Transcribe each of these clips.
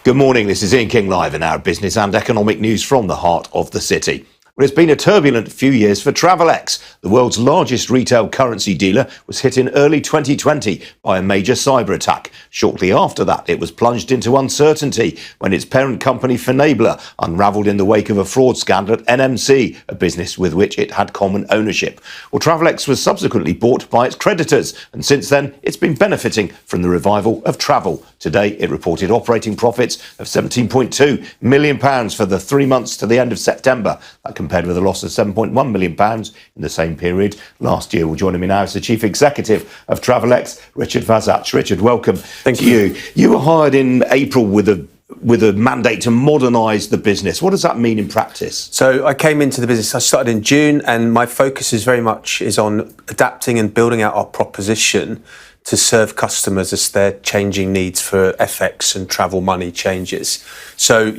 Good morning, this is Ian King live in our business and economic news from the heart of the city. Well, it's been a turbulent few years for Travelex. The world's largest retail currency dealer was hit in early 2020 by a major cyber attack. Shortly after that, it was plunged into uncertainty when its parent company Finabler unravelled in the wake of a fraud scandal at NMC, a business with which it had common ownership. Well, Travelex was subsequently bought by its creditors, and since then, it's been benefiting from the revival of travel. Today, it reported operating profits of £17.2 million for the 3 months to the end of September. That compared with a loss of £7.1 million in the same period last year. Well, joining me now is the Chief Executive of Travelex, Richard Vazach. Richard, welcome. Thank you. You were hired in April with a mandate to modernise the business. What does that mean in practice? So I came into the business, I started in June, and my focus is very much on adapting and building out our proposition to serve customers as their changing needs for FX and travel money changes. So,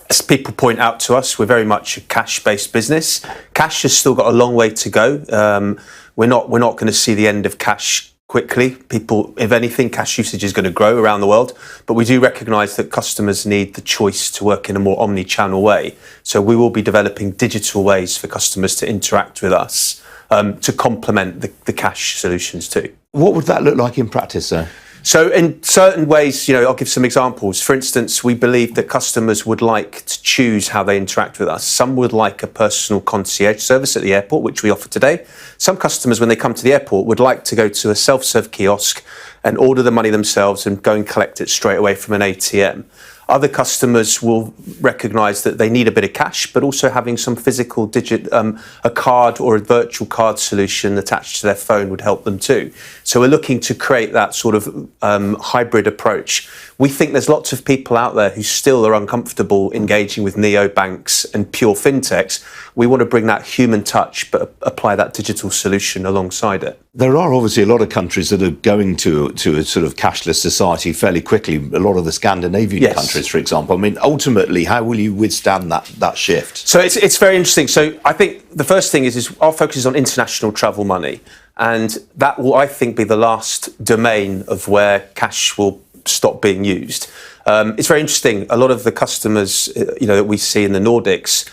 as people point out to us, we're very much a cash-based business. Cash has still got a long way to go. We're not going to see the end of cash quickly. People, if anything, cash usage is going to grow around the world, but we do recognise that customers need the choice to work in a more omni-channel way. So we will be developing digital ways for customers to interact with us to complement the cash solutions too. What would that look like in practice, sir? So in certain ways, I'll give some examples. For instance, we believe that customers would like to choose how they interact with us. Some would like a personal concierge service at the airport, which we offer today. Some customers, when they come to the airport, would like to go to a self-serve kiosk and order the money themselves and go and collect it straight away from an ATM. Other customers will recognise that they need a bit of cash, but also having some physical a card or a virtual card solution attached to their phone would help them too. So we're looking to create that sort of hybrid approach. We think there's lots of people out there who still are uncomfortable engaging with neobanks and pure fintechs. We want to bring that human touch, but apply that digital solution alongside it. There are obviously a lot of countries that are going to a sort of cashless society fairly quickly. A lot of the Scandinavian countries, for example. I mean, ultimately, how will you withstand that shift? So it's very interesting. So I think the first thing is our focus is on international travel money. And that will, I think, be the last domain of where cash will stop being used. It's very interesting. A lot of the customers, that we see in the Nordics,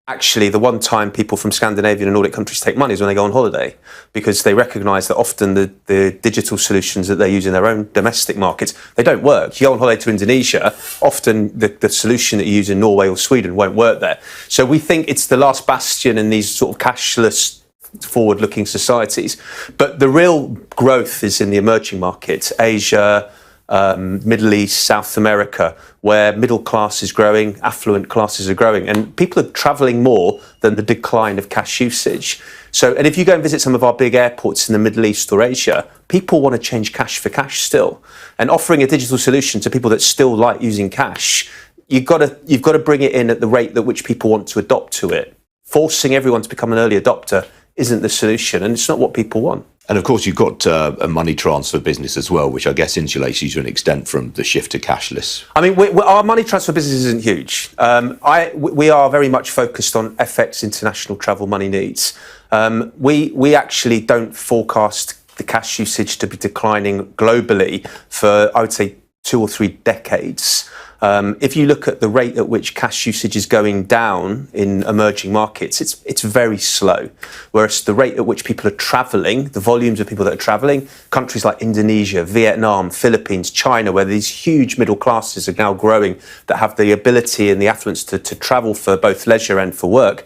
actually, the one time people from Scandinavian and Nordic countries take money is when they go on holiday, because they recognise that often the digital solutions that they use in their own domestic markets, they don't work. You go on holiday to Indonesia, often the solution that you use in Norway or Sweden won't work there. So we think it's the last bastion in these sort of cashless forward-looking societies. But the real growth is in the emerging markets, Asia, Middle East, South America, where middle class is growing, affluent classes are growing, and people are travelling more than the decline of cash usage. So, and if you go and visit some of our big airports in the Middle East or Asia, people want to change cash for cash still. And offering a digital solution to people that still like using cash, you've got to bring it in at the rate at which people want to adopt to it. Forcing everyone to become an early adopter isn't the solution, and it's not what people want. And of course, you've got a money transfer business as well, which I guess insulates you to an extent from the shift to cashless. I mean, our money transfer business isn't huge. We are very much focused on FX international travel money needs. We actually don't forecast the cash usage to be declining globally for, I would say, 2 or 3 decades. If you look at the rate at which cash usage is going down in emerging markets, it's very slow. Whereas the rate at which people are travelling, the volumes of people that are travelling, countries like Indonesia, Vietnam, Philippines, China, where these huge middle classes are now growing that have the ability and the affluence to travel for both leisure and for work,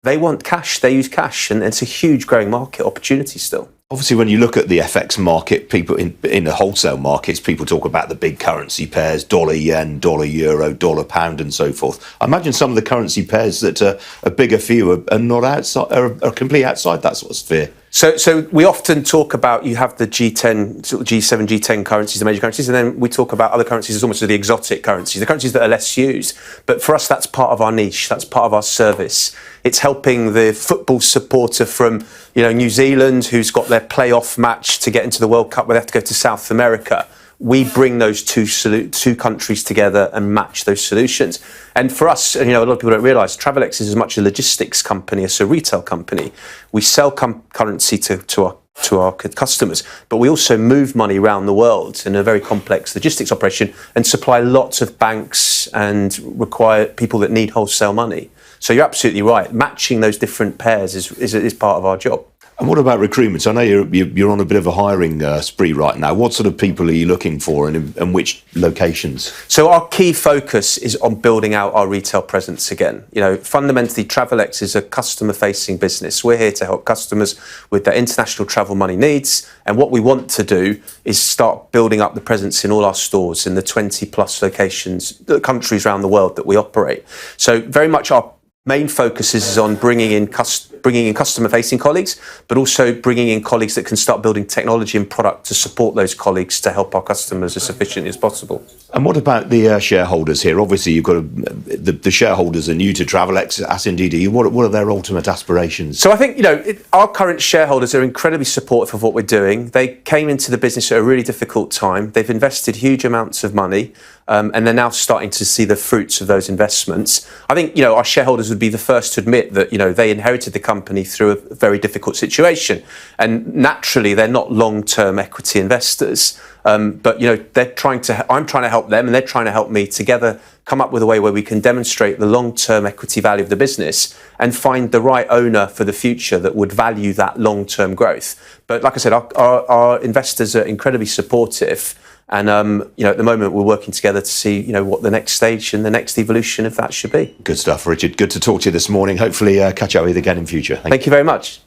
they want cash, they use cash, and it's a huge growing market opportunity still. Obviously, when you look at the FX market, people in the wholesale markets, people talk about the big currency pairs, dollar yen, dollar euro, dollar pound, and so forth. I imagine some of the currency pairs that are bigger for you are not outside, are completely outside that sort of sphere. So we often talk about, you have the G10, sort of G7, G10 currencies, the major currencies, and then we talk about other currencies as almost the exotic currencies, the currencies that are less used. But for us, that's part of our niche, that's part of our service. It's helping the football supporter from New Zealand who's got their playoff match to get into the World Cup where they have to go to South America. We bring those two countries together and match those solutions. And for us, a lot of people don't realise, Travelex is as much a logistics company as a retail company. We sell currency to our to our customers. But we also move money around the world in a very complex logistics operation and supply lots of banks and require people that need wholesale money. So you're absolutely right. Matching those different pairs is part of our job. And what about recruitment? I know you're on a bit of a hiring spree right now. What sort of people are you looking for, and which locations? So our key focus is on building out our retail presence again. Fundamentally, Travelex is a customer-facing business. We're here to help customers with their international travel money needs. And what we want to do is start building up the presence in all our stores in the 20-plus locations, the countries around the world that we operate. So very much our main focus is on bringing in customer-facing colleagues, but also bringing in colleagues that can start building technology and product to support those colleagues to help our customers as efficiently as possible. And what about the shareholders here? Obviously, you've got the shareholders are new to Travelex, as indeed are you. What are their ultimate aspirations? So I think our current shareholders are incredibly supportive of what we're doing. They came into the business at a really difficult time. They've invested huge amounts of money. And they're now starting to see the fruits of those investments. I think, our shareholders would be the first to admit that, they inherited the company through a very difficult situation. And naturally, they're not long-term equity investors. But, I'm trying to help them and they're trying to help me together come up with a way where we can demonstrate the long-term equity value of the business and find the right owner for the future that would value that long-term growth. But like I said, our investors are incredibly supportive. And, at the moment, we're working together to see, what the next stage and the next evolution of that should be. Good stuff, Richard. Good to talk to you this morning. Hopefully catch up with you again in future. Thank you very much.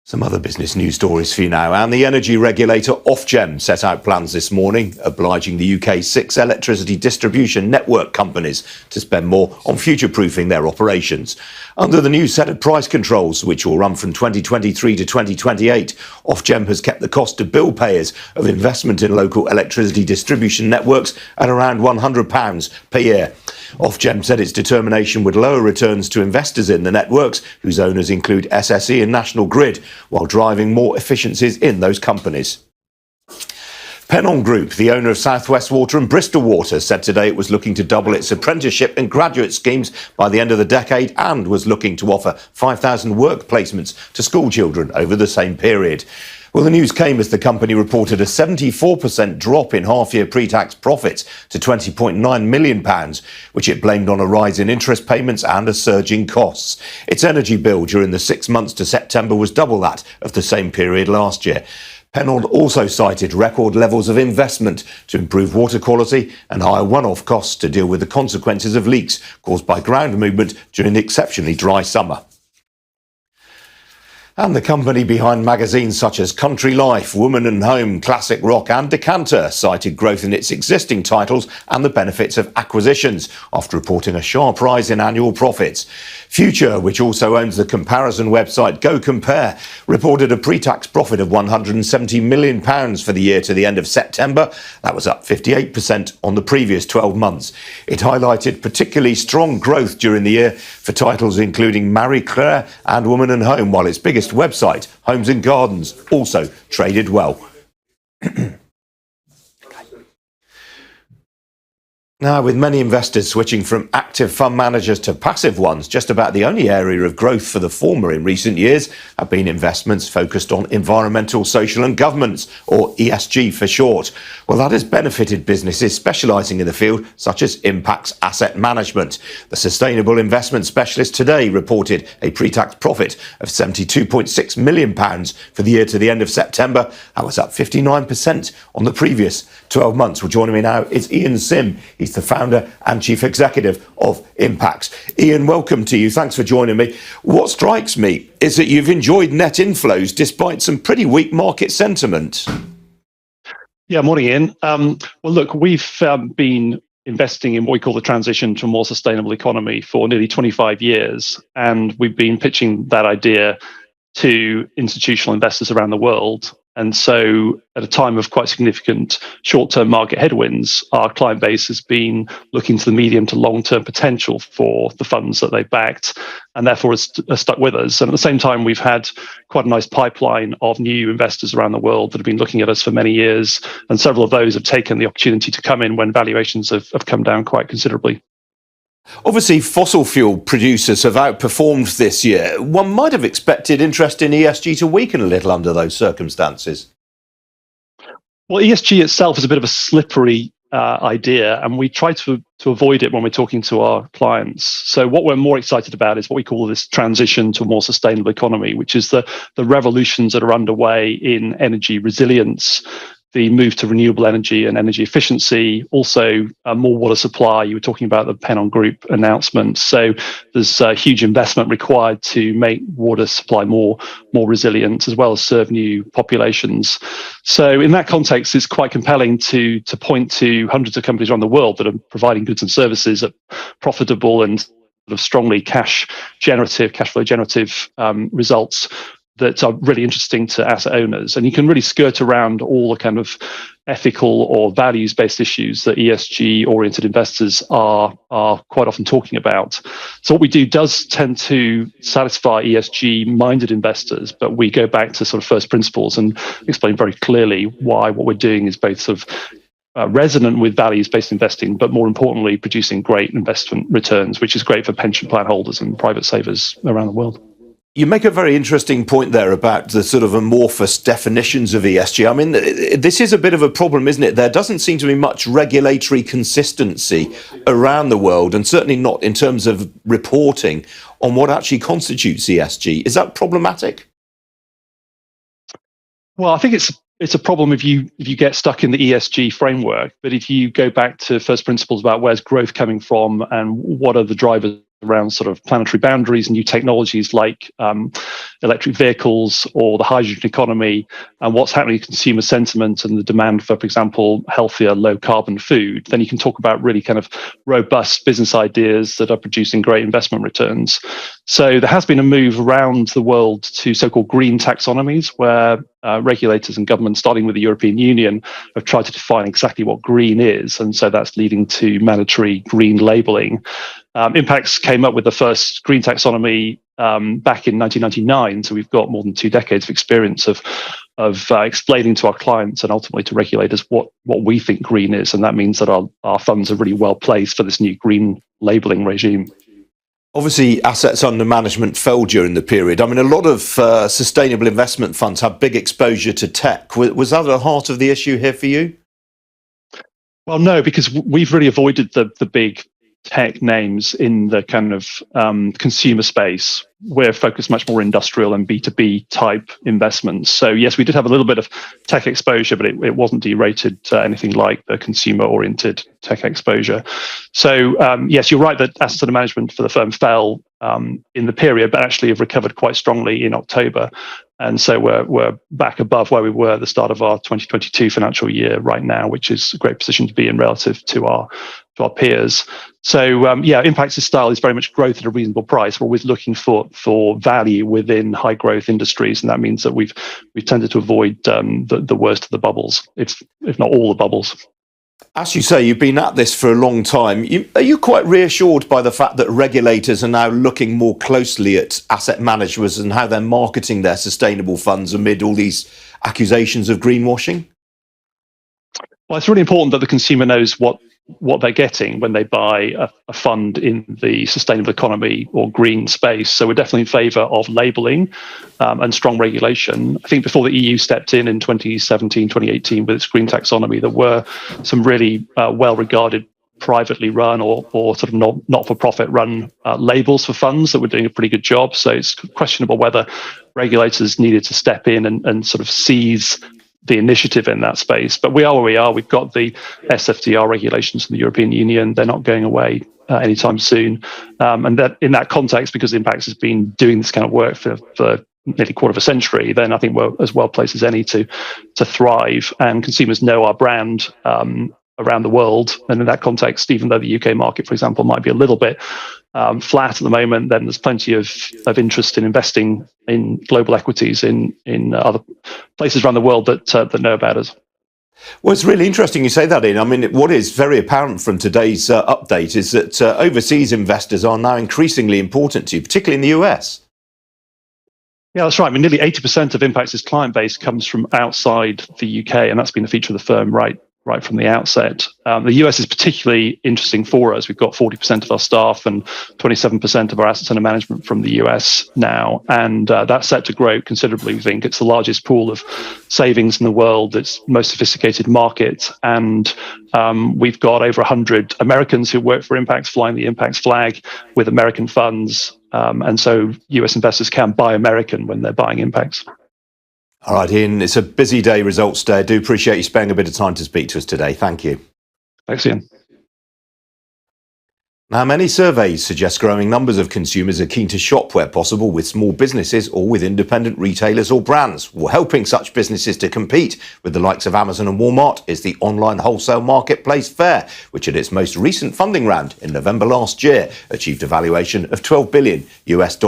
Some other business news stories for you now. And the energy regulator Ofgem set out plans this morning, obliging the UK's 6 electricity distribution network companies to spend more on future-proofing their operations. Under the new set of price controls, which will run from 2023 to 2028, Ofgem has kept the cost to bill payers of investment in local electricity distribution networks at around £100 per year. Ofgem said its determination would lower returns to investors in the networks, whose owners include SSE and National Grid, while driving more efficiencies in those companies. Pennon Group, the owner of South West Water and Bristol Water, said today it was looking to double its apprenticeship and graduate schemes by the end of the decade and was looking to offer 5,000 work placements to school children over the same period. Well, the news came as the company reported a 74% drop in half-year pre-tax profits to £20.9 million, which it blamed on a rise in interest payments and a surge in costs. Its energy bill during the 6 months to September was double that of the same period last year. Pennon also cited record levels of investment to improve water quality and higher one-off costs to deal with the consequences of leaks caused by ground movement during the exceptionally dry summer. And the company behind magazines such as Country Life, Woman and Home, Classic Rock and Decanter cited growth in its existing titles and the benefits of acquisitions after reporting a sharp rise in annual profits. Future, which also owns the comparison website Go Compare, reported a pre-tax profit of £170 million for the year to the end of September. That was up 58% on the previous 12 months. It highlighted particularly strong growth during the year for titles including Marie Claire and Woman and Home, while its biggest website, Homes and Gardens, also traded well. Now, with many investors switching from active fund managers to passive ones, just about the only area of growth for the former in recent years have been investments focused on environmental, social and governance, or ESG for short. Well, that has benefited businesses specialising in the field, such as Impact's asset management. The sustainable investment specialist today reported a pre-tax profit of £72.6 million for the year to the end of September. That was up 59% on the previous 12 months. Well, joining me now is Ian Sim. He's the founder and chief executive of Impact. Ian, welcome to you. Thanks for joining me. What strikes me is that you've enjoyed net inflows despite some pretty weak market sentiment. Yeah, morning, Ian. Well, look, we've been investing in what we call the transition to a more sustainable economy for nearly 25 years. And we've been pitching that idea to institutional investors around the world. And so at a time of quite significant short-term market headwinds, our client base has been looking to the medium to long-term potential for the funds that they backed, and therefore has stuck with us. And at the same time, we've had quite a nice pipeline of new investors around the world that have been looking at us for many years, and several of those have taken the opportunity to come in when valuations have come down quite considerably. Obviously, fossil fuel producers have outperformed this year. One might have expected interest in ESG to weaken a little under those circumstances. Well, ESG itself is a bit of a slippery idea, and we try to avoid it when we're talking to our clients. So what we're more excited about is what we call this transition to a more sustainable economy, which is the revolutions that are underway in energy resilience, the move to renewable energy and energy efficiency, also more water supply. You were talking about the Pennon Group announcement. So there's huge investment required to make water supply more resilient, as well as serve new populations. So in that context, it's quite compelling to point to hundreds of companies around the world that are providing goods and services at profitable and sort of strongly cash flow generative results that are really interesting to asset owners. And you can really skirt around all the kind of ethical or values-based issues that ESG-oriented investors are quite often talking about. So what we do does tend to satisfy ESG-minded investors, but we go back to sort of first principles and explain very clearly why what we're doing is both sort of resonant with values-based investing, but more importantly, producing great investment returns, which is great for pension plan holders and private savers around the world. You make a very interesting point there about the sort of amorphous definitions of ESG. I mean, this is a bit of a problem, isn't it? There doesn't seem to be much regulatory consistency around the world, and certainly not in terms of reporting on what actually constitutes ESG. Is that problematic? Well, I think it's a problem if you get stuck in the ESG framework. But if you go back to first principles about where's growth coming from and what are the drivers around sort of planetary boundaries and new technologies like electric vehicles or the hydrogen economy, and what's happening in consumer sentiment and the demand for example, healthier, low carbon food, then you can talk about really kind of robust business ideas that are producing great investment returns. So there has been a move around the world to so-called green taxonomies, where regulators and governments, starting with the European Union, have tried to define exactly what green is. And so that's leading to mandatory green labelling. Impacts came up with the first green taxonomy back in 1999. So we've got more than 2 decades of experience of explaining to our clients and ultimately to regulators what we think green is. And that means that our funds are really well placed for this new green labelling regime. Obviously, assets under management fell during the period. I mean, a lot of sustainable investment funds have big exposure to tech. Was that at the heart of the issue here for you? Well, no, because we've really avoided the big tech names in the kind of consumer space. We're focused much more industrial and B2B type investments. So yes, we did have a little bit of tech exposure, but it wasn't derated to anything like the consumer oriented tech exposure. So yes, you're right that assets under management for the firm fell in the period, but actually have recovered quite strongly in October. And so we're back above where we were at the start of our 2022 financial year right now, which is a great position to be in relative to our peers. So Impax's style is very much growth at a reasonable price. We're always looking for value within high growth industries, and that means that we've tended to avoid the worst of the bubbles, if not all the bubbles. As you say, you've been at this for a long time. Are you quite reassured by the fact that regulators are now looking more closely at asset managers and how they're marketing their sustainable funds amid all these accusations of greenwashing? Well, it's really important that the consumer knows what they're getting when they buy a fund in the sustainable economy or green space. So we're definitely in favour of labelling and strong regulation. I think before the EU stepped in 2017, 2018 with its green taxonomy, there were some really well-regarded privately run or sort of not-for-profit run labels for funds that were doing a pretty good job. So it's questionable whether regulators needed to step in and sort of seize the initiative in that space. But we are where we are. We've got the SFDR regulations from the European Union. They're not going away anytime soon. And that in that context, because Impax has been doing this kind of work for nearly a quarter of a century, then I think we're as well placed as any to thrive. And consumers know our brand around the world. And in that context, even though the UK market, for example, might be a little bit flat at the moment, then there's plenty of interest in investing in global equities in other places around the world that know about us. Well, it's really interesting you say that, Ian. I mean, what is very apparent from today's update is that overseas investors are now increasingly important to you, particularly in the US. Yeah, that's right. I mean, nearly 80% of Impax's client base comes from outside the UK, and that's been the feature of the firm right right from the outset. The US is particularly interesting for us. We've got 40% of our staff and 27% of our assets under management from the US now, and that's set to grow considerably. We think it's the largest pool of savings in the world. It's the most sophisticated market, and we've got over 100 Americans who work for Impax, flying the Impax flag with American funds, and so US investors can buy American when they're buying Impax. All right, Ian, it's a busy day, results day. I do appreciate you spending a bit of time to speak to us today. Thank you. Thanks, Ian. Now, many surveys suggest growing numbers of consumers are keen to shop where possible with small businesses or with independent retailers or brands. Well, helping such businesses to compete with the likes of Amazon and Walmart is the online wholesale marketplace Fair, which at its most recent funding round in November last year achieved a valuation of $12 billion US.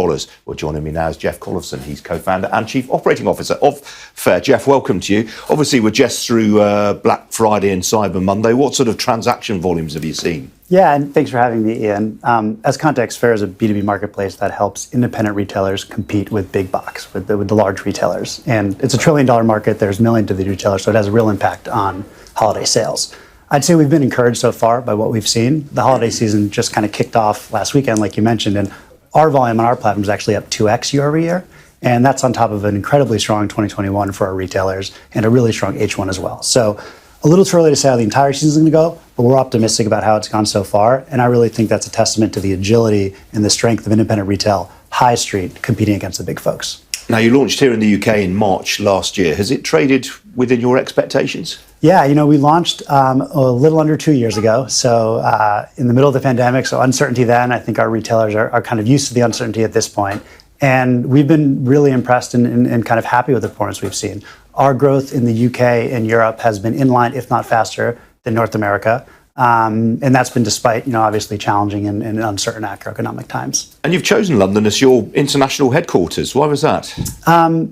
Well, joining me now is Jeff Collison. He's co-founder and chief operating officer of Fair. Jeff, welcome to you. Obviously, we're just through Black Friday and Cyber Monday. What sort of transaction volumes have you seen? Yeah, and thanks for having me, Ian. As context, Fair is a B2B marketplace that helps independent retailers compete with big box, with the large retailers. And it's $1 trillion market. There's millions of these retailers, so it has a real impact on holiday sales. I'd say we've been encouraged so far by what we've seen. The holiday season just kind of kicked off last weekend, like you mentioned, and our volume on our platform is actually up 2x year over year. And that's on top of an incredibly strong 2021 for our retailers and a really strong H1 as well. So a little too early to say how the entire season is going to go, but we're optimistic about how it's gone so far. And I really think that's a testament to the agility and the strength of independent retail, high street, competing against the big folks. Now, you launched here in the UK in March last year. Has it traded within your expectations? Yeah, we launched a little under 2 years ago. So in the middle of the pandemic, so uncertainty then, I think our retailers are kind of used to the uncertainty at this point. And we've been really impressed and kind of happy with the performance we've seen. Our growth in the UK and Europe has been in line, if not faster, than North America. And that's been despite, obviously challenging and uncertain macroeconomic times. And you've chosen London as your international headquarters. Why was that?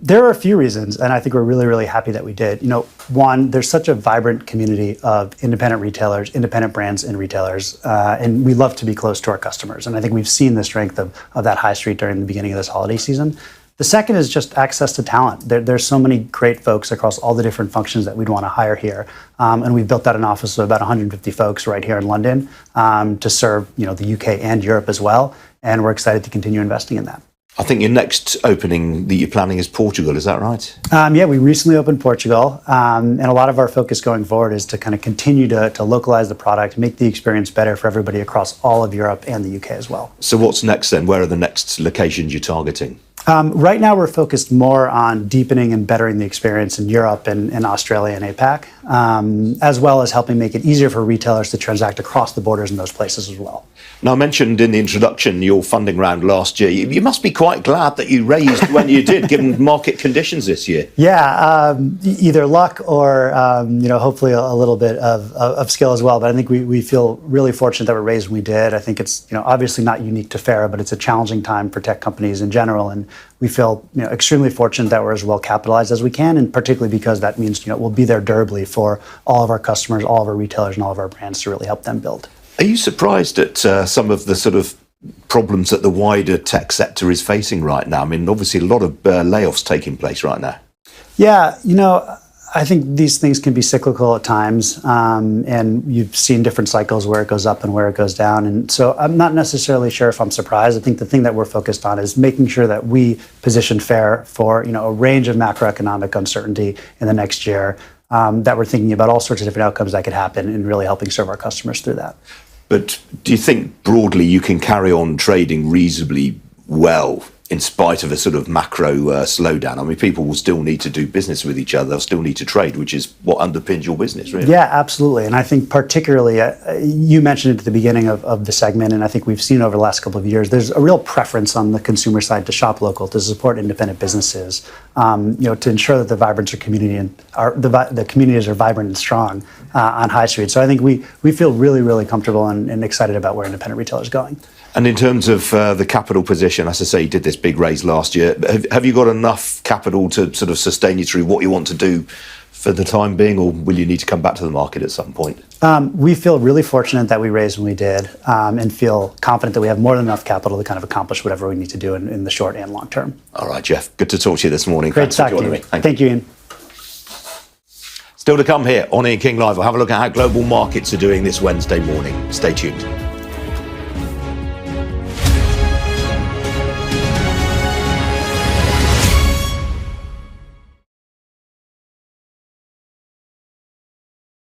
There are a few reasons, and I think we're really, really happy that we did. One, there's such a vibrant community of independent retailers, independent brands and retailers, and we love to be close to our customers. And I think we've seen the strength of that high street during the beginning of this holiday season. The second is just access to talent. There's so many great folks across all the different functions that we'd want to hire here. And we've built out an office of about 150 folks right here in London to serve the UK and Europe as well. And we're excited to continue investing in that. I think your next opening that you're planning is Portugal, is that right? Yeah, we recently opened Portugal. And a lot of our focus going forward is to kind of continue to localize the product, make the experience better for everybody across all of Europe and the UK as well. So what's next then? Where are the next locations you're targeting? Right now, we're focused more on deepening and bettering the experience in Europe and Australia and APAC, as well as helping make it easier for retailers to transact across the borders in those places as well. Now, I mentioned in the introduction your funding round last year. You must be quite glad that you raised when you did, given market conditions this year. Yeah, either luck or hopefully a little bit of skill as well. But I think we feel really fortunate that we raised when we did. I think it's obviously not unique to Fair, but it's a challenging time for tech companies in general, and we feel extremely fortunate that we're as well capitalized as we can, and particularly because that means we'll be there durably for all of our customers, all of our retailers, and all of our brands to really help them build. Are you surprised at some of the sort of problems that the wider tech sector is facing right now? I mean, obviously a lot of layoffs taking place right now. Yeah, I think these things can be cyclical at times, and you've seen different cycles where it goes up and where it goes down. And so I'm not necessarily sure if I'm surprised. I think the thing that we're focused on is making sure that we position Fair for a range of macroeconomic uncertainty in the next year, that we're thinking about all sorts of different outcomes that could happen and really helping serve our customers through that. But do you think broadly you can carry on trading reasonably well in spite of a sort of macro slowdown? I mean, people will still need to do business with each other. They'll still need to trade, which is what underpins your business, really. Yeah, absolutely. And I think particularly, you mentioned it at the beginning of the segment, and I think we've seen over the last couple of years, there's a real preference on the consumer side to shop local, to support independent businesses, to ensure that the vibrancy community and the communities are vibrant and strong on High Street. So I think we feel really, really comfortable and excited about where independent retail is going. And in terms of the capital position, as I say, you did this big raise last year. Have you got enough capital to sort of sustain you through what you want to do for the time being, or will you need to come back to the market at some point? We feel really fortunate that we raised when we did, and feel confident that we have more than enough capital to kind of accomplish whatever we need to do in the short and long term. All right, Jeff. Good to talk to you this morning. Great to talk to you. Thank you, Ian. Still to come here on Ian King Live. We'll have a look at how global markets are doing this Wednesday morning. Stay tuned.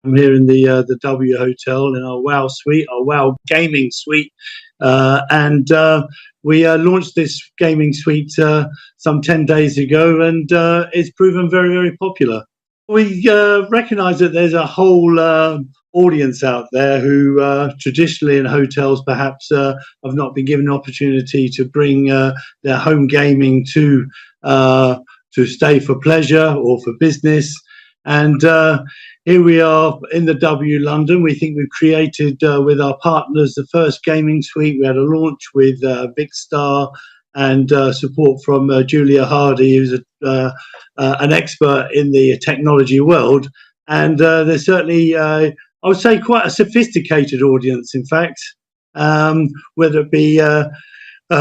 I'm here in the W Hotel in our WOW suite, our WOW gaming suite, and we launched this gaming suite some 10 days ago, and it's proven very, very popular. We recognise that there's a whole audience out there who traditionally in hotels perhaps have not been given an opportunity to bring their home gaming to stay for pleasure or for business. And here we are in the W London. We think we've created with our partners the first gaming suite. We had a launch with Big Starr and support from Julia Hardy, who's an expert in the technology world. And there's certainly, I would say, quite a sophisticated audience, in fact, whether it be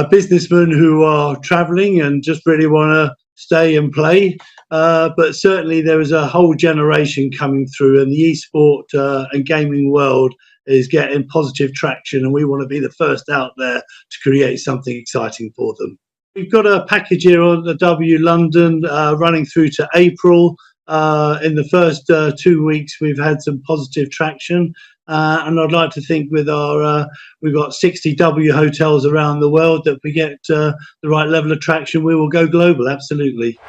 businessmen who are traveling and just really want to stay and play. But certainly there is a whole generation coming through, and the esport and gaming world is getting positive traction, and we want to be the first out there to create something exciting for them. We've got a package here on the W London running through to April. In the first 2 weeks, we've had some positive traction. And I'd like to think with our, we've got 60 W hotels around the world, that if we get the right level of traction, we will go global, absolutely.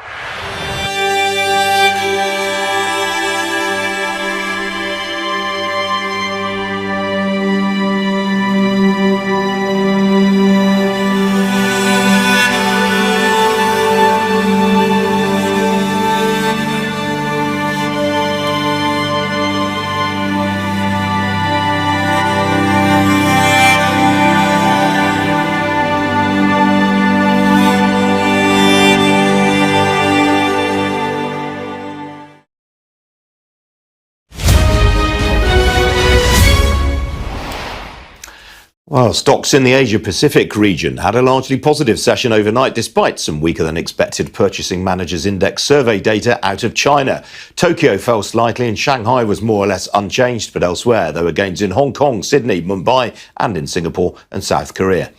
Well, stocks in the Asia-Pacific region had a largely positive session overnight despite some weaker than expected Purchasing Managers Index survey data out of China. Tokyo fell slightly and Shanghai was more or less unchanged, but elsewhere there were gains in Hong Kong, Sydney, Mumbai and in Singapore and South Korea.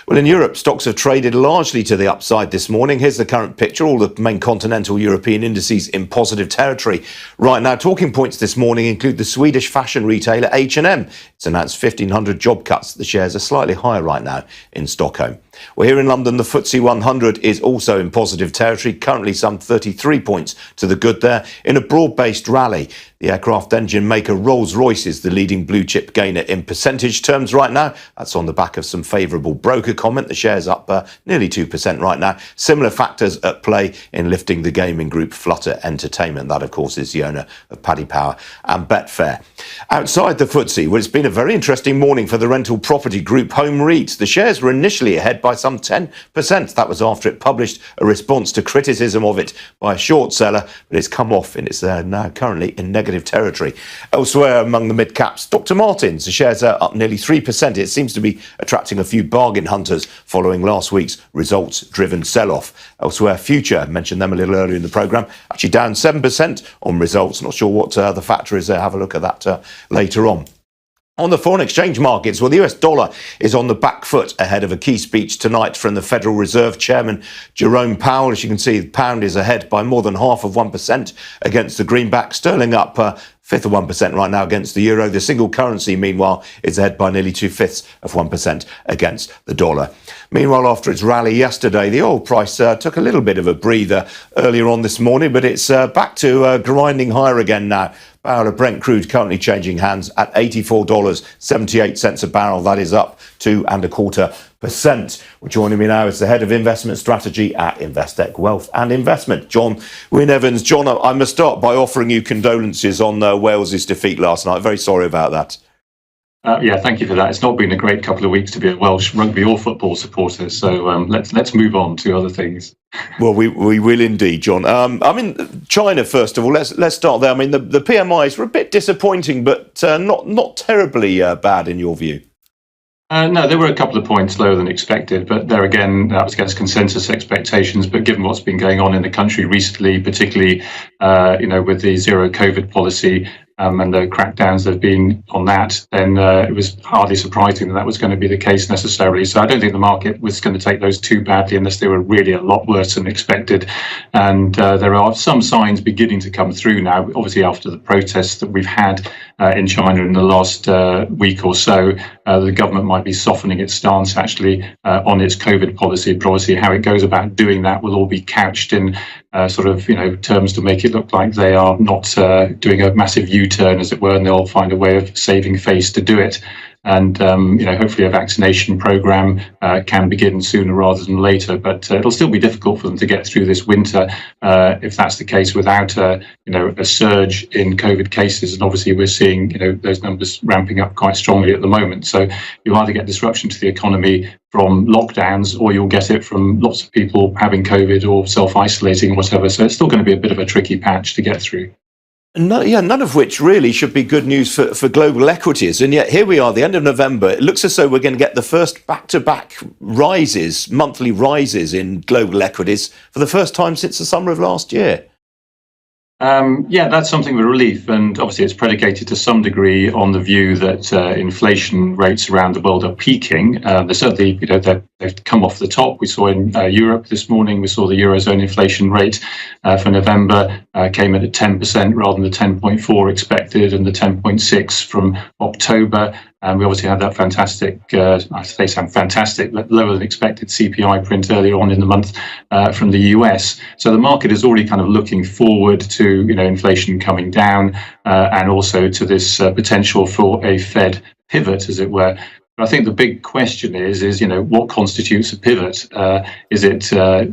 Well, in Europe, stocks have traded largely to the upside this morning. Here's the current picture. All the main continental European indices in positive territory. Right now, talking points this morning include the Swedish fashion retailer H&M. It's announced 1,500 job cuts. The shares are slightly higher right now in Stockholm. Well, here in London, the FTSE 100 is also in positive territory, currently some 33 points to the good there in a broad-based rally. The aircraft engine maker Rolls-Royce is the leading blue-chip gainer in percentage terms right now. That's on the back of some favourable broker comment. The share's up nearly 2% right now. Similar factors at play in lifting the gaming group Flutter Entertainment. That, of course, is the owner of Paddy Power and Betfair. Outside the FTSE, well, it's been a very interesting morning for the rental property group Home REIT. The shares were initially ahead by some 10%. That was after it published a response to criticism of it by a short seller, but it's come off and it's now currently in negative territory. Elsewhere among the mid-caps, Dr. Martens, the shares are up nearly 3%. It seems to be attracting a few bargain hunters following last week's results-driven sell-off. Elsewhere, Future, mentioned them a little earlier in the programme, actually down 7% on results. Not sure what the factor is there. Have a look at that later on. On the foreign exchange markets, well, the US dollar is on the back foot ahead of a key speech tonight from the Federal Reserve Chairman Jerome Powell. As you can see, the pound is ahead by more than 0.5% against the greenback. Sterling up fifth of 1% right now against the euro. The single currency, meanwhile, is ahead by nearly 0.2% against the dollar. Meanwhile, after its rally yesterday, the oil price took a little bit of a breather earlier on this morning, but it's back to grinding higher again now. Barrel of Brent crude currently changing hands at $84.78 a barrel. That is up 2.25%. Well, joining me now is the head of investment strategy at Investec Wealth and Investment, John Wynne Evans. John, I must start by offering you condolences on Wales's defeat last night. Very sorry about that. Yeah, thank you for that. It's not been a great couple of weeks to be a Welsh rugby or football supporter, so let's move on to other things. Well, we will indeed, John. I mean, China first of all. Let's start there. I mean, the PMIs were a bit disappointing, but not terribly bad in your view. No, there were a couple of points lower than expected, but there again, that was against consensus expectations. But given what's been going on in the country recently, particularly, with the zero COVID policy and the crackdowns that have been on that, then it was hardly surprising that was going to be the case necessarily. So I don't think the market was going to take those too badly unless they were really a lot worse than expected. And there are some signs beginning to come through now, obviously after the protests that we've had in China in the last week or so. The government might be softening its stance actually on its COVID policy, but obviously how it goes about doing that will all be couched in terms to make it look like they are not doing a massive U-turn, as it were, and they'll find a way of saving face to do it. And hopefully a vaccination program can begin sooner rather than later. But it'll still be difficult for them to get through this winter if that's the case without a surge in COVID cases. And obviously we're seeing those numbers ramping up quite strongly at the moment. So you'll either get disruption to the economy from lockdowns, or you'll get it from lots of people having COVID or self-isolating or whatever. So it's still going to be a bit of a tricky patch to get through. No, none of which really should be good news for global equities. And yet here we are, the end of November. It looks as though we're going to get the first back-to-back monthly rises in global equities for the first time since the summer of last year. That's something of a relief, and obviously it's predicated to some degree on the view that inflation rates around the world are peaking. They're certainly, they've come off the top. We saw in Europe this morning, we saw the Eurozone inflation rate for November came in at 10% rather than the 10.4 expected and the 10.6 from October. And we obviously had that fantastic, they sound fantastic, but lower than expected CPI print earlier on in the month from the US. So the market is already kind of looking forward to, inflation coming down and also to this potential for a Fed pivot, as it were. But I think the big question is what constitutes a pivot? Is it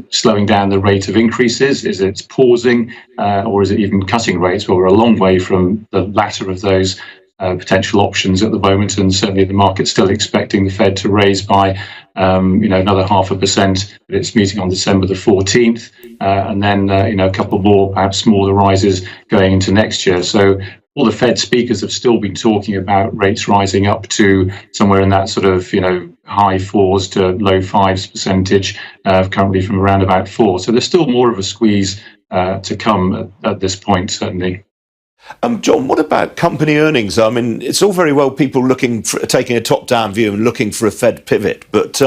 slowing down the rate of increases? Is it pausing? Or is it even cutting rates? Well, we're a long way from the latter of those potential options at the moment, and certainly the market's still expecting the Fed to raise by another 0.5% at its meeting on December the 14th, and then a couple more perhaps smaller rises going into next year. So all the Fed speakers have still been talking about rates rising up to somewhere in that sort of high 4s to low 5s%, currently from around about 4. So there's still more of a squeeze to come at this point, certainly. John, what about company earnings? I mean, it's all very well people taking a top-down view and looking for a Fed pivot, but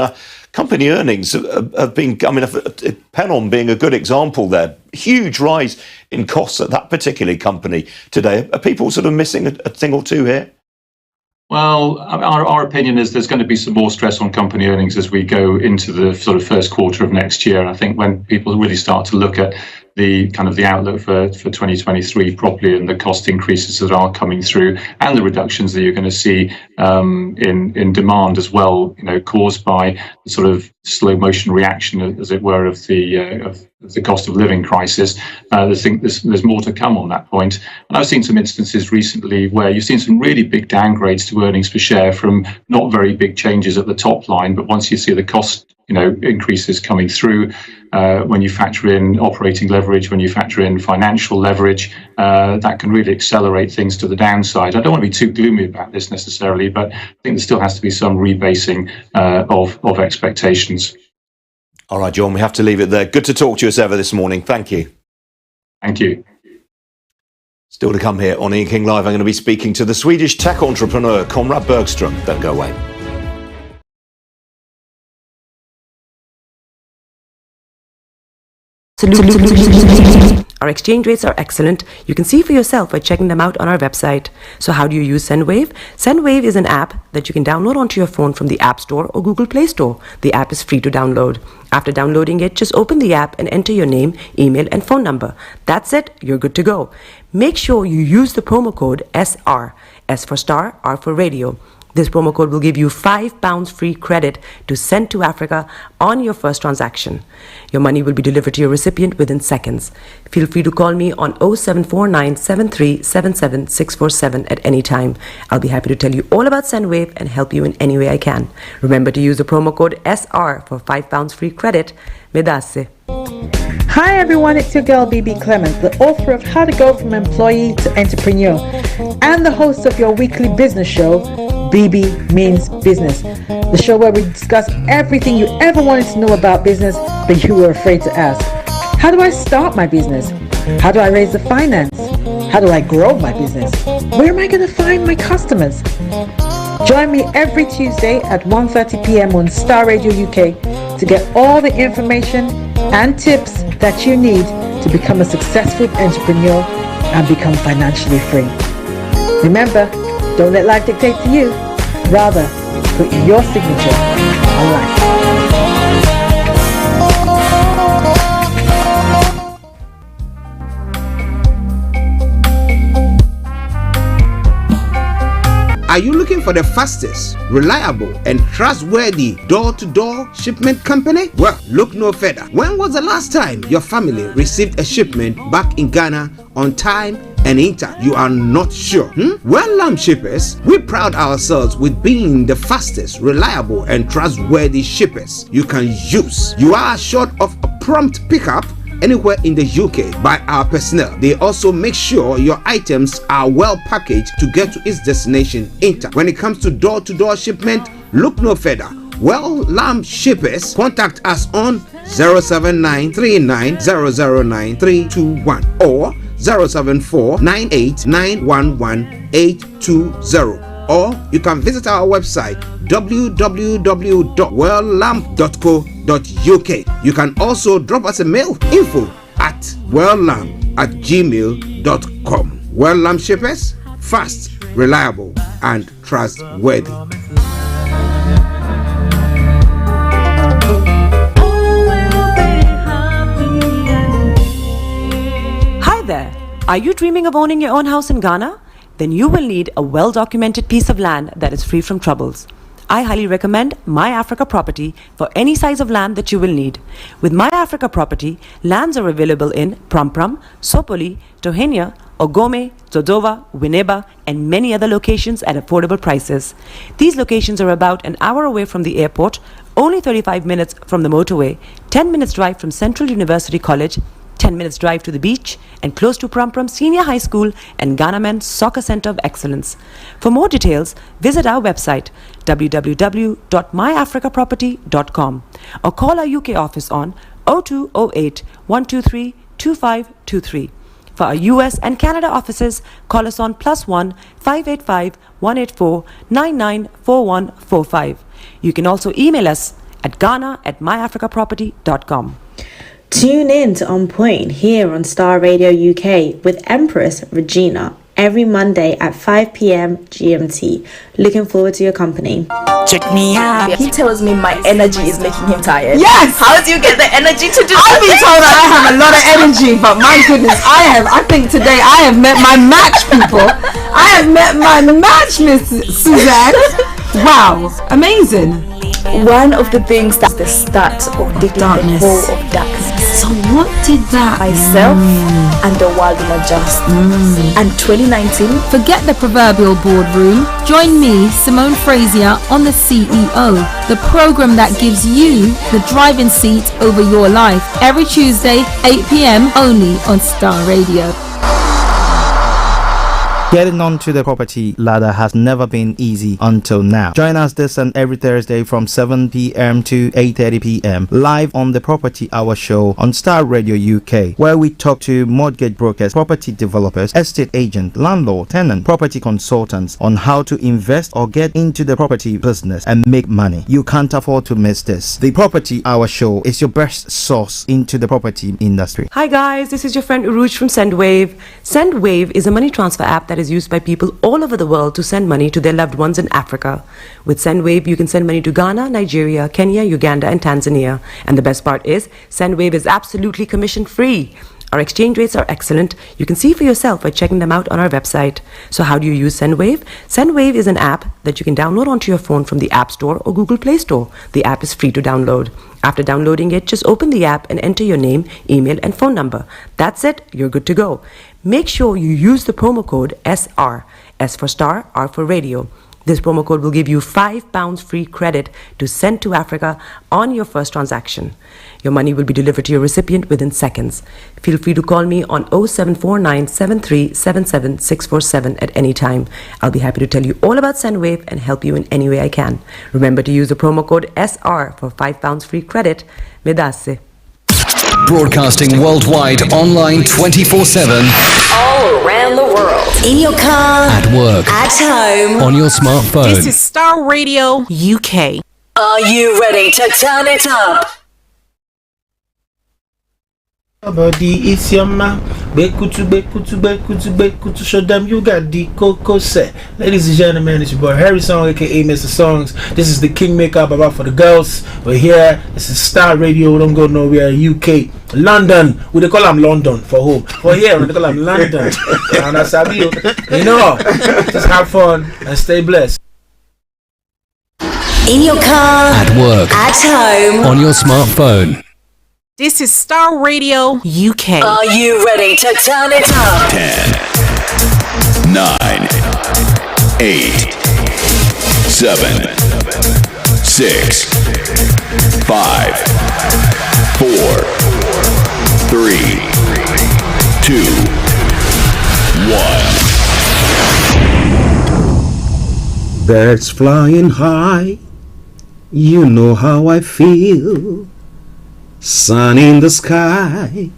company earnings have been, Pennon being a good example there, huge rise in costs at that particular company today. Are people sort of missing a thing or two here? Well, our opinion is there's going to be some more stress on company earnings as we go into the sort of first quarter of next year. I think when people really start to look at the kind of the outlook for 2023 properly, and the cost increases that are coming through and the reductions that you're going to see in demand as well, caused by the sort of slow motion reaction, as it were, of the cost of living crisis. I think there's more to come on that point. And I've seen some instances recently where you've seen some really big downgrades to earnings per share from not very big changes at the top line, but once you see the cost increases coming through, when you factor in operating leverage, when you factor in financial leverage, that can really accelerate things to the downside. I don't want to be too gloomy about this necessarily, but I think there still has to be some rebasing of expectations. All right, John, we have to leave it there. Good to talk to you as ever this morning. Thank you. Thank you. Still to come here on Ian King Live, I'm going to be speaking to the Swedish tech entrepreneur, Conrad Bergström. Don't go away. Our exchange rates are excellent. You can see for yourself by checking them out on our website. So how do you use SendWave? SendWave is an app that you can download onto your phone from the App Store or Google Play Store. The app is free to download. After downloading it, just open the app and enter your name, email, and phone number. That's it. You're good to go. Make sure you use the promo code SR. S for Starr, R for Radio. This promo code will give you £5 free credit to send to Africa on your first transaction. Your money will be delivered to your recipient within seconds. Feel free to call me on 0749 7377 647 at any time. I'll be happy to tell you all about SendWave and help you in any way I can. Remember to use the promo code SR for £5 free credit. Medasse. Hi everyone, it's your girl BB Clement, the author of How to Go From Employee to Entrepreneur and the host of your weekly business show, BB Means Business. the show where we discuss everything you ever wanted to know about business, but you were afraid to ask. How do I start my business? How do I raise the finance? How do I grow my business? Where am I going to find my customers? Join me every Tuesday at 1:30 p.m. on Starr Radio UK to get all the information and tips that you need to become a successful entrepreneur and become financially free. Remember, don't let life dictate to you. Rather, put your signature on life. Are you looking for the fastest, reliable, and trustworthy door-to-door shipment company? Well, look no further. When was the last time your family received a shipment back in Ghana on time and intact? You are not sure? Well, Lamb Shippers, we pride ourselves with being the fastest, reliable, and trustworthy shippers you can use. You are assured of a prompt pickup anywhere in the UK by our personnel. They also make sure your items are well packaged to get to its destination intact. When it comes to door-to-door shipment, look no further. Well, Lamb Shippers, contact us on 07939009321 or 07498911820. Or you can visit our website www.welllamb.co.uk. You can also drop us a mail, info@welllamb@gmail.com. Well Lamb Shippers, fast, reliable, and trustworthy. Hi there. Are you dreaming of owning your own house in Ghana? Then you will need a well-documented piece of land that is free from troubles. I highly recommend My Africa Property for any size of land that you will need. With My Africa Property, lands are available in Pram, Sopoli, Tohenia, Ogome, Dodova, Winneba, and many other locations at affordable prices. These locations are about an hour away from the airport, only 35 minutes from the motorway, 10 minutes drive from Central University College, 10 minutes drive to the beach, and close to Pram Senior High School and Ghana Men's Soccer Center of Excellence. For more details, visit our website www.myafricaproperty.com or call our UK office on 0208 123 2523. For our US and Canada offices, call us on +1 585 184 994145. You can also email us at ghana@myafricaproperty.com. Tune in to On Point here on Starr Radio UK with Empress Regina every Monday at 5 p.m. GMT. Looking forward to your company. Check me out. He tells me my energy is making him tired. Yes! How do you get the energy to do I've been told that I have a lot of energy, but my goodness, I think today I have met my match, people. I have met my match, Miss Suzanne. Wow, amazing. One of the things that's the start of digging the hole of darkness. So what did that? Myself and the world will adjust. And 2019. Forget the proverbial boardroom. Join me, Simone Frazier, on The CEO, the program that gives you the driving seat over your life. Every Tuesday, 8 p.m. only on Starr Radio. Getting onto the property ladder has never been easy until now. Join us this and every Thursday from 7 p.m. to 8:30 p.m. live on the Property Hour show on Starr Radio UK, where we talk to mortgage brokers, property developers, estate agents, landlord, tenant, property consultants on how to invest or get into the property business and make money. You can't afford to miss this. The Property Hour show is your best source into the property industry. Hi guys, this is your friend Uruj from SendWave. SendWave is a money transfer app that is used by people all over the world to send money to their loved ones in Africa. With SendWave, you can send money to Ghana, Nigeria, Kenya, Uganda, and Tanzania. And the best part is, SendWave is absolutely commission-free. Our exchange rates are excellent. You can see for yourself by checking them out on our website. So how do you use SendWave? SendWave is an app that you can download onto your phone from the App Store or Google Play Store. The app is free to download. After downloading it, just open the app and enter your name, email, and phone number. That's it. You're good to go. Make sure you use the promo code SR, S for Star, R for Radio. This promo code will give you £5 free credit to send to Africa on your first transaction. Your money will be delivered to your recipient within seconds. Feel free to call me on 0749 7377 647 at any time. I'll be happy to tell you all about SendWave and help you in any way I can. Remember to use the promo code SR for £5 free credit. Medasse. Broadcasting worldwide, online 24/7. All around the world. In your car. At work. At home. On your smartphone. This is Starr Radio UK. Are you ready to turn it up? Body is your man. Bekutu, show them you got the cocoa set. Ladies and gentlemen, it's your boy Harry Song, aka Mr. Songs. This is the Kingmaker Baba for the girls. We're here. This is Starr Radio. Don't go nowhere. UK, London. We they call them London for home. For here, we they call them London. And that's how you know. Just have fun and stay blessed. In your car. At work. At home. On your smartphone. This is Starr Radio UK. Are you ready to turn it up? 10, 9, 8, 7, 6, 5, 4, 3, 2, 1. Birds flying high, you know how I feel. Sun in the sky,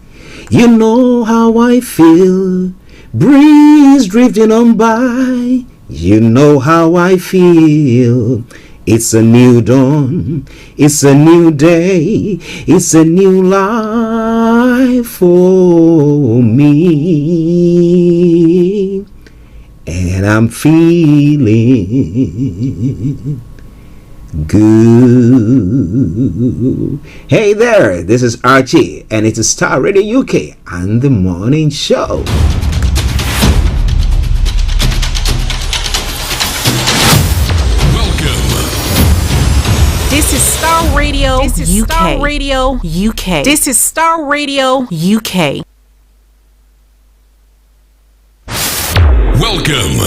you know how I feel. Breeze drifting on by, you know how I feel. It's a new dawn, it's a new day, it's a new life for me. And I'm feeling good. Hey there, this is Archie, and it's a Starr Radio UK and the morning show. This is Starr Radio UK. Starr Radio UK. This is Starr Radio UK. Welcome.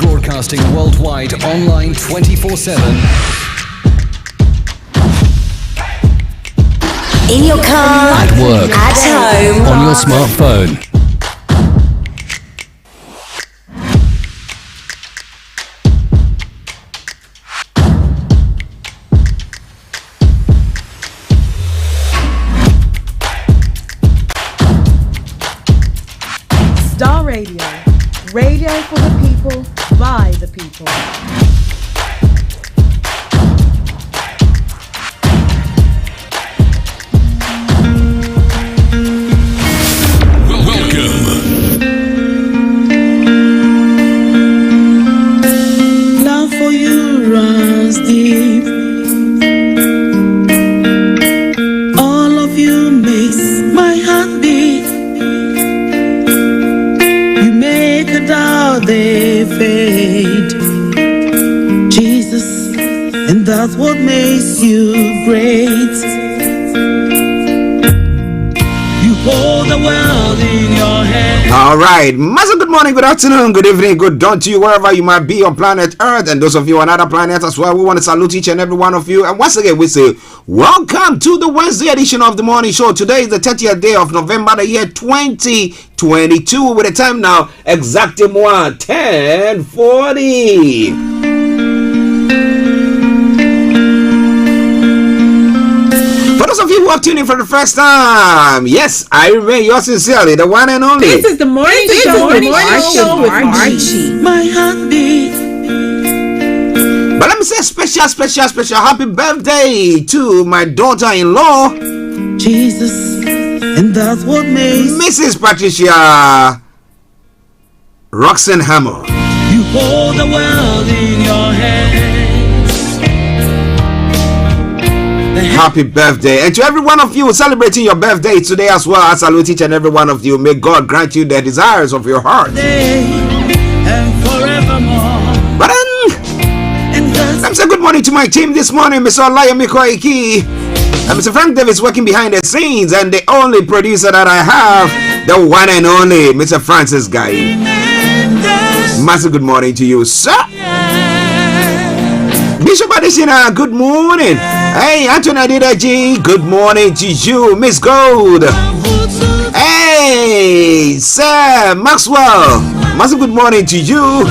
Broadcasting worldwide, online 24/7. In your car. At work. At home. On your smartphone. Starr Radio. Radio for the people, by the people. Love for you runs deep. All of you makes my heart beat. You make a doubt they fade, Jesus, and that's what makes you great. You hold the world in your hand. All right, massive good morning, good afternoon, good evening, good dawn to you wherever you might be on planet Earth, and those of you on other planets as well. We want to salute each and every one of you, and once again we say welcome to the Wednesday edition of the morning show. Today is the 30th day of November, the year 2022, with a time now exactly 10:40. For those of you who are tuning for the first time, yes, I remain yours sincerely, the one and only. This is the morning show with Archie. My heartbeat. But let me say special happy birthday to my daughter-in-law, Jesus, and that's what makes Mrs. Patricia Roxanne Hammer. You hold the world in your hands. Happy birthday. And to every one of you celebrating your birthday today as well, I salute each and every one of you. May God grant you the desires of your heart. And forevermore. But then, to my team this morning, Mr. Olayomi, Koiki. And Mr. Frank Davis working behind the scenes, and the only producer that I have, the one and only Mr. Francis Guy. Massive good morning to you, sir. Bishop Adesina, good morning. Hey, Anthony Adidaji, good morning to you. Miss Gold. Hey, Sir Maxwell, massive good morning to you.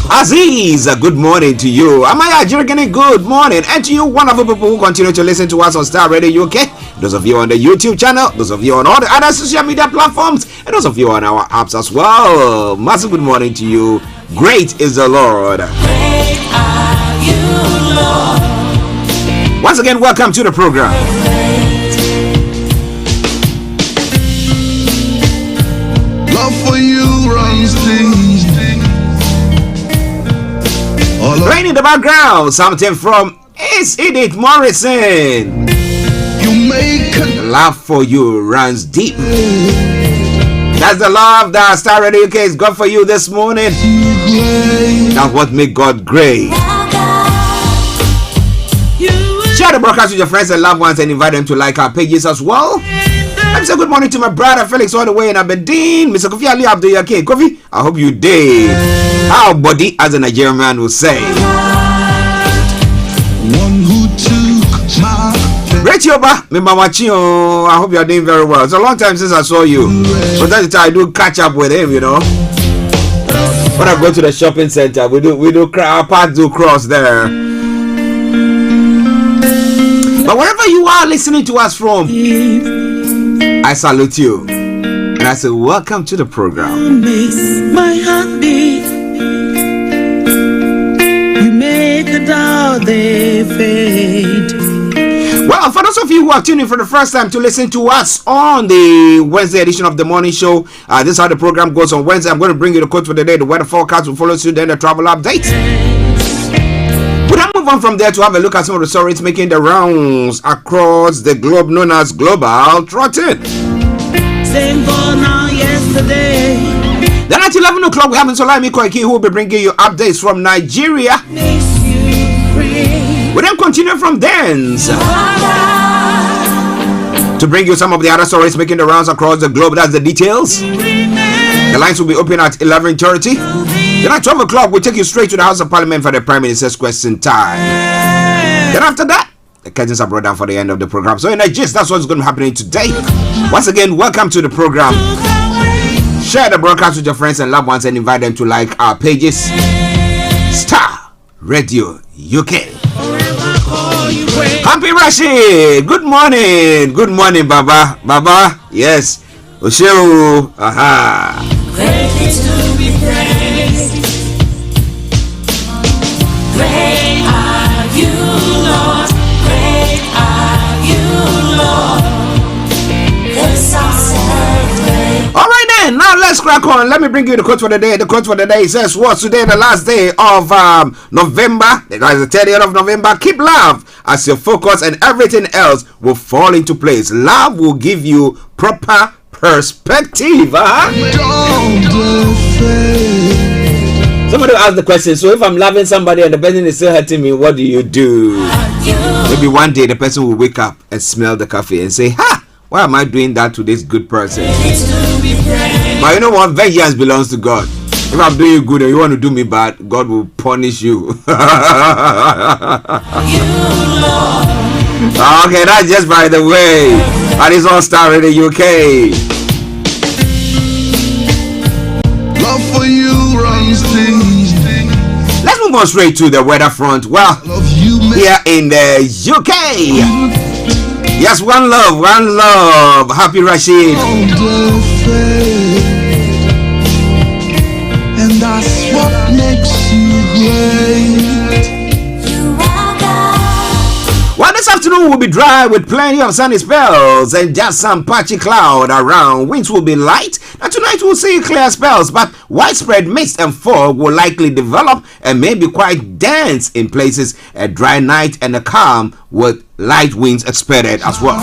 Aziz, good morning to you. Amaya Jirgani, good morning. And to you, wonderful people who continue to listen to us on Star Radio UK. Those of you on the YouTube channel, those of you on all the other social media platforms, and those of you on our apps as well. Massive good morning to you. Great is the Lord. Great are you, Lord. Once again, welcome to the program. Love for you runs deep. Rain in the background, something from Edith Morrison. You make love for you runs deep. That's the love that Star Radio UK has got for you this morning. That's what makes God great. Share the broadcast with your friends and loved ones and invite them to like our pages as well. Let me say good morning to my brother Felix all the way in Aberdeen. Mr. Kofi Ali Abdul Yake. Kofi, I hope you did. How body, as a Nigerian man will say. One who took my Retioba, I hope you are doing very well. It's a long time since I saw you. But that's the time I do catch up with him, you know. When I go to the shopping center, we do our paths do cross there. But wherever you are listening to us from, I salute you. And I say, welcome to the program. My heart beat. You make a doubt they fade. Well, for those of you who are tuning for the first time to listen to us on the Wednesday edition of the morning show, this is how the program goes on Wednesday. I'm going to bring you the quote for the day, the weather forecast will follow suit, then the travel update. We'll then move on from there to have a look at some of the stories making the rounds across the globe, known as Global Trotting. Same for now, yesterday. Then at 11 o'clock, we have Olayomi Koiki, who will be bringing you updates from Nigeria. We then continue from thence to bring you some of the other stories making the rounds across the globe. That's the details. The lines will be open at 11:30. Then at 12 o'clock, we'll take you straight to the House of Parliament for the Prime Minister's question time. Then after that, the curtains are brought down for the end of the program. So in a gist, that's what's going to be happening today. Once again, welcome to the program. Share the broadcast with your friends and loved ones and invite them to like our pages. Star Radio UK. Happy Rashid. Good morning. Good morning, Baba. Baba. Yes. Osheo. Aha. Great is to be praised. Great are you, Lord. Great are you, Lord. Yes, I said. All right then. Now let's crack on. Let me bring you the quote for the day. The quote for the day says, "What's today? The last day of November. That is the 30th of November. Keep love as your focus, and everything else will fall into place. Love will give you proper perspective." Somebody asked the question, so if I'm loving somebody and the person is still hurting me, what do you do? Maybe one day the person will wake up and smell the coffee and say, "Ha! Why am I doing that to this good person?" But you know what? Vengeance belongs to God. If I'm doing you good and you want to do me bad, God will punish you. Okay, that's just by the way. That is all Star Radio UK. love for you runs deep. Let's move on straight to the weather front. Well, here in the UK. Yes, one love, one love. Happy Rashid. And that's what makes you great. Well, this afternoon will be dry with plenty of sunny spells and just some patchy cloud around. Winds will be light, and tonight we'll see clear spells, but widespread mist and fog will likely develop and may be quite dense in places. A dry night and a calm with light winds expected as well.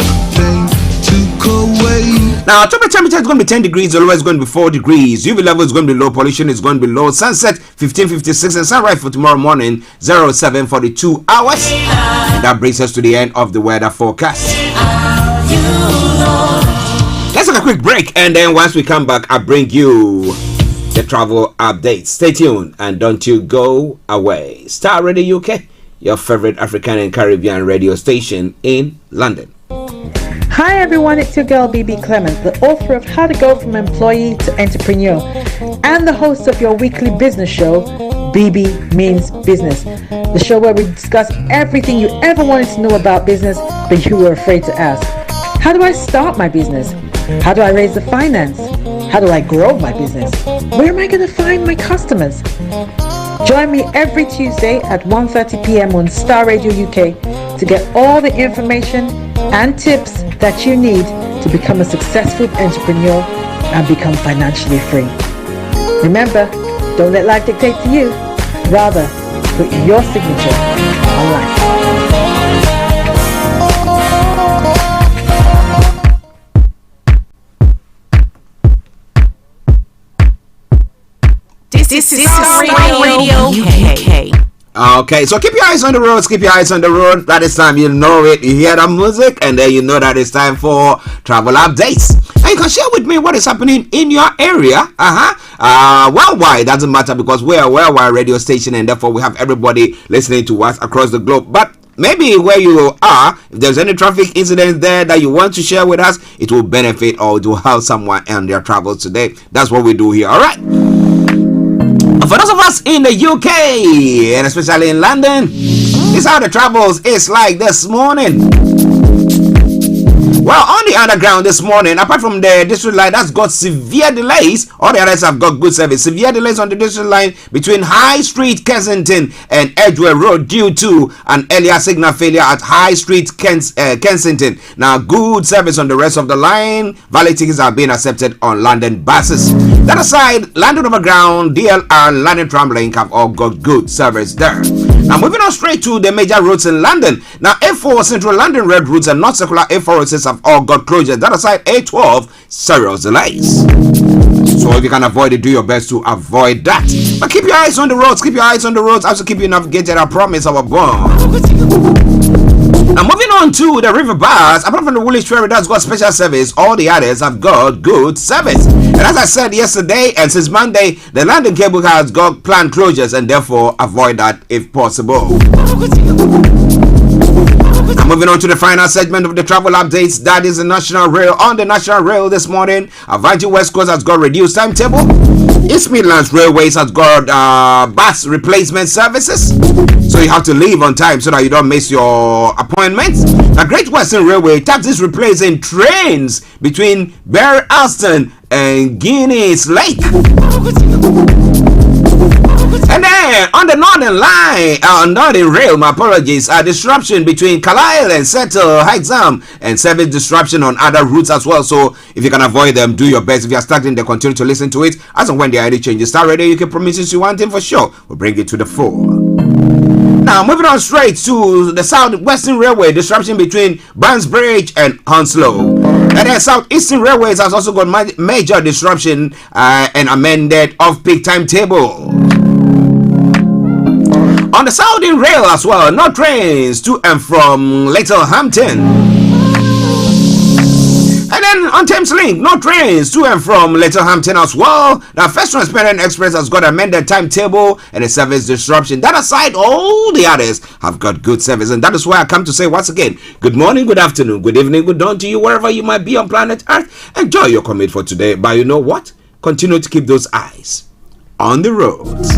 Took away Now, temperature is going to be 10 degrees, the lower is going to be 4 degrees, UV level is going to be low, pollution is going to be low, sunset 15:56, and sunrise for tomorrow morning 07:42 hours. And that brings us to the end of the weather forecast. Let's take a quick break, and then once we come back, I'll bring you the travel updates. Stay tuned and don't you go away. Starr Radio UK, your favorite African and Caribbean radio station in London. Hi everyone, it's your girl BB Clement, the author of How to Go From Employee to Entrepreneur and the host of your weekly business show, BB Means Business, the show where we discuss everything you ever wanted to know about business but you were afraid to ask. How do I start my business? How do I raise the finance? How do I grow my business? Where am I going to find my customers? Join me every Tuesday at 1:30 p.m. on Starr Radio UK to get all the information and tips that you need to become a successful entrepreneur and become financially free. Remember, don't let life dictate to you. Rather, put your signature on life. This is Radio UK. Okay, so keep your eyes on the roads, keep your eyes on the road. That is time you know it, you hear the music, and then you know that it's time for travel updates. And you can share with me what is happening in your area. Worldwide, doesn't matter because we're a worldwide radio station and therefore we have everybody listening to us across the globe. But maybe where you are, if there's any traffic incident there that you want to share with us, it will benefit or it will help someone on their travels today. That's what we do here, alright? For those of us in the UK and especially in London, this is how the travels is like this morning. Well, on the underground this morning, apart from the district line that's got severe delays, all the others have got good service. Severe delays on the district line between High Street, Kensington and Edgware Road due to an earlier signal failure at High Street, Kensington. Now, good service on the rest of the line. Valid tickets are being accepted on London buses. That aside, London Overground, DLR, London Tramlink have all got good service there. Now, moving on straight to the major routes in London. Now, A4 Central London Red routes and North Circular A406 have all got closures. That aside, A12 serious delays. So if you can avoid it, do your best to avoid that. But keep your eyes on the roads. Keep your eyes on the roads. Also keep you navigated. I promise our bond. Now moving on to the river bars, apart from the Woolwich Ferry that's got special service, all the others have got good service. And as I said yesterday and since Monday, the London cable has got planned closures and therefore avoid that if possible. And moving on to the final segment of the travel updates, that is the National Rail. On the National Rail this morning, Virgin West Coast has got reduced timetable. East Midlands Railways has got bus replacement services, so you have to leave on time so that you don't miss your appointments. Now, Great Western Railway taxis replacing trains between Barry Alston and Guinness Lake. And then on the Northern Line, Northern Rail, my apologies, disruption between Carlisle and Settle, Hexham, and service disruption on other routes as well. So if you can avoid them, do your best. If you are stuck in there, continue to listen to it. As and when there are any changes, Starr Radio UK promises you one thing for sure. We'll bring it to the fore. Now, moving on straight to the South Western Railway, disruption between Bransbridge and Hounslow. And then South Eastern Railways has also got major disruption and amended off-peak timetable. On the Southern Rail as well, no trains to and from Littlehampton. And then on Thames Link, no trains to and from Littlehampton as well. The First Transparent Express has got amended timetable and a service disruption. That aside, all the others have got good service. And that is why I come to say once again, good morning, good afternoon, good evening, good dawn to you, wherever you might be on planet Earth. Enjoy your commute for today. But you know what? Continue to keep those eyes on the roads.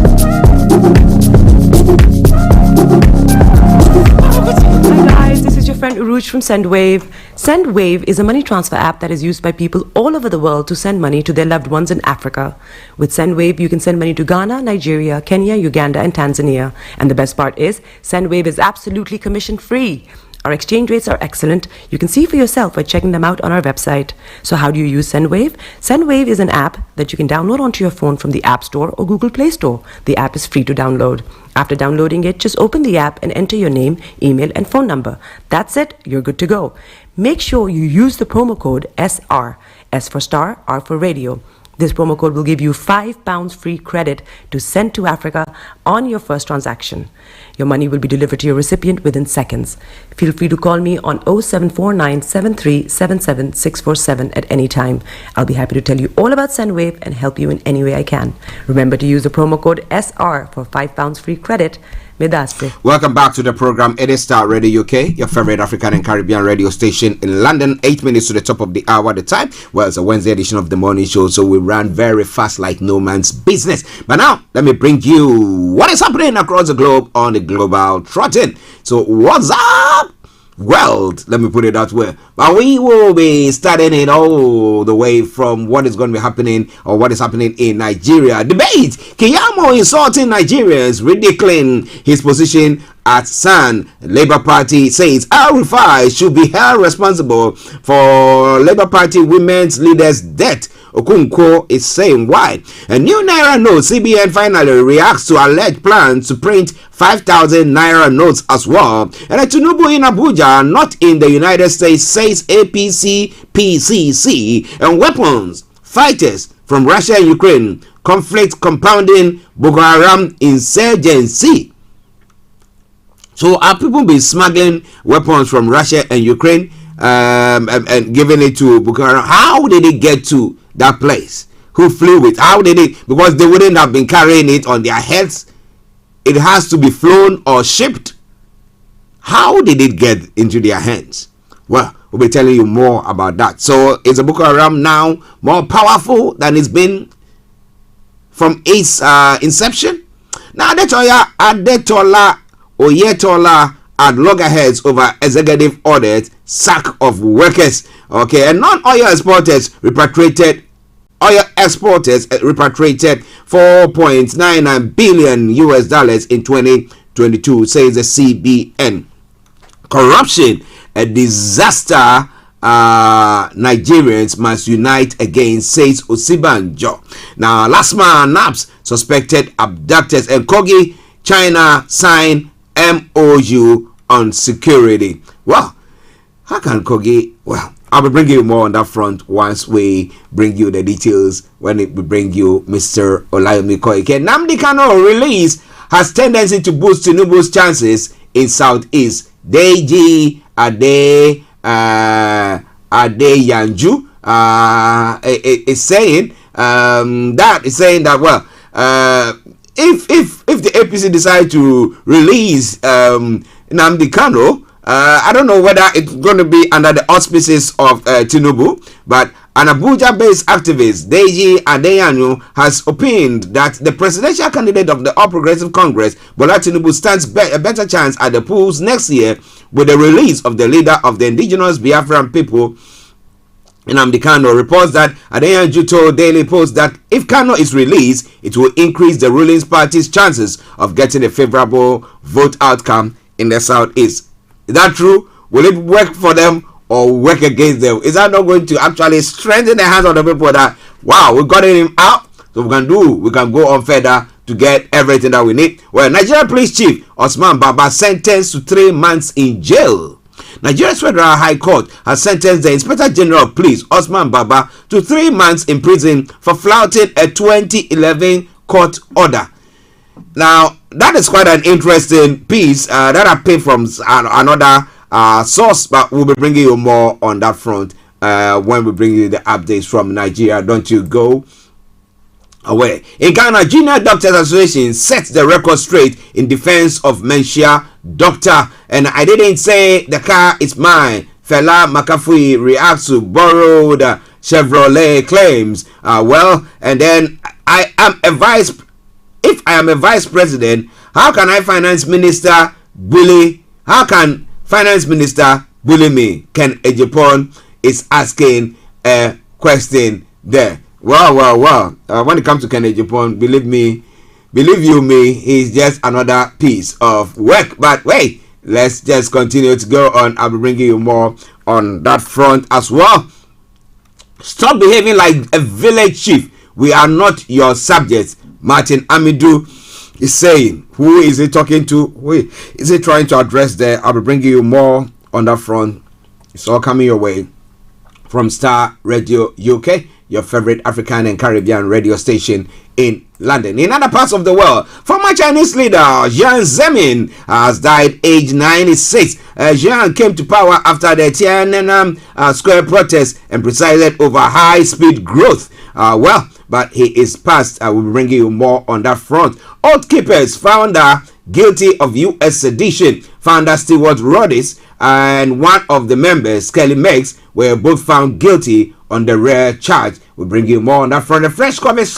Hi guys, this is your friend Uruj from SendWave. SendWave is a money transfer app that is used by people all over the world to send money to their loved ones in Africa. With SendWave, you can send money to Ghana, Nigeria, Kenya, Uganda, and Tanzania. And the best part is, SendWave is absolutely commission-free. Our exchange rates are excellent. You can see for yourself by checking them out on our website. So how do you use SendWave? SendWave is an app that you can download onto your phone from the App Store or Google Play Store. The app is free to download. After downloading it, just open the app and enter your name, email, and phone number. That's it. You're good to go. Make sure you use the promo code SR. S for Star, R for Radio. This promo code will give you £5 free credit to send to Africa on your first transaction. Your money will be delivered to your recipient within seconds. Feel free to call me on 0749 7377 647 at any time. I'll be happy to tell you all about SendWave and help you in any way I can. Remember to use the promo code SR for £5 free credit. Welcome back to the program. It is Starr Radio UK, your favorite African and Caribbean radio station in London. 8 minutes to the top of the hour at the time. Well, it's a Wednesday edition of the morning show, so we ran very fast like no man's business. But now, let me bring you what is happening across the globe on the Global Trotting. So, what's up? Well, let me put it that way. But we will be starting it all the way from what is going to be happening or what is happening in Nigeria. Debate. Keyamo insulting Nigerians, ridiculing his position at SAN. Labour Party says El-Rufai should be held responsible for Labour Party women's leaders' death. Okunko is saying why. A new Naira note, CBN finally reacts to alleged plans to print 5,000 Naira notes as well. And a Tinubu in Abuja, not in the United States, says APC, PCC, and weapons, fighters from Russia and Ukraine, conflict compounding Boko Haram insurgency. So are people been smuggling weapons from Russia and Ukraine and giving it to Boko Haram? How did it get to that place? Who flew it? How did it? Because they wouldn't have been carrying it on their heads. It has to be flown or shipped. How did it get into their hands? Well, we'll be telling you more about that. So is the Boko Haram now more powerful than it's been from its inception? Now Adetola Oyetola at loggerheads over executive orders, sack of workers. Okay, and non-oil exporters repatriated. Oil exporters repatriated $4.99 billion in 2022, says the CBN. Corruption, a disaster. Nigerians must unite again, says Osibanjo. Now, last man naps suspected abductors, and Koiki, China sign MOU on security. Well, how can Koiki? Well, I'll be bringing you more on that front once we bring you the details, when we bring you Mr. Olayomi Koiki. Nnamdi Kanu release has tendency to boost Tinubu's chances in Southeast. Deji Adeyanju is saying that well, if the APC decide to release Nnamdi Kanu, I don't know whether it's going to be under the auspices of Tinubu, but an Abuja-based activist, Deji Adeyanju, has opined that the presidential candidate of the All Progressive Congress, Bola Tinubu, stands a better chance at the polls next year with the release of the leader of the indigenous Biafran people, Nnamdi Kanu. Reports that Adeyanju told Daily Post that if Kanu is released, it will increase the ruling party's chances of getting a favorable vote outcome in the Southeast. Is that true? Will it work for them or work against them? Is that not going to actually strengthen the hands of the people that, wow, we got him out, so we can go on further to get everything that we need? Well, Nigeria Police Chief Osman Baba sentenced to 3 months in jail. Nigeria's Federal High Court has sentenced the Inspector General of Police Osman Baba to 3 months in prison for flouting a 2011 court order. Now, that is quite an interesting piece that I picked from another source, but we'll be bringing you more on that front when we bring you the updates from Nigeria. Don't you go away. In Ghana, Junior Doctors Association sets the record straight in defense of Menchia doctor. And I didn't say the car is mine. Fela Makafui reacts to borrowed Chevrolet claims. Well, and then if I am a vice president, how can Finance Minister bully me? Ken Ejipon is asking a question there. Well. When it comes to Ken Ejipon, believe you me, he's just another piece of work. But wait, let's just continue to go on. I'll be bringing you more on that front as well. Stop behaving like a village chief. We are not your subjects. Martin Amidu is saying. Who is he talking to? Who is he trying to address there? I'll be bringing you more on that front. It's all coming your way from Star Radio UK, your favorite African and Caribbean radio station in London. In other parts of the world, former Chinese leader Jiang Zemin has died aged 96. Jiang came to power after the Tiananmen Square protest and presided over high-speed growth. But he is past. I will bring you more on that front. Oath Keepers founder guilty of U.S. sedition. Founder Stewart Rhodes and one of the members, Kelly Meggs, were both found guilty on the rare charge. We'll bring you more on that front. The fresh COVID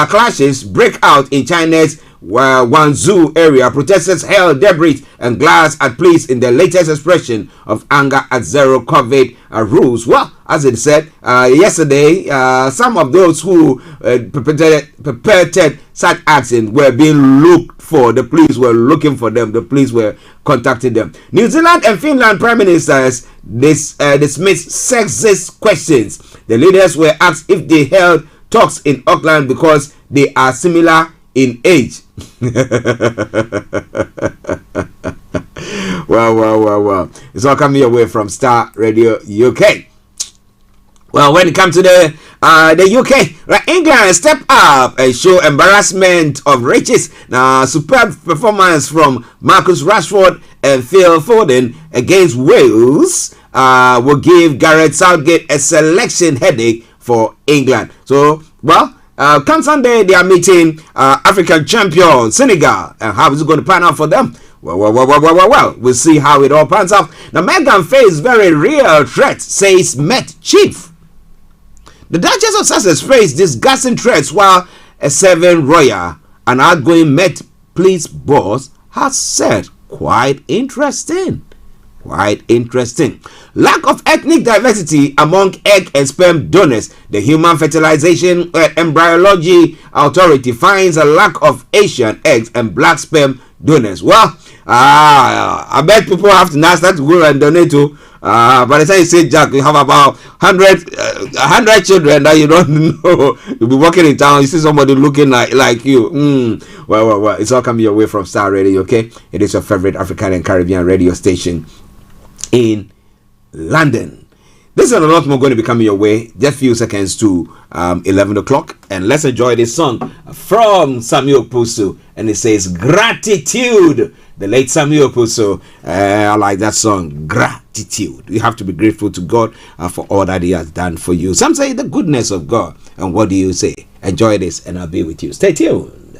clashes break out in China's Guangzhou area. Protesters hurled debris and glass at police in their latest expression of anger at zero COVID rules. Well, as it said yesterday, some of those who perpetrated such actions were being looked for. The police were looking for them. The police were contacting them. New Zealand and Finland prime ministers dismissed sexist questions. The leaders were asked if they held talks in Auckland because they are similar in age. Well. It's all coming your way from Star Radio UK. Well, when it comes to the UK, right, England step up and show embarrassment of riches. Now, superb performance from Marcus Rashford and Phil Foden against Wales will give Gareth Southgate a selection headache for England. So, come Sunday, they are meeting African champion Senegal. And how is it going to pan out for them? Well, we'll see how it all pans out. Now, Meghan faces very real threat, says Met Chief. The Duchess of Sussex faced disgusting threats while a serving royal, an outgoing Met Police boss, has said, quite interesting. Lack of ethnic diversity among egg and sperm donors. The Human Fertilization and Embryology Authority finds a lack of Asian eggs and black sperm donors. Well, I bet people have to now start to go and donate to. By the time you say Jack, you have about 100 children that you don't know. You'll be walking in town, you see somebody looking like you. Well, it's all coming your way from Star Radio, okay? It is your favorite African and Caribbean radio station in London. This and a lot more going to be coming your way. Just a few seconds to 11 o'clock. And let's enjoy this song from Samuel Pusu. And it says, Gratitude. The late Samuel Pusu. I like that song, Gratitude. You have to be grateful to God for all that He has done for you. Some say the goodness of God. And what do you say? Enjoy this and I'll be with you. Stay tuned.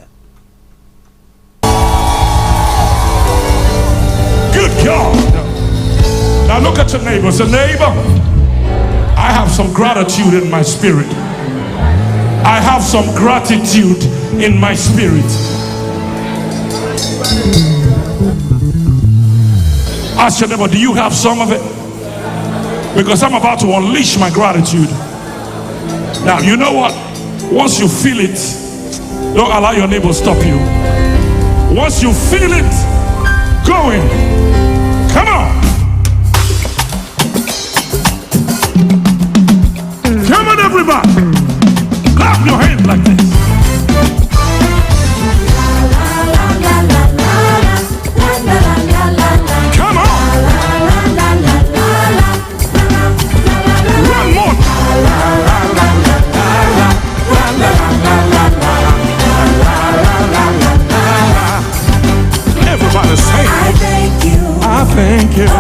Good God. Now look at your neighbor. Say, neighbor, I have some gratitude in my spirit. I have some gratitude in my spirit. Ask your neighbor, do you have some of it? Because I'm about to unleash my gratitude. Now, you know what? Once you feel it, don't allow your neighbor to stop you. Once you feel it going, come on. Come on, everybody. Clap your hands like this. Come on. One more. Everybody say, I thank you. I thank you. Oh,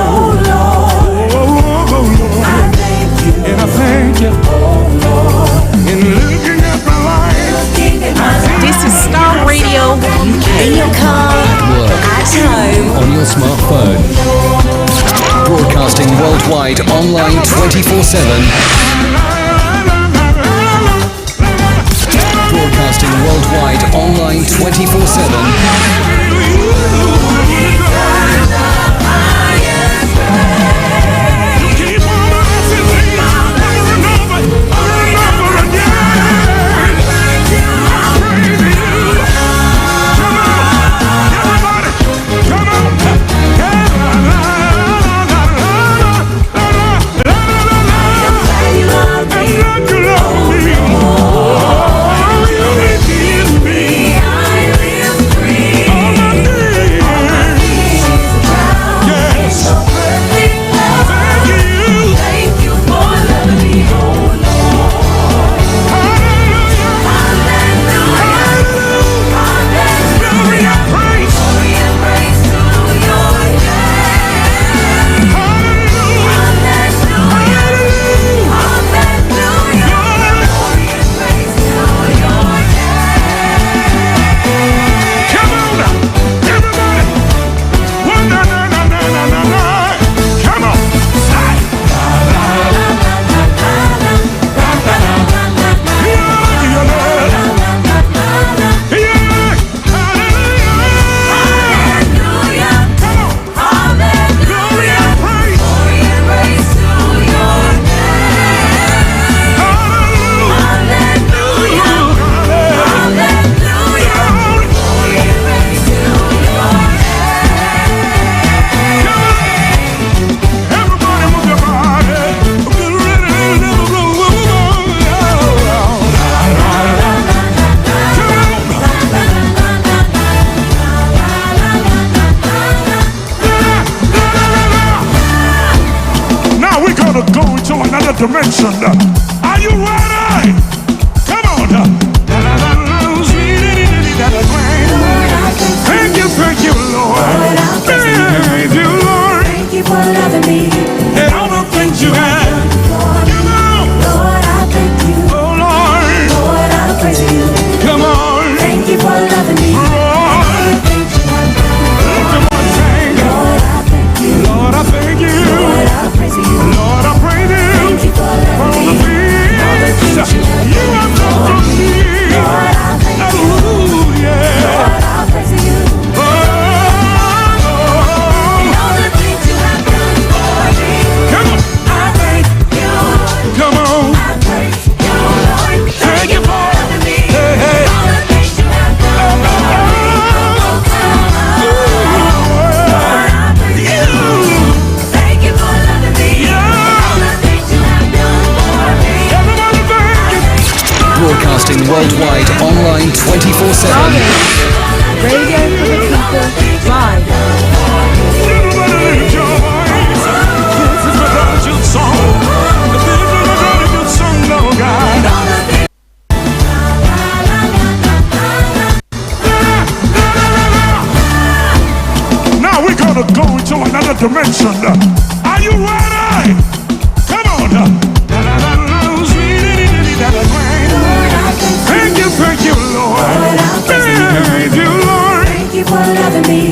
Lord. Oh, Lord. I thank you. And I thank you. Oh, Lord. In looking at my life. This is Starr Radio UK. In your car, at home, on your smartphone. Broadcasting worldwide, online 24/7. Broadcasting worldwide, online 24/7. All my dimension. Are you ready? Come on. Thank you, Lord. Thank you, Lord. Thank you for loving me. And all the things you have. Come on. Lord, I thank you. Oh, Lord. Lord, I praise you. Come on. Thank you for loving me. Lord. Come on, sing. Lord, I thank you. Lord, I thank you. Lord, I praise you. Lord, I praise you. Thank you for loving me. All the things you have done for me. Lord, I thank you. Hallelujah. Lord, I praise you. All the things you have done for me. Come on. I thank you, Lord. Come on. I praise you, Lord. Thank you for loving me. Hey, hey. All the things you have done for me. Lord, I praise you. Thank you for loving me. All the things you have done for me. Everybody thank you. Broadcasting worldwide, online 24/7. Radio for the people, live. Everybody lift your voice. This is my gratitude song. This is my gratitude song, Lord God. Now we're gonna go into another dimension. Are you ready? Come on. Thank you, Lord. Thank you, Lord. Thank you for loving me.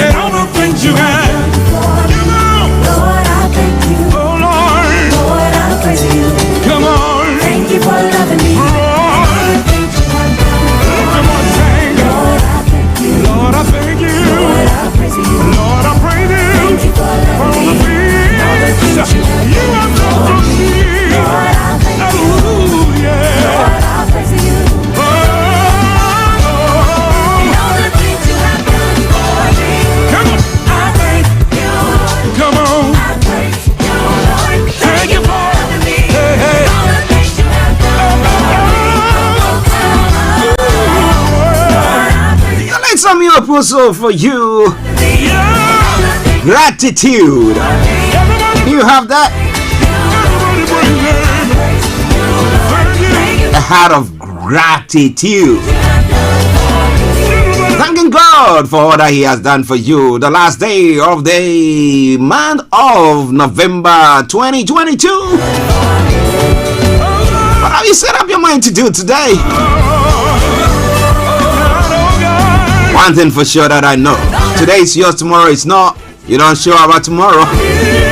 And all the things you have. Come on. Lord, I thank you. Oh, Lord. Lord, I praise you. Come on. Thank you for loving me. Lord. Come on, sing. Lord, I thank you. Lord, I thank you. Lord, I praise you. Lord, I praise you. Thank you for loving me. All the things You have done for me. Lord, I thank you. Hallelujah. Lord, I praise you. All the things you have done for me. Come on. I thank you, Lord. Come on. I praise you, Lord. Thank you for loving me. Hey, hey. All the things you have done for me. Lord, I praise you. Let some your puzzle for you. Gratitude. You have that? A heart of gratitude. Thanking God for all that He has done for you. The last day of the month of November 2022. What have you set up your mind to do today? One thing for sure that I know. Today is yours, tomorrow is not. You don't show about tomorrow.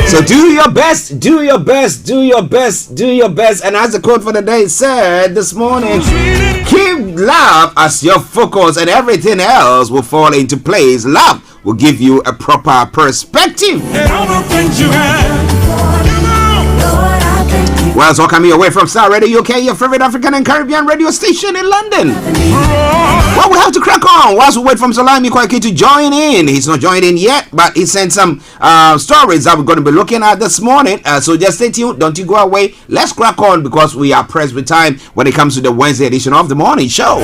So do your best, do your best, do your best, do your best. And as the quote for the day said this morning, keep love as your focus and everything else will fall into place. Love will give you a proper perspective. And all the things you have. Well, so coming away from Starr Radio UK, your favorite African and Caribbean radio station in London. Well, we have to crack on whilst we wait for Olayomi Koiki to join in. He's not joined in yet, but he sent some stories that we're going to be looking at this morning. So just stay tuned. Don't you go away. Let's crack on because we are pressed with time when it comes to the Wednesday edition of the morning show.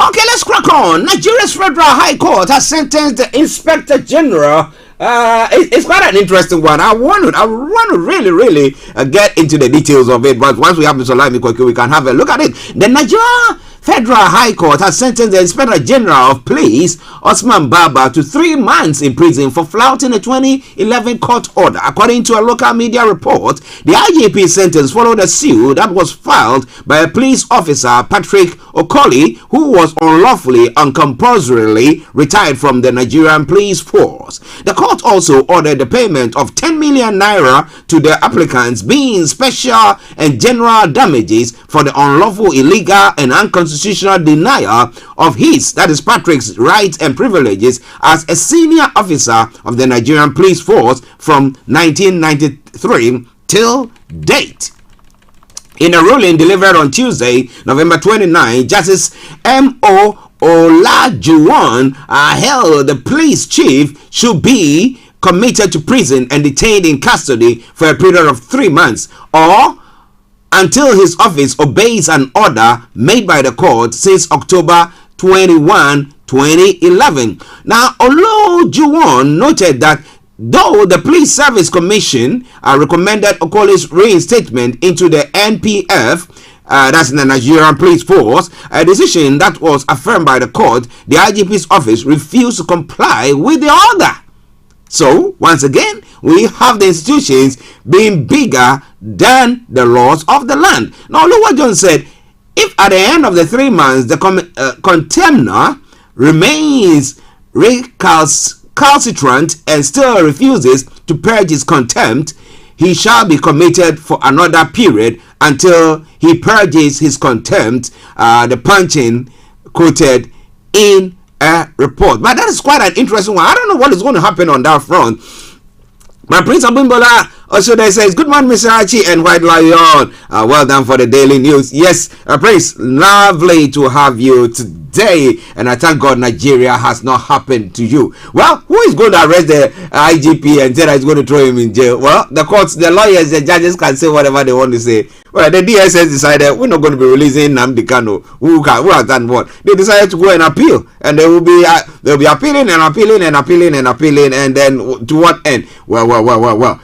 Okay, let's crack on. Nigeria's Federal High Court has sentenced the Inspector General. It's quite an interesting one. I want to really get into the details of it. But once we have Mr. Olayomi Koiki, we can have a look at it. The Nigeria Federal High Court has sentenced the Inspector General of Police, Osman Baba, to 3 months in prison for flouting a 2011 court order. According to a local media report, the IGP sentence followed a suit that was filed by a police officer, Patrick Okoli, who was unlawfully and compulsorily retired from the Nigerian police force. The court also ordered the payment of 10 million naira to the applicants, being special and general damages for the unlawful, illegal, and unconstitutional denial of his, that is Patrick's, rights and privileges as a senior officer of the Nigerian police force from 1993 till date. In a ruling delivered on Tuesday, November 29, Justice M.O. Olajuwon held the police chief should be committed to prison and detained in custody for a period of 3 months, or until his office obeys an order made by the court since October 21, 2011. Now, Olayomi noted that though the Police Service Commission recommended Okoli's reinstatement into the NPF, that's the Nigerian Police Force, a decision that was affirmed by the court, the IGP's office refused to comply with the order. So, once again, we have the institutions being bigger than the laws of the land. Now, look what John said. If at the end of the 3 months, the contemner remains recalcitrant and still refuses to purge his contempt, he shall be committed for another period until he purges his contempt, the Punching quoted in a report. But that is quite an interesting one. I don't know what is going to happen on that front. My Prince Abimbola also there says, good morning, Mr. Archie and White Lion. Well done for the daily news. Yes, Prince, lovely to have you today. And I thank God Nigeria has not happened to you. Well, who is going to arrest the IGP and say that he's going to throw him in jail? Well, the courts, the lawyers, the judges can say whatever they want to say. Well, the DSS decided we're not going to be releasing Nnamdi Kanu. Who has done what? They decided to go and appeal, and they'll be appealing and appealing and appealing and appealing, and then to what end? Well.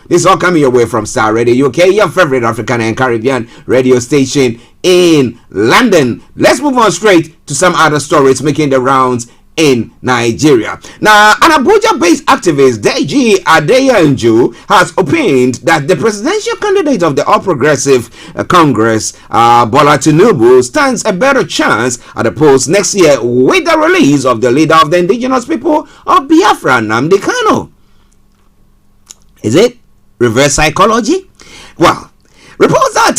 This is all coming your way from Starr Radio UK, your favorite African and Caribbean radio station in London. Let's move on straight to some other stories making the rounds in Nigeria. Now, an Abuja-based activist, Deji Adeyanju, has opined that the presidential candidate of the All Progressive Congress, Bola Tinubu, stands a better chance at the polls next year with the release of the leader of the indigenous people of Biafra, Nnamdi Kanu. Is it reverse psychology? Well, reports that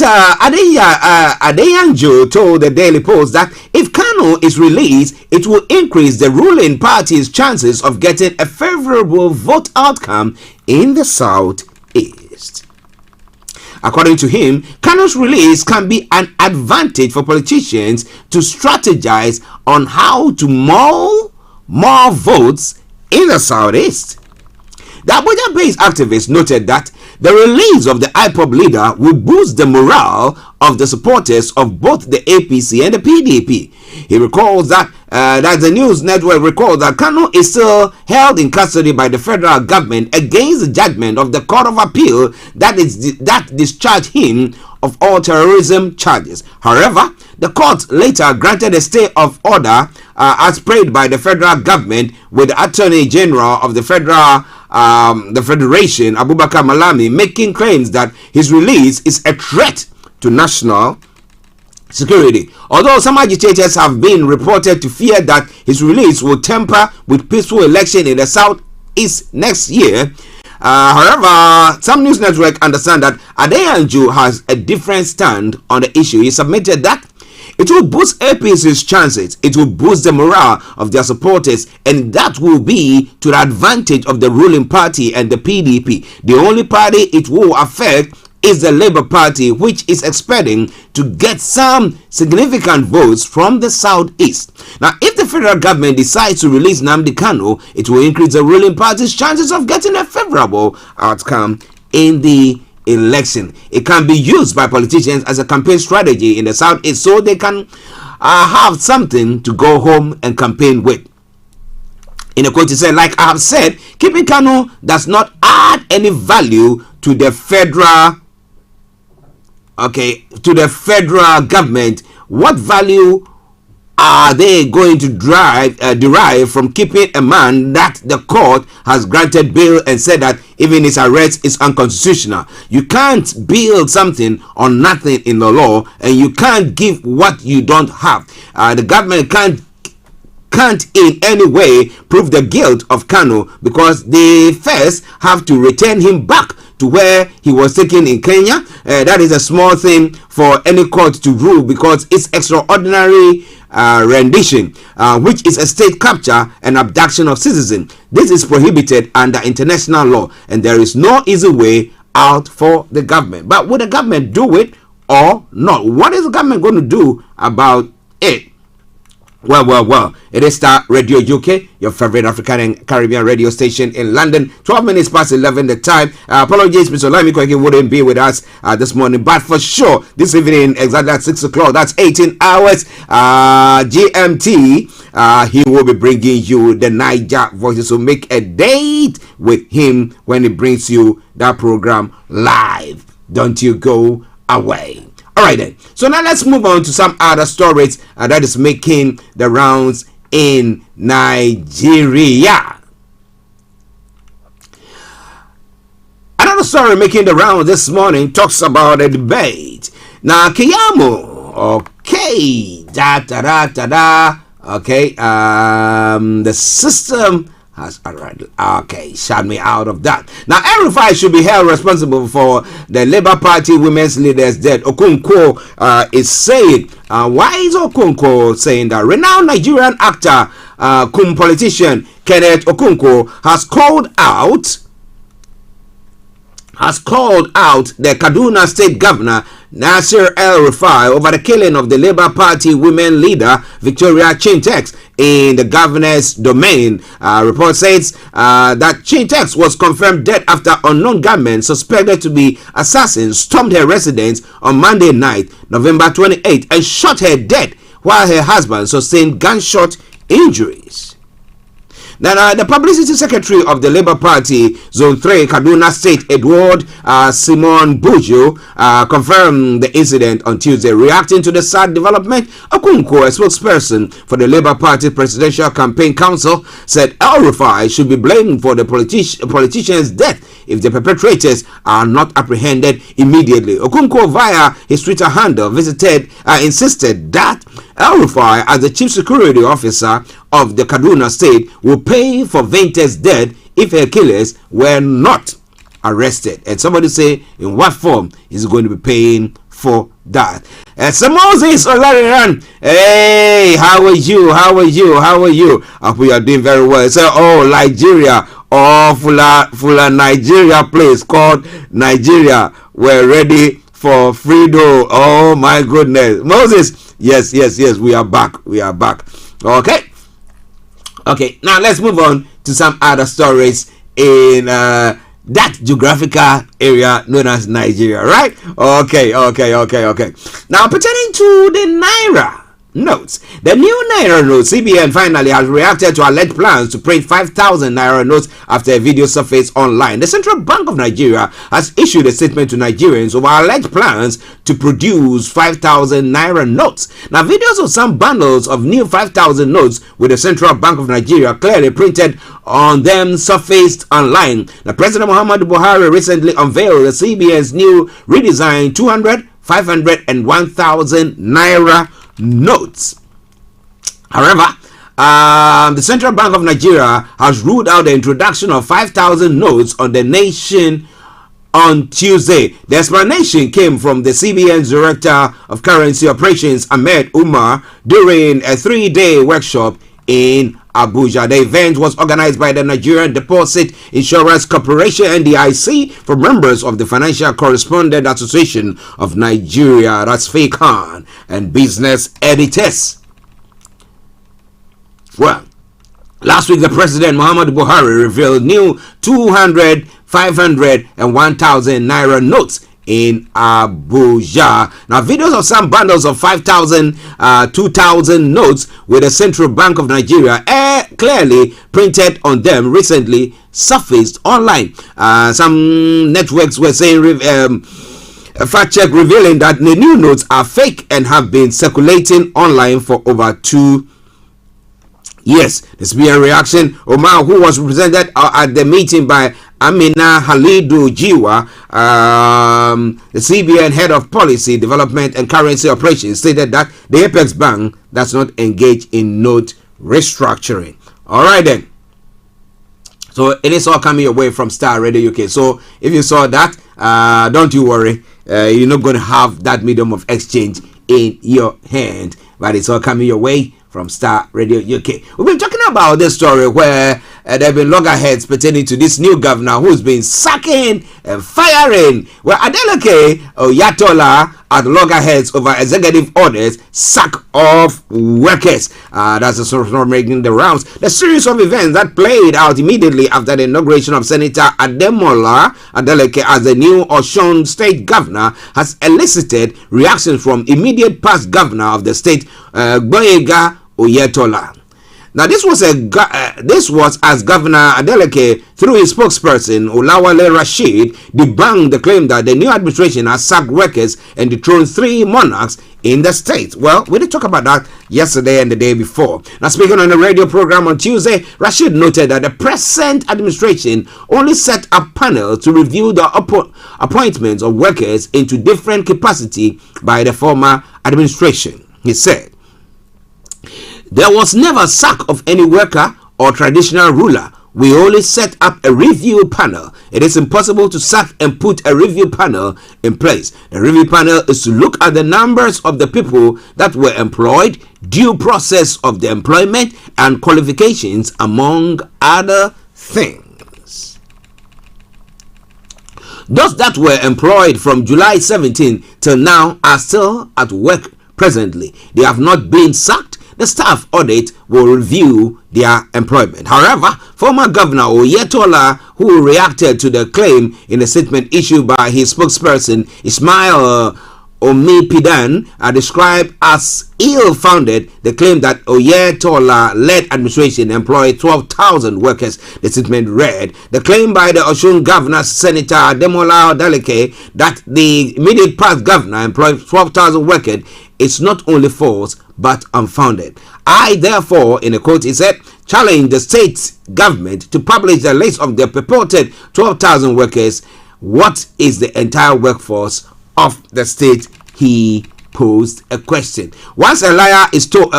Adeyanju told the Daily Post that if Kanu is released, it will increase the ruling party's chances of getting a favorable vote outcome in the southeast. According to him, Kanu's release can be an advantage for politicians to strategize on how to mull more votes in the southeast. The Abuja-based activist noted that the release of the IPOB leader will boost the morale of the supporters of both the APC and the PDP. He recalls that the news network recalls that Kanu is still held in custody by the federal government against the judgment of the Court of Appeal that discharged him of all terrorism charges. However, the court later granted a stay of order as prayed by the federal government, with the Attorney General of the Federation, Abubakar Malami, making claims that his release is a threat to national security. Although some agitators have been reported to fear that his release will tamper with peaceful election in the southeast next year, however, some news networks understand that Adeyanju has a different stand on the issue. He submitted that it will boost APC's chances, it will boost the morale of their supporters, and that will be to the advantage of the ruling party and the PDP. The only party it will affect is the Labour Party, which is expecting to get some significant votes from the southeast. Now, if the federal government decides to release Nnamdi Kanu, it will increase the ruling party's chances of getting a favorable outcome in the election. It can be used by politicians as a campaign strategy in the southeast, so they can have something to go home and campaign with. In a quote, he said, like I have said, keeping Kanu does not add any value to the federal government. What value are they going to derive from keeping a man that the court has granted bail and said that even his arrest is unconstitutional? You can't build something on nothing in the law, and you can't give what you don't have. The government can't in any way prove the guilt of Kanu, because they first have to return him back to where he was taken in Kenya. That is a small thing for any court to rule, because it's extraordinary rendition, which is a state capture and abduction of citizens. This is prohibited under international law, and there is no easy way out for the government. But will the government do it or not? What is the government going to do about it? Well. It is Star Radio UK, your favorite African and Caribbean radio station in London. 12 minutes past 11 the time. Apologies, Mr. Olayomi Koiki wouldn't be with us this morning, but for sure, this evening, exactly at 6 o'clock, that's 18 hours GMT, he will be bringing you the Niger Voices. So make a date with him when he brings you that program live. Don't you go away. All right then. So now let's move on to some other stories that is making the rounds in Nigeria. Another story making the rounds this morning talks about a debate. Now Kiyamo, okay, okay, the system has arrived. Okay, shut me out of that. Now, El-Rufai should be held responsible for the Labour Party women's leader's death. Okonkwo is saying, why is Okonkwo saying that? Renowned Nigerian actor, politician Kenneth Okonkwo has called out the Kaduna State Governor Nasir El-Rufai over the killing of the Labour Party women leader Victoria Chintex in the governor's domain. Report says that Chintex was confirmed dead after unknown gunmen suspected to be assassins stormed her residence on Monday night, November 28, and shot her dead while her husband sustained gunshot injuries. Now, the publicity secretary of the Labour Party, Zone 3, Kaduna State, Edward Simon Buju, confirmed the incident on Tuesday. Reacting to the sad development, Okonkwo, a spokesperson for the Labour Party Presidential Campaign Council, said El-Rufai should be blamed for the politician's death if the perpetrators are not apprehended immediately. Okonkwo, via his Twitter handle, insisted that El-Rufai, as the chief security officer of the Kaduna State, will pay for Vente's death if her killers were not arrested. And somebody say, in what form is he going to be paying for that? And so Moses Olariran, hey, how are you? I hope you are doing very well. So, Nigeria, Fuller Nigeria place called Nigeria, we're ready for freedom. Oh my goodness. Moses, yes, we are back. Okay, now let's move on to some other stories in that geographical area known as Nigeria, right? Okay. Now, pertaining to the Naira notes, the new Naira notes, CBN finally has reacted to alleged plans to print 5,000 Naira notes after a video surfaced online. The Central Bank of Nigeria has issued a statement to Nigerians over alleged plans to produce 5,000 Naira notes. Now, videos of some bundles of new 5,000 notes with the Central Bank of Nigeria clearly printed on them surfaced online. Now, President Muhammadu Buhari recently unveiled the CBN's new redesigned 200, 500 and 1,000 Naira notes. However, the Central Bank of Nigeria has ruled out the introduction of 5,000 notes on the nation on Tuesday. The explanation came from the CBN's Director of Currency Operations, Ahmed Umar, during a 3-day workshop in Abuja. The event was organized by the Nigerian Deposit Insurance Corporation, NDIC, for members of the Financial Correspondent Association of Nigeria, that's FACON, and business editors. Well, last week the President Muhammadu Buhari revealed new 200, 500 and 1,000 Naira notes in Abuja. Now, videos of some bundles of 5,000, 2,000 notes with the Central Bank of Nigeria clearly printed on them recently surfaced online. Some networks were saying a fact check revealing that the new notes are fake and have been circulating online for over 2 years. This being a reaction, Omar, who was represented at the meeting by Amina Halidu Jiwa, the CBN head of policy development and currency operations, stated that the Apex Bank does not engage in note restructuring. All right then. So it is all coming away from Starr Radio UK. So if you saw that, don't you worry. You're not going to have that medium of exchange in your hand, but it's all coming your way from Starr Radio UK. We've been talking about this story where there have been loggerheads pertaining to this new governor who's been sacking and firing. Well, Adeleke Oyatola at loggerheads over executive orders sack of workers. That's the source making the rounds. The series of events that played out immediately after the inauguration of Senator Ademola Adeleke as the new Osun State governor has elicited reactions from immediate past governor of the state, Gboyega Oyetola. Now, this was as Governor Adeleke, through his spokesperson Olawale Rashid, debunked the claim that the new administration has sacked workers and dethroned 3 monarchs in the state. Well, we did talk about that yesterday and the day before. Now, speaking on a radio program on Tuesday, Rashid noted that the present administration only set up panels to review the appointments of workers into different capacity by the former administration. He said, "There was never sack of any worker or traditional ruler. We only set up a review panel. It is impossible to sack and put a review panel in place. The review panel is to look at the numbers of the people that were employed, due process of the employment, and qualifications, among other things. Those that were employed from July 17 till now are still at work presently. They have not been sacked. The staff audit will review their employment." However, former Governor Oyetola, who reacted to the claim in a statement issued by his spokesperson Ismail Omipidan, described as ill-founded the claim that Oyetola-led administration employed 12,000 workers. The statement read, "The claim by the Osun Governor, Senator Ademola Adeleke, that the immediate past governor employed 12,000 workers is not only false but unfounded. I therefore," in a quote he said, "challenge the state government to publish the list of the purported 12,000 workers. What is the entire workforce of the state?" He posed a question. Once a lie is told,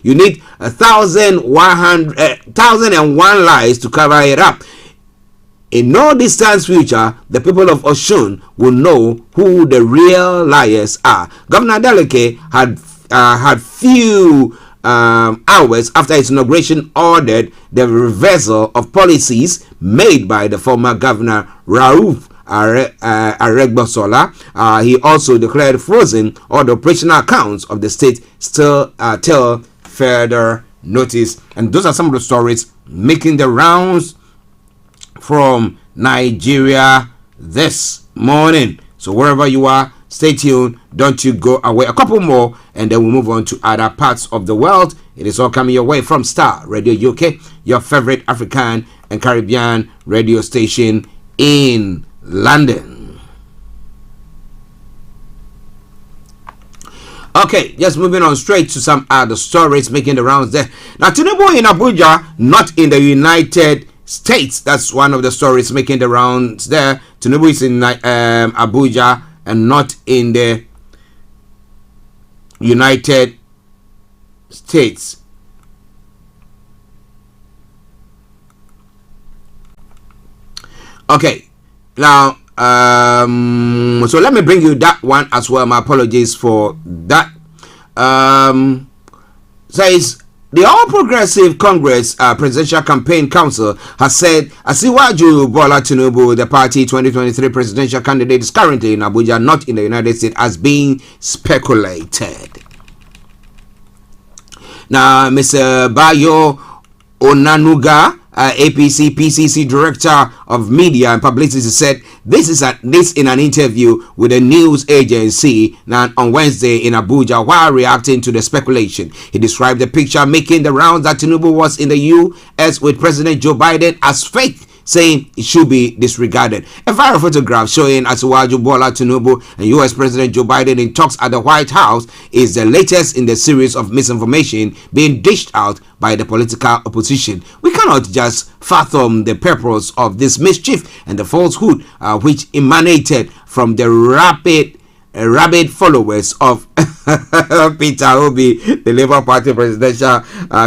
you need 1,001 lies to cover it up. In no distant future, the people of Osun will know who the real liars are. Governor Adeleke had few hours after his inauguration ordered the reversal of policies made by the former governor Rauf Aregbesola. He also declared frozen all the operational accounts of the state still till further notice. And those are some of the stories making the rounds from Nigeria this morning. So wherever you are, stay tuned. Don't you go away. A couple more, and then we'll move on to other parts of the world. It is all coming your way from Starr Radio UK, your favorite African and Caribbean radio station in London. Okay, just moving on straight to some other stories making the rounds there. Now, Tinubu in Abuja, not in the United States. That's one of the stories making the rounds there. Tinubu is in Abuja and not in the United States. Okay, now so let me bring you that one as well. My apologies for that. Says the All Progressive Congress Presidential Campaign Council has said Asiwaju Bola Tinubu, the party 2023 presidential candidate, is currently in Abuja, not in the United States, as being speculated. Now, Mr. Bayo Onanuga, APC PCC Director of Media and Publicity, said this in an interview with a news agency now on Wednesday in Abuja while reacting to the speculation. He described the picture making the rounds that Tinubu was in the U.S. with President Joe Biden as fake, saying it should be disregarded. A viral photograph showing Asiwaju Bola Tinubu and U.S. President Joe Biden in talks at the White House is the latest in the series of misinformation being dished out by the political opposition. We cannot just fathom the purpose of this mischief and the falsehood which emanated from the rabid followers of Peter Obi, the Labour Party presidential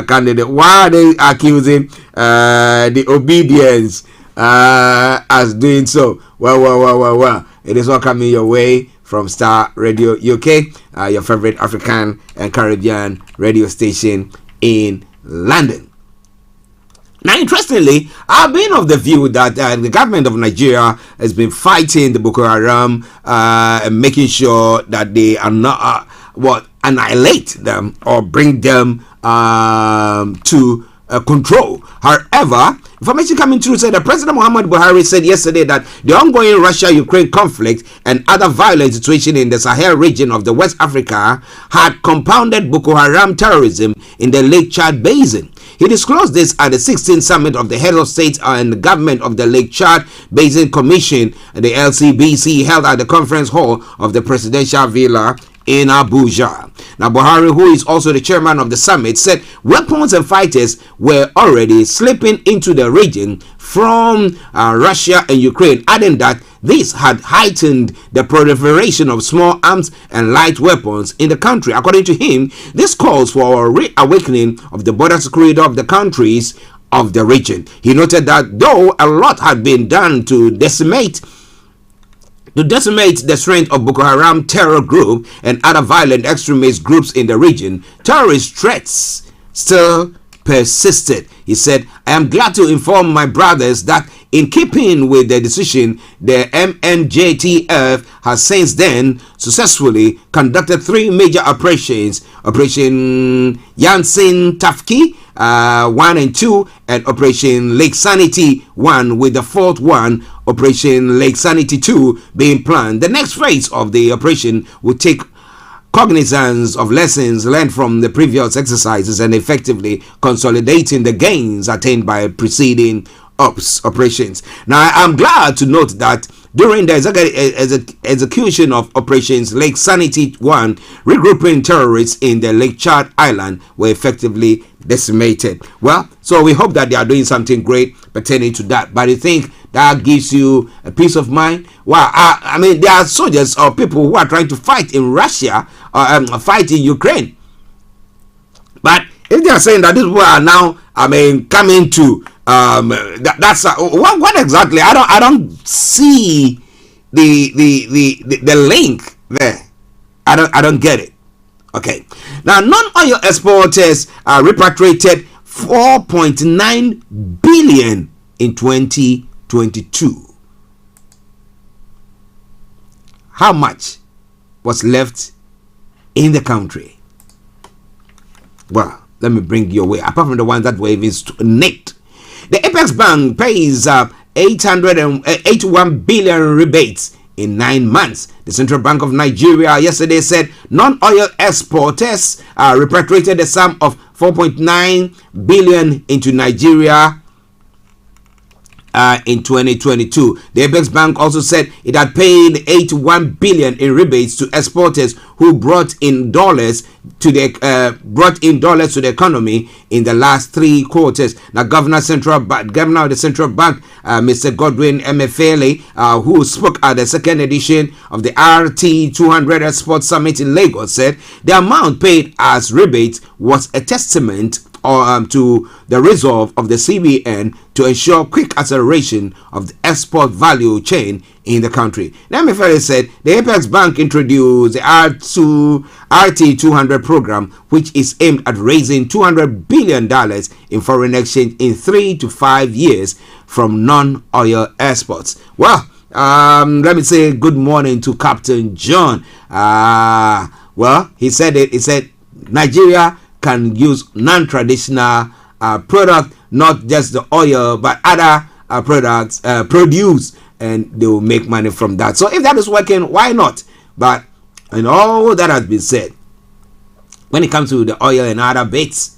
candidate. Why are they accusing the obedience as doing so? Well. It is all coming your way from Starr Radio UK, your favorite African and Caribbean radio station in London. Now, interestingly, I've been of the view that the government of Nigeria has been fighting the Boko Haram and making sure that they are not annihilate them or bring them to control. However, information coming through said that President Muhammad Buhari said yesterday that the ongoing Russia-Ukraine conflict and other violent situation in the Sahel region of the West Africa had compounded Boko Haram terrorism in the Lake Chad Basin. He disclosed this at the 16th summit of the heads of state and government of the Lake Chad Basin Commission, the LCBC, held at the conference hall of the presidential villa in Abuja. Now, Buhari, who is also the chairman of the summit, said weapons and fighters were already slipping into the region from Russia and Ukraine, adding that this had heightened the proliferation of small arms and light weapons in the country. According to him, this calls for a reawakening of the border security of the countries of the region. He noted that though a lot had been done to decimate the strength of Boko Haram terror group and other violent extremist groups in the region, terrorist threats still persisted. He said, I am glad to inform my brothers that in keeping with the decision, the MNJTF has since then successfully conducted 3 major operations: Operation Yansin Tafki 1 and 2, and Operation Lake Sanity 1, with the 4th one, Operation Lake Sanity 2, being planned. The next phase of the operation will take cognizance of lessons learned from the previous exercises and effectively consolidating the gains attained by preceding operations. Now, I'm glad to note that during the execution of Operations Lake Sanity 1, regrouping terrorists in the Lake Chad Island were effectively decimated. Well, so we hope that they are doing something great pertaining to that. But I think that gives you a peace of mind. Wow, I mean, there are soldiers or people who are trying to fight in Russia or fight in Ukraine. But if they are saying that these people are now, coming to that's what exactly? I don't see the link there. I don't get it. Okay. Now, non-oil exporters repatriated 4.9 billion in 2022. How much was left in the country? Well, let me bring you away. Apart from the ones that were even nicked, the Apex Bank pays 881 billion rebates in 9 months. The Central Bank of Nigeria yesterday said non-oil exporters repatriated a sum of 4.9 billion into Nigeria in 2022. The Apex Bank also said it had paid 81 billion in rebates to exporters who brought in dollars to the economy in the last 3 quarters. Now, Governor of the Central Bank, Mr. Godwin Emefiele, who spoke at the second edition of the RT 200 Export Summit in Lagos, said the amount paid as rebates was a testament to the resolve of the CBN to ensure quick acceleration of the export value chain in the country. Emefiele said the Apex Bank introduced the RT 200 program, which is aimed at raising $200 billion in foreign exchange in 3 to 5 years from non-oil exports. Well, let me say good morning to Captain John. Well, he said it. He said Nigeria can use non-traditional product, not just the oil, but other products produce, and they will make money from that. So if that is working, why not? But in all that has been said, when it comes to the oil and other bits,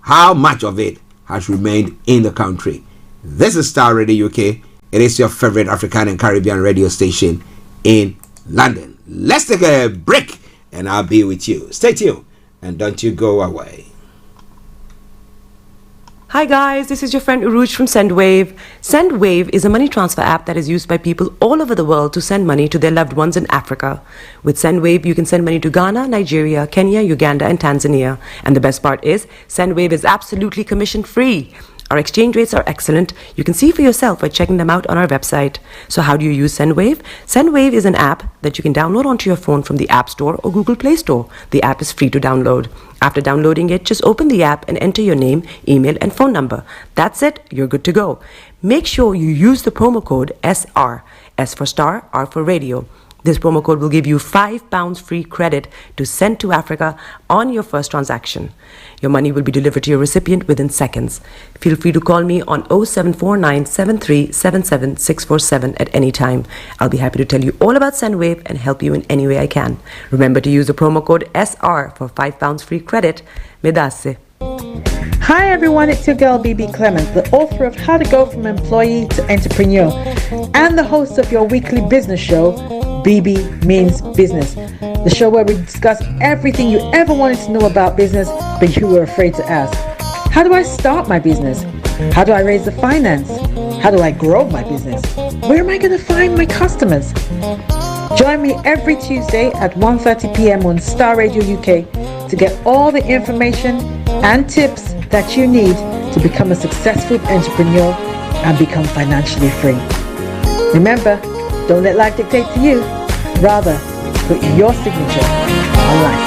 how much of it has remained in the country? This is Starr Radio UK. It is your favorite African and Caribbean radio station in London. Let's take a break and I'll be with you. Stay tuned and don't you go away. Hi guys, this is your friend Uruj from SendWave. SendWave is a money transfer app that is used by people all over the world to send money to their loved ones in Africa. With SendWave, you can send money to Ghana, Nigeria, Kenya, Uganda, and Tanzania. And the best part is, SendWave is absolutely commission free. Our exchange rates are excellent. You can see for yourself by checking them out on our website. So how do you use SendWave? SendWave is an app that you can download onto your phone from the App Store or Google Play Store. The app is free to download. After downloading it, just open the app and enter your name, email, and phone number. That's it. You're good to go. Make sure you use the promo code SR. S for Star, R for Radio. This promo code will give you £5 free credit to send to Africa on your first transaction. Your money will be delivered to your recipient within seconds. Feel free to call me on 0749 7377 647 at any time. I'll be happy to tell you all about SendWave and help you in any way I can. Remember to use the promo code SR for £5 free credit. Medasse. Hi everyone, it's your girl BB Clement, the author of How to Go From Employee to Entrepreneur and the host of your weekly business show, BB Means Business, the show where we discuss everything you ever wanted to know about business but you were afraid to ask. How do I start my business? How do I raise the finance? How do I grow my business? Where am I going to find my customers? Join me every Tuesday at 1:30 p.m. on Starr Radio UK to get all the information and tips that you need to become a successful entrepreneur and become financially free. Remember, don't let life dictate to you. Rather, put your signature on life.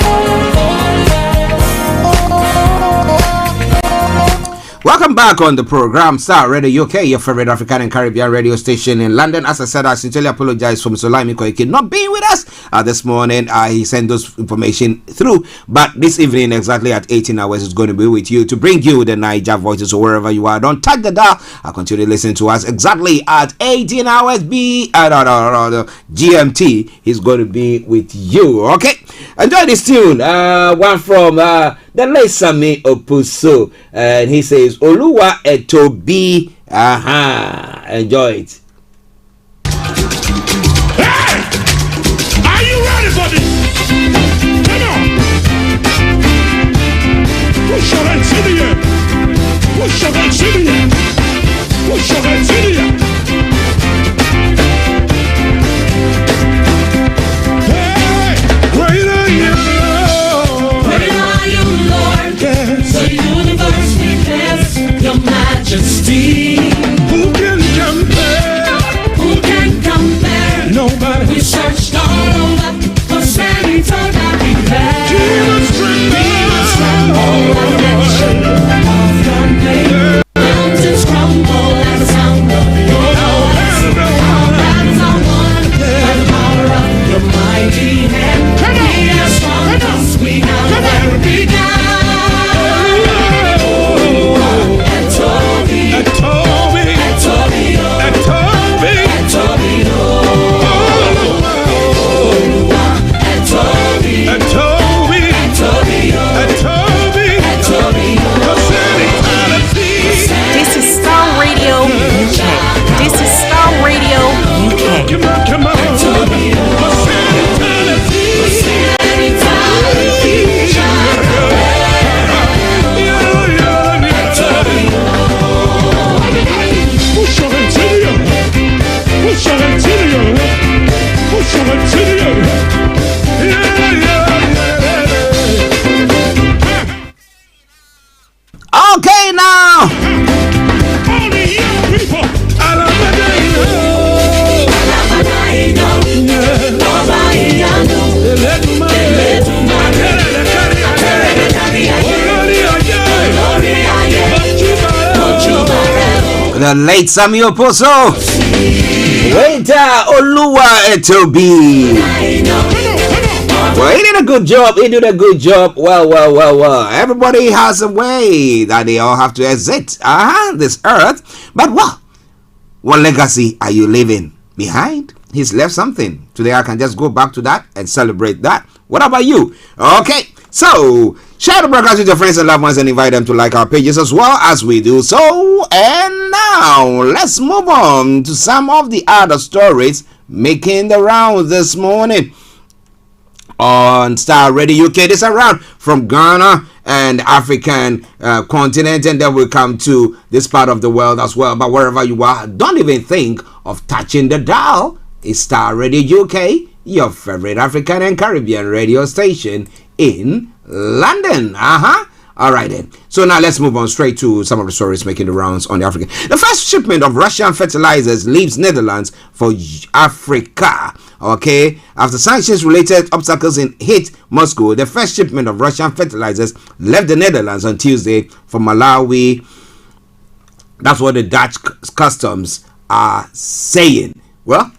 Welcome back on the program, Starr Radio UK, your favorite African and Caribbean radio station in London. As I said, I sincerely apologize for Mr. Olayomi Koiki not being with us this morning. He sent those information through, but this evening, exactly at 18 hours, is going to be with you to bring you the Niger voices or wherever you are. Don't touch the dial. I'll continue to listen to us exactly at 18 hours. GMT. He's going to be with you. Okay, enjoy this tune. One from the late Sami Opuso, and he says Oluwa Etobi. Enjoy it. Hey! Are you ready for this? Come on! Push your hands in the air! Push your hands in the air! Push your hands in the air! Hey! Greater you, Lord! Greater are you, Lord! Yes. The universe declares your majesty. Who can compare? Who can compare? Nobody. We searched all over for sanity that we had. Jesus tremble at mention of your name. Mountains crumble at the sound of your voice. Our battles are won by the power of your mighty hand. We are strong 'cause we have where it began. This is Starr Radio UK. This is Starr Radio UK. Come on. Push your hands in the air. Push your hands in the air. Push your hands in the air. Okay, now. All the young people. The late Samuel Poso. Waiter Oluwa Etobi. Well, he did a good job. He did a good job. Well. Everybody has a way that they all have to exit this earth. But what legacy are you leaving behind? He's left something. Today I can just go back to that and celebrate that. What about you? Okay, so share the broadcast with your friends and loved ones and invite them to like our pages as well as we do so. And now let's move on to some of the other stories making the rounds this morning on Starr Radio UK. This around from Ghana and African continent, and then we'll come to this part of the world as well. But wherever you are, don't even think of touching the dial. It's Starr Radio UK, your favorite African and Caribbean radio station in London. All right then. So now let's move on straight to some of the stories making the rounds on the African. The first shipment of Russian fertilizers leaves Netherlands for Africa. Okay, after sanctions-related obstacles hit Moscow, the first shipment of Russian fertilizers left the Netherlands on Tuesday for Malawi. That's what the Dutch customs are saying. Well,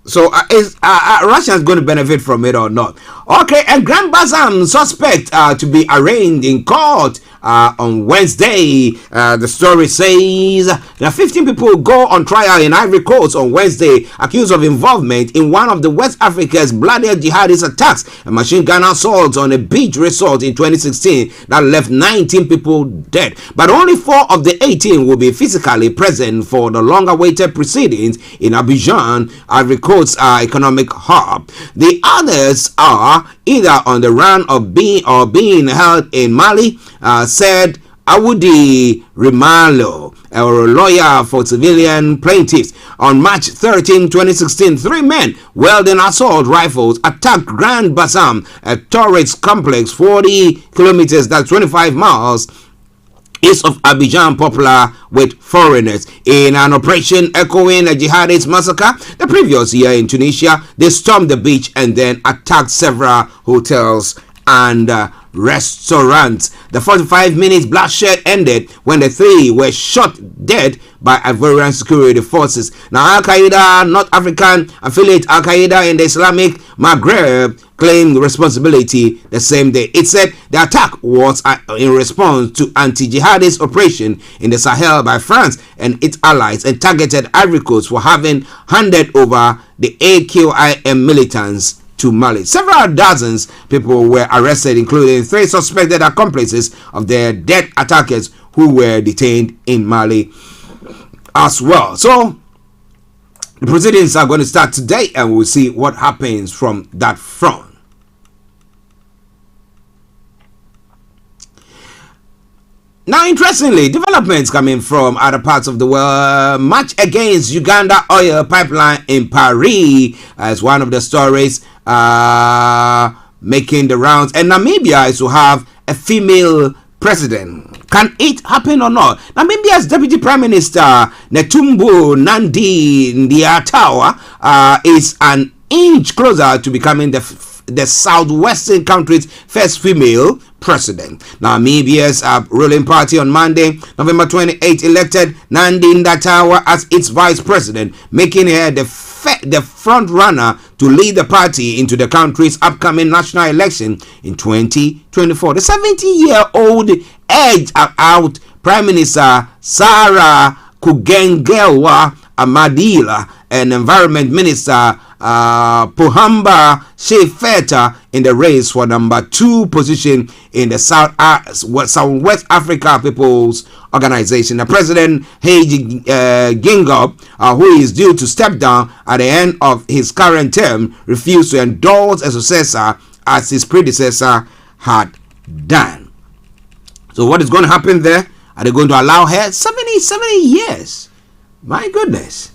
so is Russia going to benefit from it or not? Okay, and Grand Bassam suspect to be arraigned in court on Wednesday. The story says that 15 people go on trial in Ivory Coast on Wednesday, accused of involvement in one of the West Africa's bloodiest jihadist attacks, a machine gun assault on a beach resort in 2016 that left 19 people dead. But only 4 of the 18 will be physically present for the long-awaited proceedings in Abidjan, Ivory Coast's economic hub. The others are either on the run of being held in Mali, said Awudi Rimalo, a lawyer for civilian plaintiffs. On March 13, 2016, 3 men wielding assault rifles attacked Grand Bassam, a tourist complex 40 kilometers, that's 25 miles, east of Abidjan, popular with foreigners. In an operation echoing a jihadist massacre the previous year in Tunisia, they stormed the beach and then attacked several hotels and restaurants. The 45 minutes bloodshed ended when the 3 were shot dead by Ivorian security forces. Now, Al Qaeda, North African affiliate Al Qaeda in the Islamic Maghreb, claimed responsibility the same day. It said the attack was in response to anti-jihadist operation in the Sahel by France and its allies, and targeted Ivory Coast for having handed over the AQIM militants to Mali. Several dozens people were arrested, including 3 suspected accomplices of the dead attackers who were detained in Mali as well. So the proceedings are going to start today, and we'll see what happens from that front. Now, interestingly, developments coming from other parts of the world march against Uganda oil pipeline in Paris as one of the stories making the rounds. And Namibia is to have a female president. Can it happen or not? Namibia's Deputy Prime Minister Netumbo Nandi Ndaitawa is an inch closer to becoming the southwestern country's first female president. Namibia's ruling party on Monday, November 28, elected Nandi Ndaitawa as its vice president, making her the front runner to lead the party into the country's upcoming national election in 2024. The 70-year-old edged out Prime Minister Sarah Kugengelwa Amadila and Environment Minister Pohamba Shefeta in the race for number 2 position in the Southwest Africa People's Organization. The President Haji Gingop, who is due to step down at the end of his current term, refused to endorse a successor as his predecessor had done. So what is going to happen there? Are they going to allow her 70 years? My goodness.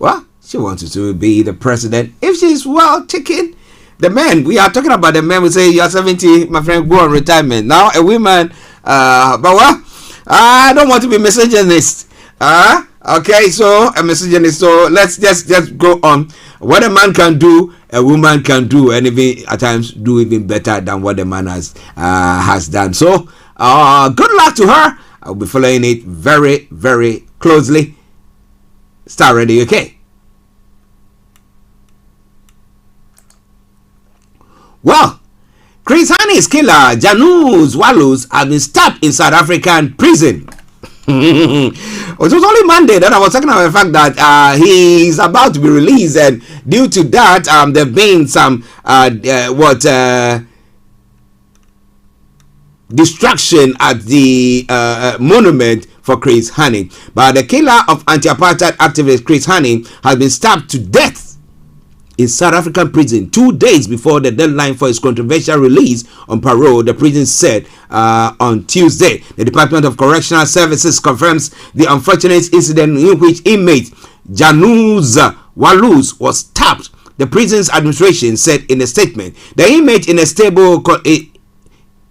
Well, she wants to be the president. If she's well taken, the men, we are talking about the men, we say you're 70, my friend, go on retirement. Now a woman, but what? I don't want to be misogynist. Okay, so a misogynist. So let's just go on. What a man can do, a woman can do, and even at times do even better than what the man has done. So good luck to her. I'll be following it very, very closely. Starr Radio UK. Well, Chris Haney's killer, Janus Walus, has been stabbed in South African prison. It was only Monday that I was talking about the fact that he's about to be released, and due to that, there have been some distraction at the monument for Chris Hani. But the killer of anti-apartheid activist Chris Hani has been stabbed to death in South African prison 2 days before the deadline for his controversial release on parole, the prison said on Tuesday. The Department of Correctional Services confirms the unfortunate incident in which inmate Janus Walus was stabbed. The prison's administration said in a statement, the inmate in a stable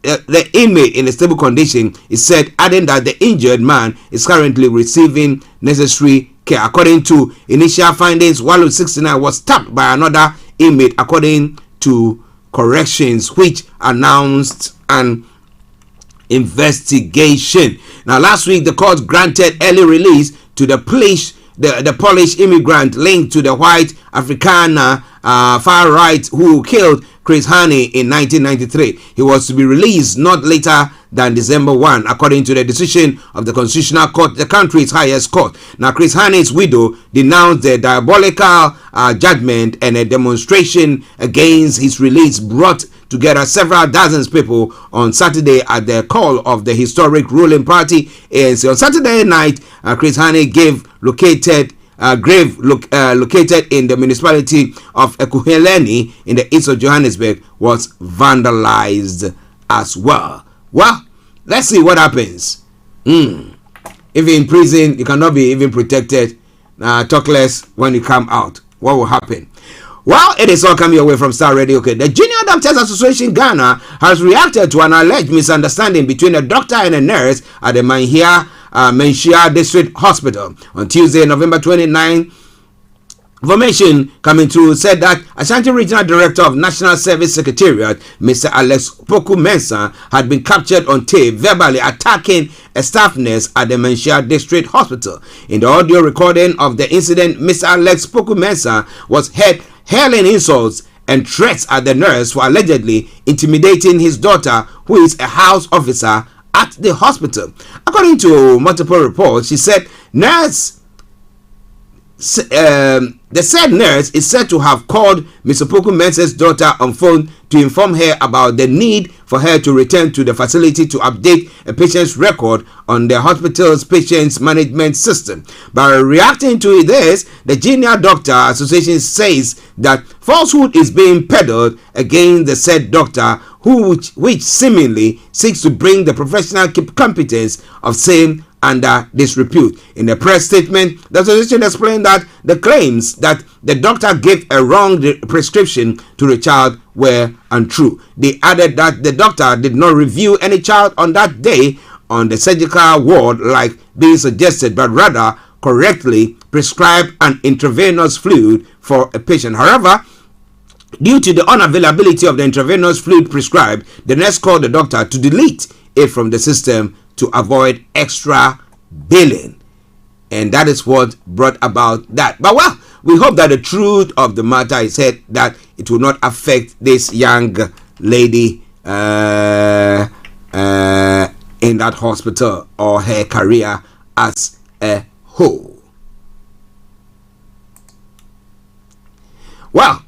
the inmate in a stable condition, it said, adding that the injured man is currently receiving necessary care. According to initial findings, Walu 69 was stabbed by another inmate, according to corrections, which announced an investigation. Now, last week, the court granted early release to the Polish immigrant linked to the white Afrikaner far right who killed Chris Hani in 1993. He was to be released not later than December 1, according to the decision of the Constitutional Court, the country's highest court. Now, Chris Hani's widow denounced the diabolical judgment, and a demonstration against his release brought together several dozens people on Saturday at the call of the historic ruling party ANC. On Saturday night, Chris Hani located in the municipality of Ekuheleni in the east of Johannesburg was vandalized as well. Well, let's see what happens. If in prison, you cannot be even protected. Talk less when you come out. What will happen? Well, it is all coming away from Starr Radio. Okay, the Junior Doctors Association Ghana has reacted to an alleged misunderstanding between a doctor and a nurse at the Menchia District Hospital on Tuesday, November 29. Information coming through said that Ashanti Regional Director of National Service Secretariat, Mr. Alex Poku-Mensah, had been captured on tape verbally attacking a staff nurse at the Menchia District Hospital. In the audio recording of the incident, Mr. Alex Poku-Mensah was heard hurling insults and threats at the nurse for allegedly intimidating his daughter, who is a house officer at the hospital. According to multiple reports, she said the said nurse is said to have called Mr. Poku-Mensah's daughter on phone to inform her about the need for her to return to the facility to update a patient's record on the hospital's patients management system. By reacting to this, the Junior Doctor Association says that falsehood is being peddled against the said doctor, which seemingly seeks to bring the professional competence of same under disrepute. In a press statement, the association explained that the claims that the doctor gave a wrong prescription to the child were untrue. They added that the doctor did not review any child on that day on the surgical ward like being suggested, but rather correctly prescribed an intravenous fluid for a patient. However, due to the unavailability of the intravenous fluid prescribed, the nurse called the doctor to delete it from the system to avoid extra billing, and that is what brought about that. But well, we hope that the truth of the matter is said, that it will not affect this young lady in that hospital or her career as a whole. Well,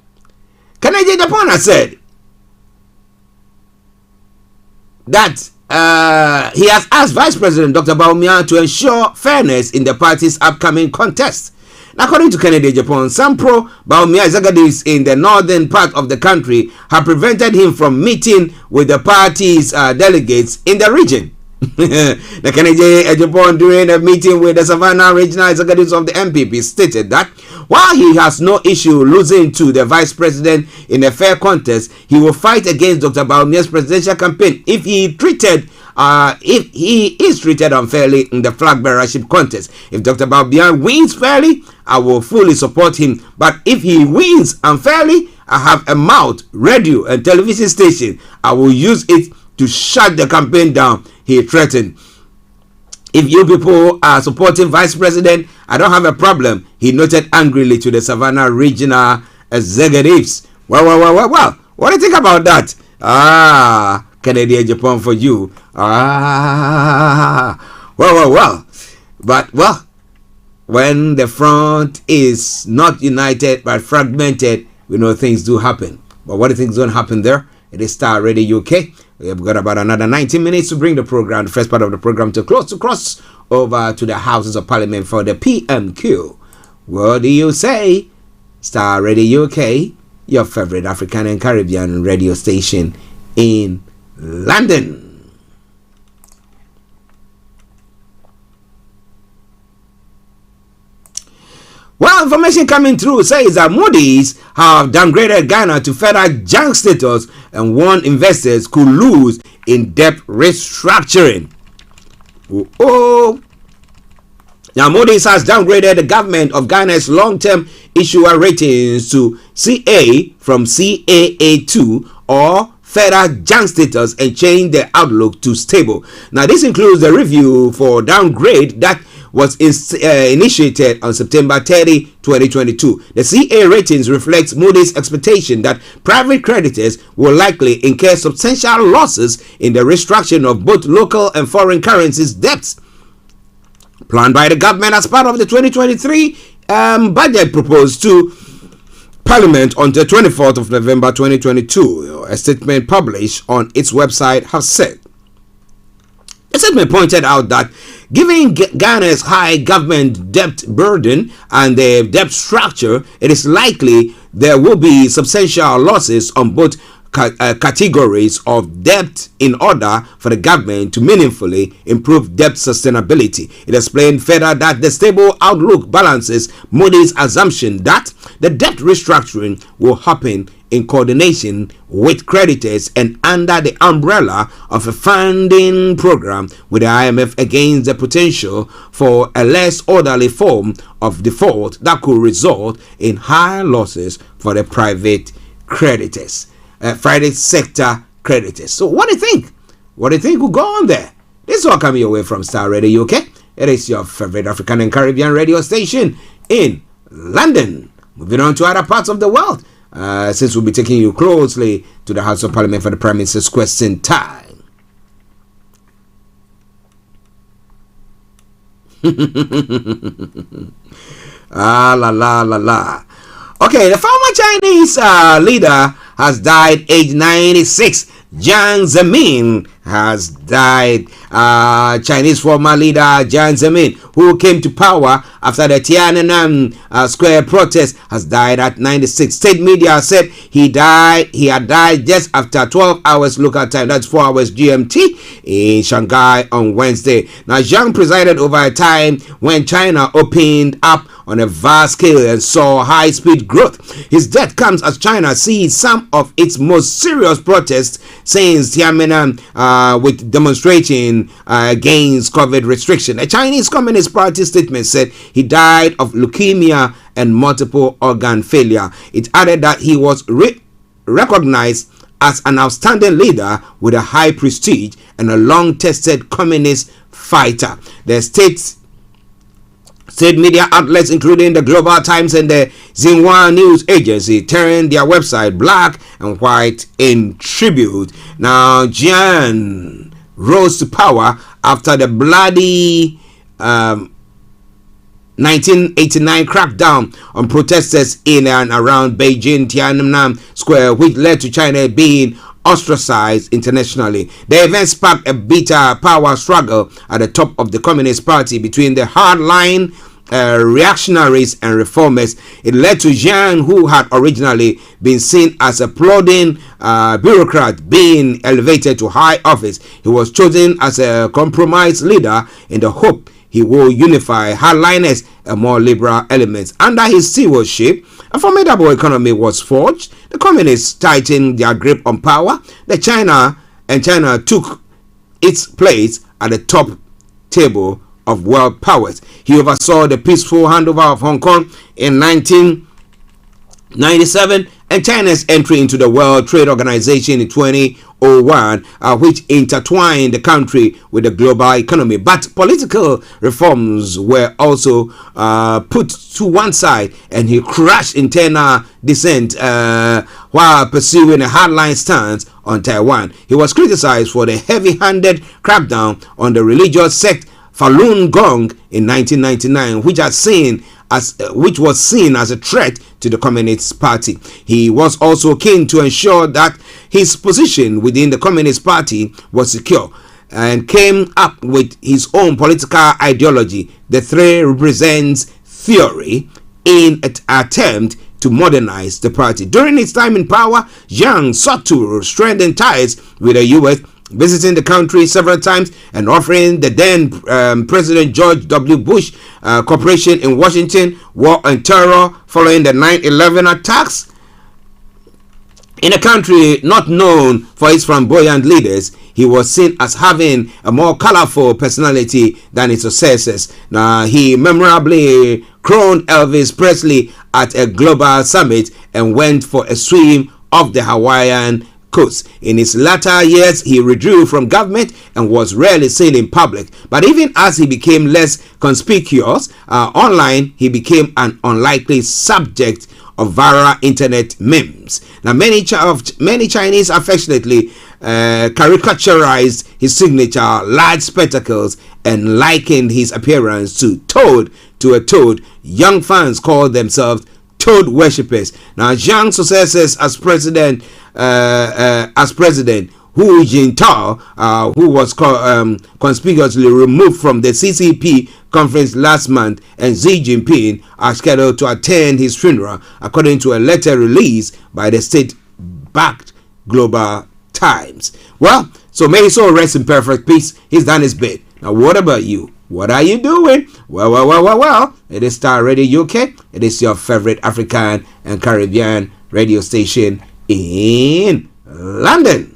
Kennedy Japan has said that he has asked Vice President Dr. Bawumia to ensure fairness in the party's upcoming contest. According to Kennedy Japan, some pro-Bawumia executives in the northern part of the country have prevented him from meeting with the party's delegates in the region. The Kennedy Japan, during a meeting with the Savannah regional executives of the MPP, stated that while he has no issue losing to the vice president in a fair contest, he will fight against Dr. Bawumia's presidential campaign if he is treated unfairly in the flag bearership contest. If Dr. Bawumia wins fairly, I will fully support him. But if he wins unfairly, I have a mouth, radio and television station. I will use it to shut the campaign down, he threatened. If you people are supporting Vice President, I don't have a problem, he noted angrily to the Savannah regional executives. Well, what do you think about that? Canadian Japan for you. Well. But, when the front is not united but fragmented, we know things do happen. But what do you think is going to happen there? It is Starr Radio UK. We have got about another 90 minutes to bring the program, the first part of the program, to cross over to the Houses of Parliament for the PMQ. What do you say? Starr Radio UK, your favorite African and Caribbean radio station in London. Well, information coming through says that Moody's have downgraded Ghana to federal junk status and warned investors could lose in debt restructuring. Oh. Now, Moody's has downgraded the government of Ghana's long-term issuer ratings to CA from CAA2 or further junk status and changed the outlook to stable. Now, this includes the review for downgrade that was initiated on September 30, 2022. The CA ratings reflects Moody's expectation that private creditors will likely incur substantial losses in the restructuring of both local and foreign currencies debts planned by the government as part of the 2023 budget proposed to Parliament on the 24th of November 2022. A statement published on its website has said. The statement pointed out that given Ghana's high government debt burden and the debt structure, it is likely there will be substantial losses on both categories of debt in order for the government to meaningfully improve debt sustainability. It explained further that the stable outlook balances Moody's assumption that the debt restructuring will happen in coordination with creditors and under the umbrella of a funding program with the IMF against the potential for a less orderly form of default that could result in higher losses for the private creditors. Private sector creditors. So what do you think? What do you think will go on there? This is all coming your way from Starr Radio UK. It is your favorite African and Caribbean radio station in London. Moving on to other parts of the world. Since we'll be taking you closely to the House of Parliament for the Prime Minister's question time. La la la la. Okay, the former Chinese leader has died, age 96. Jiang Zemin has died. Chinese former leader Jiang Zemin, who came to power after the Tiananmen Square protest, has died at 96. State media said he had died just after 12 hours local time, that's 4 hours GMT, in Shanghai on Wednesday. Now, Jiang presided over a time when China opened up on a vast scale and saw high-speed growth. His death comes as China sees some of its most serious protests since Tiananmen, with demonstrating against COVID restriction. A Chinese Communist Party statement said he died of leukemia and multiple organ failure. It added that he was recognized as an outstanding leader with a high prestige and a long-tested communist fighter. The state media outlets, including the Global Times and the Xinhua News Agency, turned their website black and white in tribute. Now, Jiang rose to power after the bloody 1989 crackdown on protesters in and around Beijing Tiananmen Square, which led to China being ostracized internationally. The event sparked a bitter power struggle at the top of the Communist Party between the hardline reactionaries and reformers. It led to Jiang, who had originally been seen as a plodding bureaucrat, being elevated to high office. He was chosen as a compromise leader in the hope he will unify hardliners and more liberal elements. Under his stewardship, a formidable economy was forged. The communists tightened their grip on power. China took its place at the top table of world powers. He oversaw the peaceful handover of Hong Kong in 1997 and China's entry into the World Trade Organization in 2001, which intertwined the country with the global economy. But political reforms were also put to one side, and he crushed internal dissent while pursuing a hardline stance on Taiwan. He was criticized for the heavy-handed crackdown on the religious sect Falun Gong in 1999, which was seen as a threat to the Communist Party. He was also keen to ensure that his position within the Communist Party was secure and came up with his own political ideology. The three represents theory in an attempt to modernize the party. During his time in power, Jiang sought to strengthen ties with the U.S., visiting the country several times and offering the then President George W. Bush cooperation in Washington war on terror following the 9/11 attacks. In a country not known for its flamboyant leaders, he was seen as having a more colorful personality than his successors. Now, he memorably crowned Elvis Presley at a global summit and went for a swim off the Hawaiian coast. In his latter years, he withdrew from government and was rarely seen in public. But even as he became less conspicuous online, he became an unlikely subject of viral internet memes. Now, many Chinese affectionately caricaturized his signature large spectacles and likened his appearance to a toad. Young fans called themselves toad worshippers. Now, Jiang's successors as president, Hu Jintao, who was conspicuously removed from the CCP conference last month, and Xi Jinping are scheduled to attend his funeral, according to a letter released by the state-backed Global Times. Well, so may his soul rest in perfect peace. He's done his bit. Now, what about you? What are you doing? Well. It is Starr Radio UK. It is your favorite African and Caribbean radio station in London.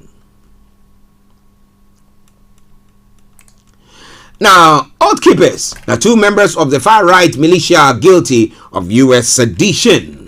Now, Oath Keepers. Now, 2 members of the far-right militia are guilty of U.S. sedition.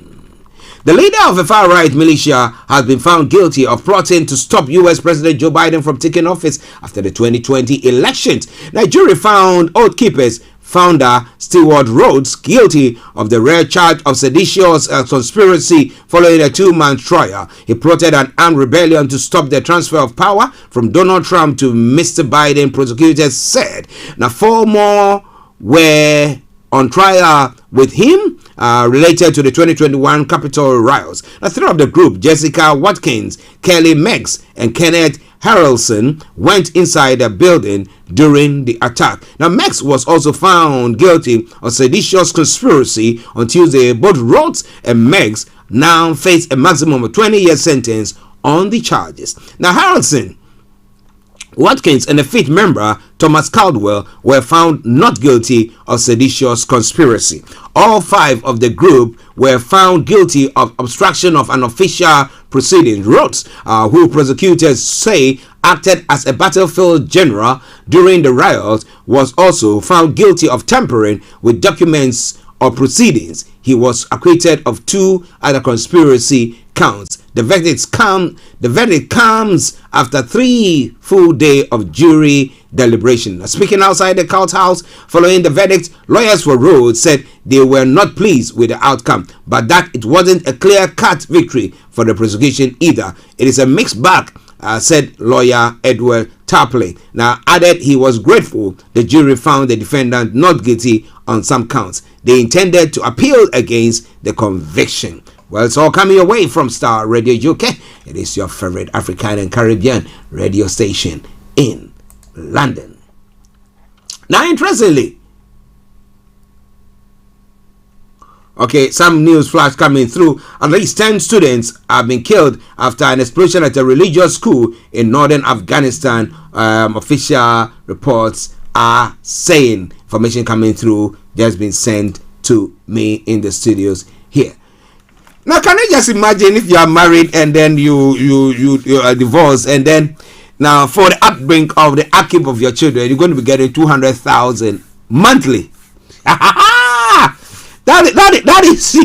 The leader of the far-right militia has been found guilty of plotting to stop U.S. President Joe Biden from taking office after the 2020 elections. Now, jury found Oath Keepers founder Stewart Rhodes guilty of the rare charge of seditious conspiracy following a 2-month trial. He plotted an armed rebellion to stop the transfer of power from Donald Trump to Mr. Biden, prosecutors said. Now, 4 more were on trial with him related to the 2021 Capitol riots. Now, 3 of the group, Jessica Watkins, Kelly Meggs, and Kenneth Harrelson, went inside the building during the attack. Now, Meggs was also found guilty of seditious conspiracy on Tuesday. Both Rhodes and Meggs now face a maximum of 20-year sentence on the charges. Now, Harrelson, Watkins, and the 5th member, Thomas Caldwell, were found not guilty of seditious conspiracy. All 5 of the group were found guilty of obstruction of an official proceeding. Rhodes, who prosecutors say acted as a battlefield general during the riots, was also found guilty of tampering with documents or proceedings. He was acquitted of 2 other conspiracy counts. The verdict comes after 3 full days of jury deliberation. Now, speaking outside the courthouse following the verdict, lawyers for Rhodes said they were not pleased with the outcome, but that it wasn't a clear-cut victory for the prosecution either. It is a mixed bag, said lawyer Edward Tapley. Now, added he was grateful the jury found the defendant not guilty on some counts. They intended to appeal against the conviction. Well, it's all coming away from Starr Radio UK. It is your favorite African and Caribbean radio station in London. Now, interestingly, some news flash coming through. At least 10 students have been killed after an explosion at a religious school in northern Afghanistan. Official reports are saying. Information coming through just been sent to me in the studios here. Now, can you just imagine if you are married and then you are divorced, and then now for the upbringing of the upkeep of your children, you're going to be getting 200,000 monthly. That is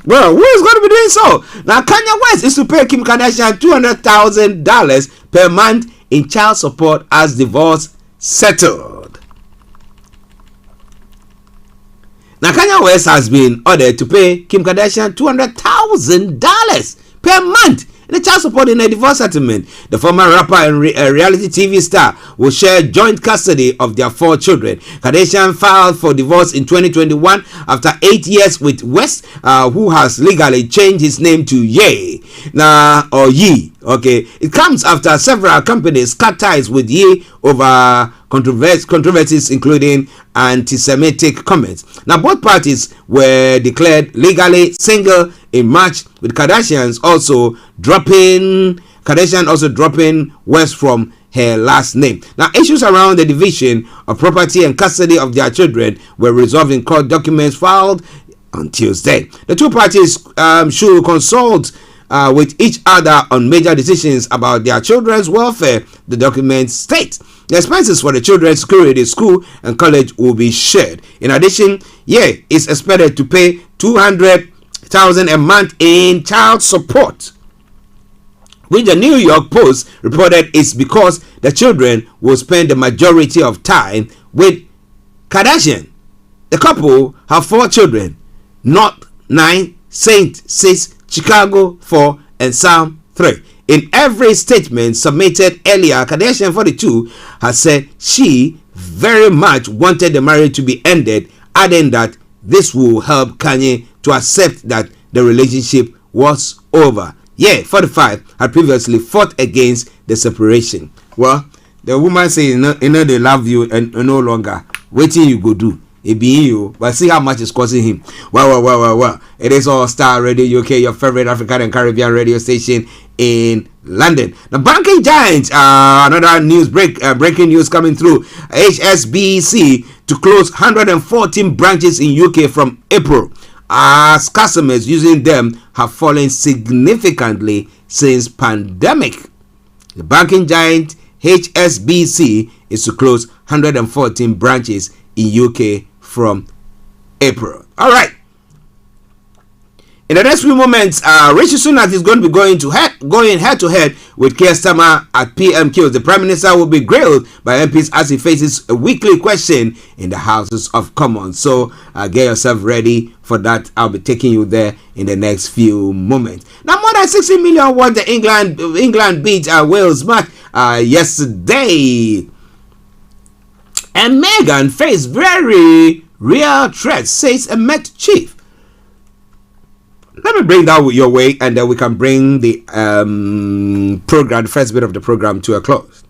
well, who is going to be doing so? Now, Kanye West is to pay Kim Kardashian $200,000 per month in child support as divorce settled. Now, Kanye West has been ordered to pay Kim Kardashian $200,000 per month in the child support in a divorce settlement. The former rapper and reality TV star will share joint custody of their 4 children. Kardashian filed for divorce in 2021 after 8 years with West, who has legally changed his name to Ye. Ye. Okay, it comes after several companies cut ties with Ye over controversies including anti-Semitic comments. Now, both parties were declared legally single in March, with Kardashian also dropping West from her last name. Now, issues around the division of property and custody of their children were resolved in court documents filed on Tuesday. The 2 parties should consult with each other on major decisions about their children's welfare, the document states. The expenses for the children's security, school, and college will be shared. In addition, is expected to pay $200,000 a month in child support, which the New York Post reported is because the children will spend the majority of time with Kardashian. The couple have 4 children: North 9, Saint 6, Chicago 4, and Sam 3. In every statement submitted earlier, Kardashian 42 has said she very much wanted the marriage to be ended, adding that this will help Kanye to accept that the relationship was over. 45 had previously fought against the separation. Well, the woman says, they love you and no longer. Waiting you go do. It be you, but see how much it's costing him. Well. It is All Star Radio UK, your favorite African and Caribbean radio station in London. The banking giants, another breaking news coming through. HSBC to close 114 branches in UK from April, as customers using them have fallen significantly since pandemic. The banking giant HSBC is to close 114 branches in UK from April. All right. In the next few moments, Rishi Sunak is going to be going head to head with Keir Starmer at PMQ. The Prime Minister will be grilled by MPs as he faces a weekly question in the Houses of Commons. So get yourself ready for that. I'll be taking you there in the next few moments. Now, more than 60 million won the England beat Wales match yesterday. And Meghan faced very real threats, says a Met chief. Let me bring that your way, and then we can bring the program, the first bit of the program, to a close.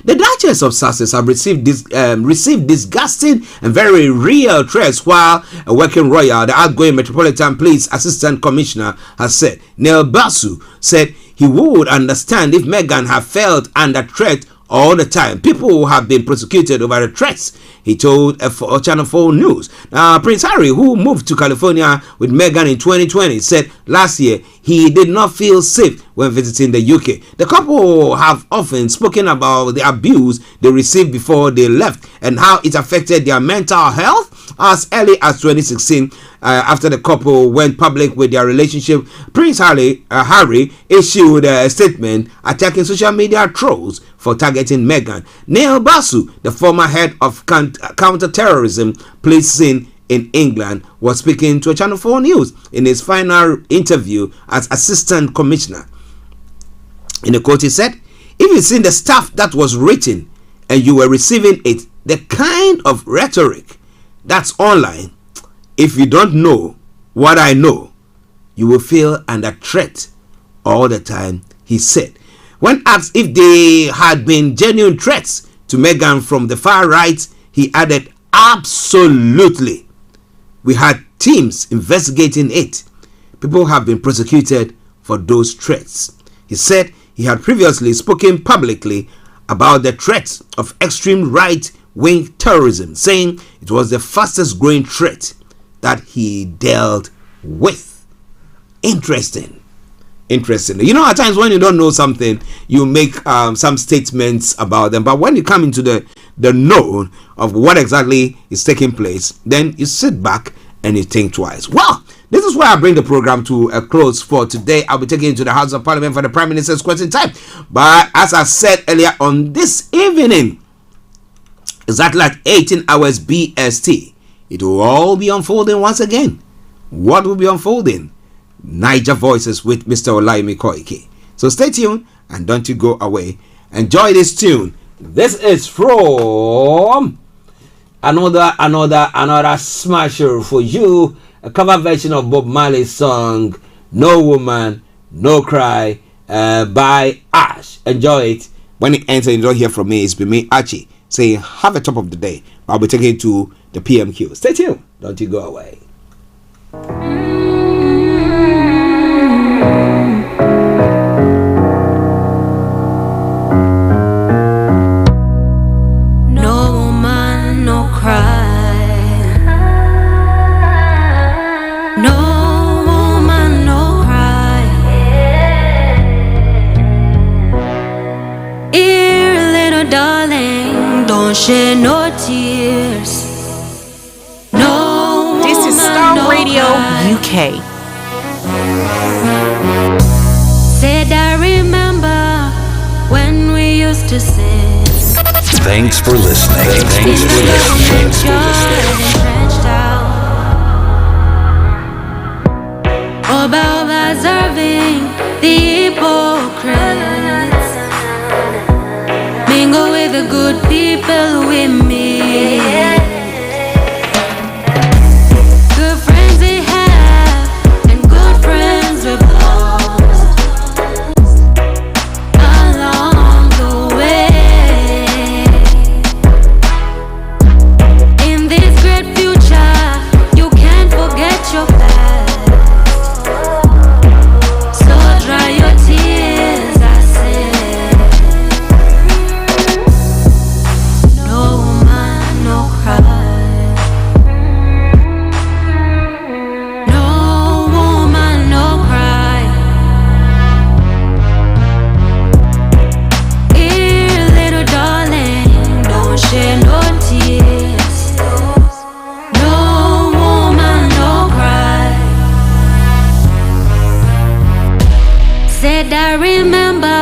The Duchess of Sussex have received disgusting and very real threats while a working royal. The outgoing Metropolitan Police Assistant Commissioner has said, Neil Basu, said he would understand if Meghan had felt under threat all the time. People have been prosecuted over the threats, he told Channel 4 News. Prince Harry, who moved to California with Meghan in 2020, said last year he did not feel safe when visiting the UK. The couple have often spoken about the abuse they received before they left and how it affected their mental health. As early as 2016, after the couple went public with their relationship, Prince Harry issued a statement attacking social media trolls for targeting Meghan. Neil Basu, the former head of counter-terrorism policing in England, was speaking to Channel 4 News in his final interview as Assistant Commissioner. In a quote, he said, "If you've seen the stuff that was written and you were receiving it, the kind of rhetoric that's online, if you don't know what I know, you will feel under threat all the time," he said. When asked if they had been genuine threats to Meghan from the far right, he added, "Absolutely. We had teams investigating it. People have been prosecuted for those threats." He said he had previously spoken publicly about the threats of extreme right-wing terrorism, saying it was the fastest growing threat that he dealt with. Interesting. You know, at times when you don't know something, you make some statements about them, but when you come into the know of what exactly is taking place, then you sit back and you think twice. Well, this is where I bring the program to a close for today. I'll be taking you to the House of Parliament for the Prime Minister's question time. But as I said earlier on this evening, exactly at 18 hours BST, it will all be unfolding once again. What will be unfolding? Niger Voices with Mr. Olayomi Koiki. So stay tuned and don't you go away. Enjoy this tune. This is from another smasher for you, a cover version of Bob Marley's song "No Woman, No Cry" by Ash. Enjoy it. When it ends and you don't hear from me, it's been me, Archie, saying have a top of the day. I'll be taking it to the PMQ. Stay tuned. Don't you go away. No woman, no cry. No woman, no cry. don't shed no tears. No. This is Starr Radio UK. Said I remember when we used to sing. Thanks for listening. Thanks for listening. About observing the hypocrites, mingle with the good people with me. Good friends we have and good friends we've lost along the way. In this great future, you can't forget your past. Dry your tears, I said. No woman, no cry. No woman, no cry. Here, little darling, don't shed no tears. No woman, no cry. Said I remember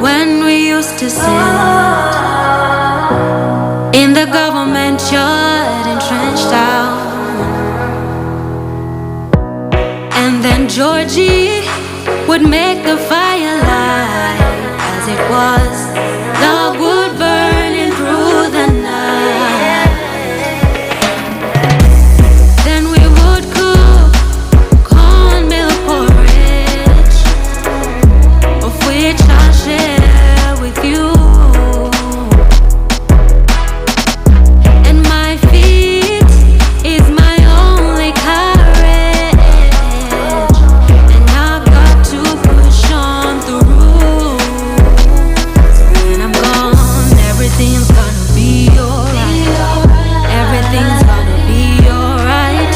when we used to sit in the government yard in Trenchtown, and then Georgie would make the fire light as it was. Love would burning through the night. Then we would cook cornmeal porridge, of which I'll share with you. And my feet is my only courage, and I've got to push on through. When I'm gone, everything's gonna be alright. Everything's gonna be alright.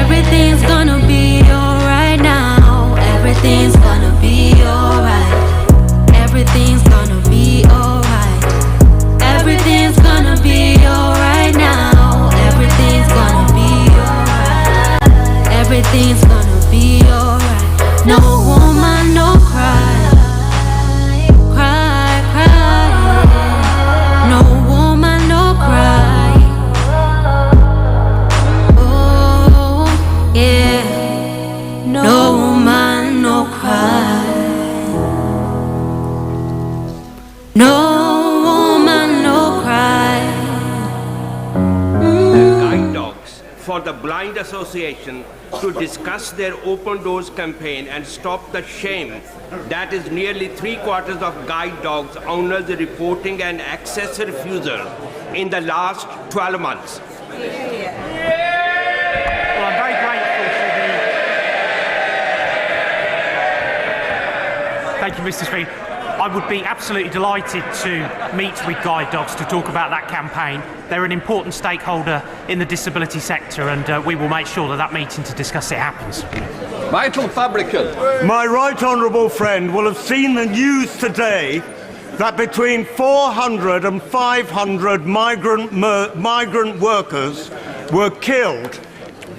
Everything's gonna be alright now. Everything's gonna be alright. Everything's gonna be alright. Everything's gonna be alright now. Everything's gonna be alright. Everything's gonna be alright. No woman, no cry. Cry, cry. No woman, no cry. Oh, yeah. No woman, no cry. No woman, no cry. Guide dogs for the Blind Association to discuss their Open Doors campaign and stop the shame that is nearly 3/4 of guide dogs owners reporting an access refusal in the last 12 months. Well, I'm very grateful for the... Thank you, Mr. Speaker. I would be absolutely delighted to meet with guide dogs to talk about that campaign. They're an important stakeholder in the disability sector, and we will make sure that that meeting to discuss it happens. Vital fabricant. My right honourable friend will have seen the news today that between 400 and 500 migrant workers were killed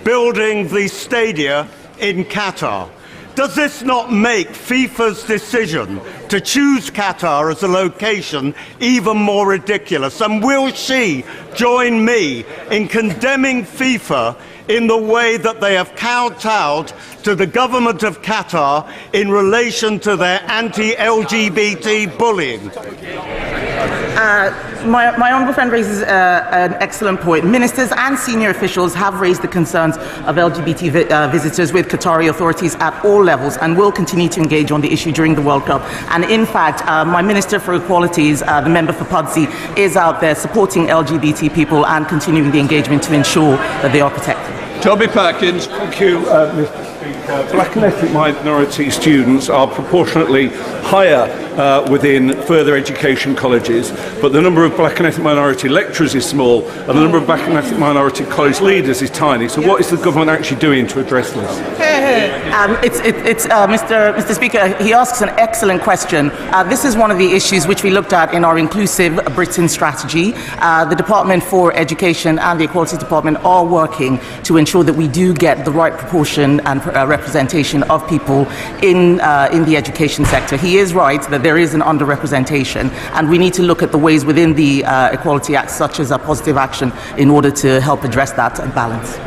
building the stadia in Qatar. Does this not make FIFA's decision to choose Qatar as a location even more ridiculous? And will she join me in condemning FIFA in the way that they have kowtowed to the government of Qatar in relation to their anti-LGBT bullying? My honourable friend raises an excellent point. Ministers and senior officials have raised the concerns of LGBT visitors with Qatari authorities at all levels and will continue to engage on the issue during the World Cup. And in fact, my Minister for Equalities, the member for Pudsey, is out there supporting LGBT people and continuing the engagement to ensure that they are protected. Toby Perkins. Thank you, Mr. Speaker. Black and ethnic minority students are proportionately higher within further education colleges, but the number of black and ethnic minority lecturers is small, and the number of black and ethnic minority college leaders is tiny. So what is the government actually doing to address this? Mr. Speaker, he asks an excellent question. This is one of the issues which we looked at in our Inclusive Britain strategy. The Department for Education and the Equality Department are working to ensure that we do get the right proportion and representation of people in the education sector. He is right that there is an underrepresentation, and we need to look at the ways within the Equality Act, such as a positive action, in order to help address that balance.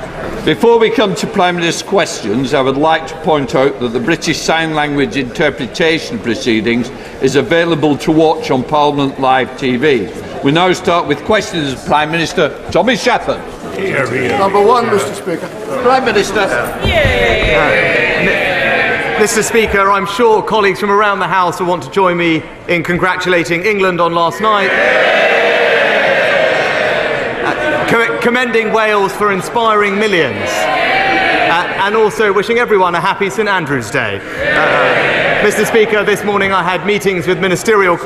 Before we come to Prime Minister's questions, I would like to point out that the British Sign Language interpretation proceedings is available to watch on Parliament Live TV. We now start with questions of Prime Minister Tommy Shepherd. Number one, Mr. Speaker. Prime Minister. Mr. Speaker, I'm sure colleagues from around the House will want to join me in congratulating England on last night. Commending Wales for inspiring millions, and also wishing everyone a happy St Andrew's Day. Mr. Speaker, this morning I had meetings with ministerial.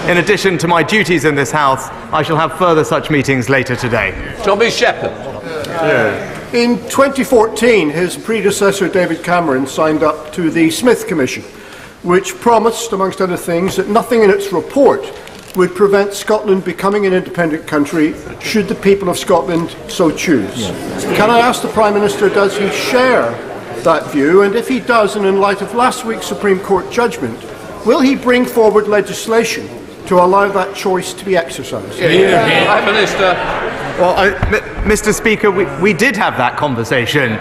In addition to my duties in this House, I shall have further such meetings later today. Tommy Shepherd. In 2014, his predecessor David Cameron signed up to the Smith Commission, which promised, amongst other things, that nothing in its report would prevent Scotland becoming an independent country should the people of Scotland so choose. Can I ask the Prime Minister, does he share that view? And if he does, and in light of last week's Supreme Court judgment, will he bring forward legislation to allow that choice to be exercised? Prime Minister. Well, Mr. Speaker, we did have that conversation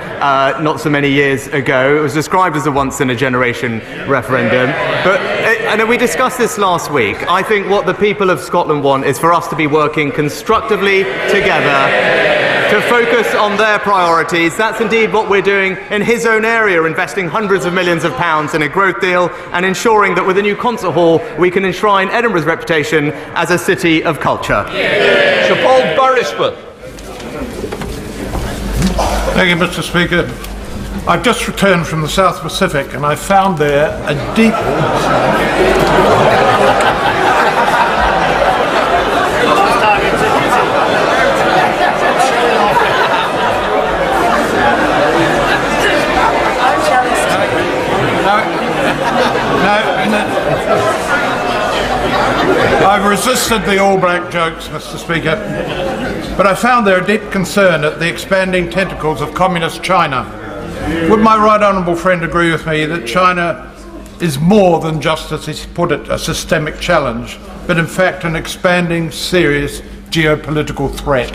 not so many years ago. It was described as a once-in-a-generation referendum. And we discussed this last week. I think what the people of Scotland want is for us to be working constructively together to focus on their priorities. That's indeed what we're doing in his own area, investing hundreds of millions of pounds in a growth deal and ensuring that with a new concert hall we can enshrine Edinburgh's reputation as a city of culture. Sir Paul Beresford. Thank you, Mr. Speaker. I've just returned from the South Pacific and I found there a deep... I've resisted the All Black jokes, Mr. Speaker, but I found there a deep concern at the expanding tentacles of Communist China. Would my right honourable friend agree with me that China is more than just, as he put it, a systemic challenge, but in fact an expanding, serious geopolitical threat?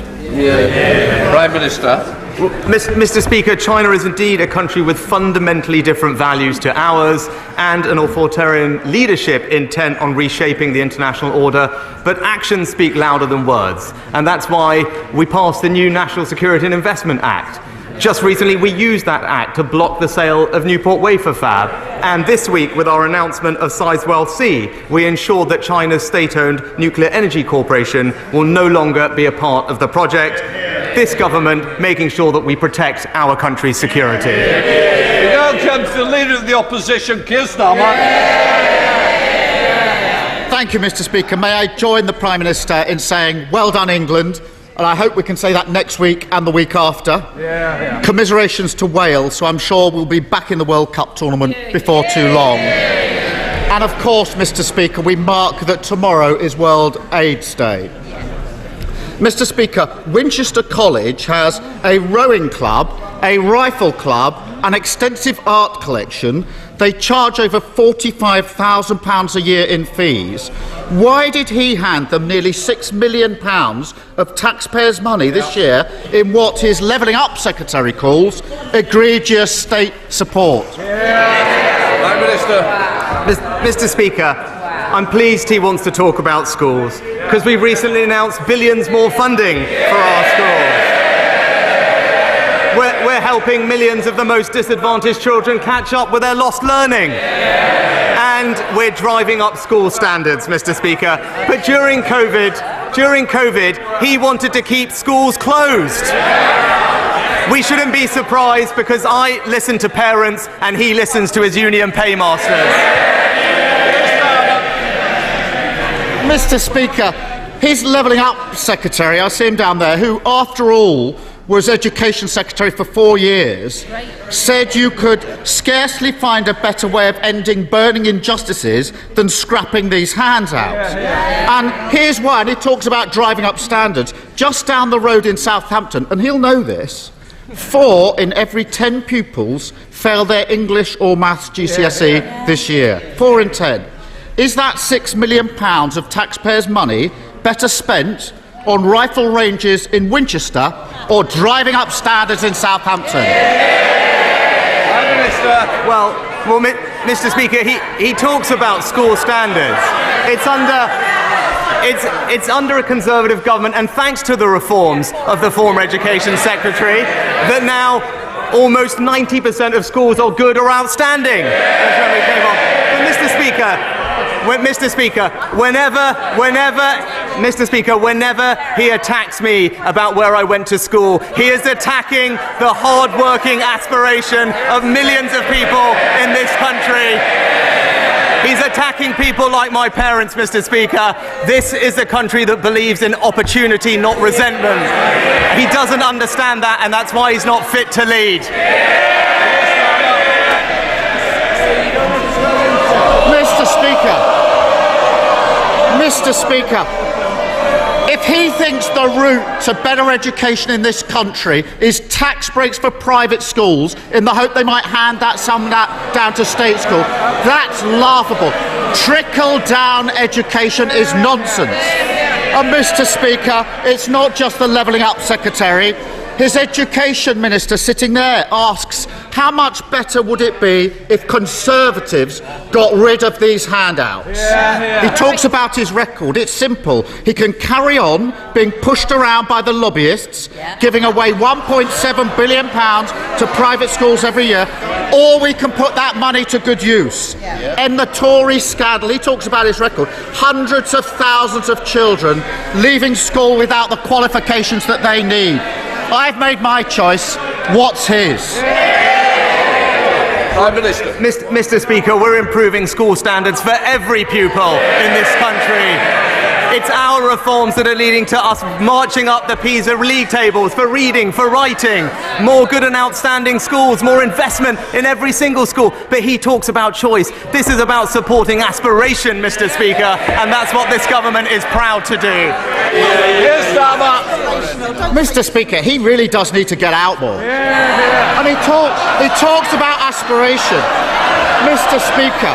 Prime Minister. Well, Mr. Speaker, China is indeed a country with fundamentally different values to ours and an authoritarian leadership intent on reshaping the international order, but actions speak louder than words, and that's why we passed the new National Security and Investment Act. Just recently, we used that act to block the sale of Newport Wafer Fab, and this week, with our announcement of Sizewell C, we ensured that China's state-owned Nuclear Energy Corporation will no longer be a part of the project. This government making sure that we protect our country's security. We now come to the Leader of the Opposition, Keir Starmer. Thank you, Mr. Speaker. May I join the Prime Minister in saying, well done, England. And I hope we can say that next week and the week after. Commiserations to Wales, so I'm sure we'll be back in the World Cup tournament before too long. And of course, Mr. Speaker, we mark that tomorrow is World AIDS Day. Mr. Speaker, Winchester College has a rowing club, a rifle club, an extensive art collection. They charge over £45,000 a year in fees. Why did he hand them nearly £6 million of taxpayers' money this year in what his Levelling Up Secretary calls egregious state support? Prime Minister. Mr. Speaker, I'm pleased he wants to talk about schools, because we've recently announced billions more funding for our schools. We're helping millions of the most disadvantaged children catch up with their lost learning. And we're driving up school standards, Mr. Speaker. But during COVID, he wanted to keep schools closed. We shouldn't be surprised, because I listen to parents and he listens to his union paymasters. Mr. Speaker, his Levelling Up Secretary, I see him down there, who, after all, was Education Secretary for 4 years, said you could scarcely find a better way of ending burning injustices than scrapping these handouts. And here's why, and he talks about driving up standards. Just down the road in Southampton, and he'll know this, 4 in every 10 pupils failed their English or Maths GCSE this year. 4 in 10. Is that £6 million of taxpayers' money better spent on rifle ranges in Winchester or driving up standards in Southampton? Well, Mr. Speaker, he talks about school standards. It's under a Conservative government, and thanks to the reforms of the former Education Secretary, that now almost 90% of schools are good or outstanding. That's when we came on. But Mr. Speaker, whenever he attacks me about where I went to school, he is attacking the hard-working aspiration of millions of people in this country. He's attacking people like my parents, Mr. Speaker. This is a country that believes in opportunity, not resentment. He doesn't understand that, and that's why he's not fit to lead. Mr. Speaker, if he thinks the route to better education in this country is tax breaks for private schools in the hope they might hand some of that down to state school, that's laughable. Trickle-down education is nonsense. And Mr. Speaker, it's not just the Levelling Up Secretary. His Education Minister sitting there asks, how much better would it be if Conservatives got rid of these handouts? He talks about his record. It's simple. He can carry on being pushed around by the lobbyists, giving away £1.7 billion to private schools every year, or we can put that money to good use. In the Tory scandal, he talks about his record. Hundreds of thousands of children leaving school without the qualifications that they need. I've made my choice. What's his? Prime Minister. Mr. Speaker, we're improving school standards for every pupil in this country. It's our reforms that are leading to us marching up the PISA league tables for reading, for writing, more good and outstanding schools, more investment in every single school. But he talks about choice. This is about supporting aspiration, Mr. Speaker, and that's what this government is proud to do. Mr. Speaker, he really does need to get out more. And he talks about aspiration. Mr. Speaker,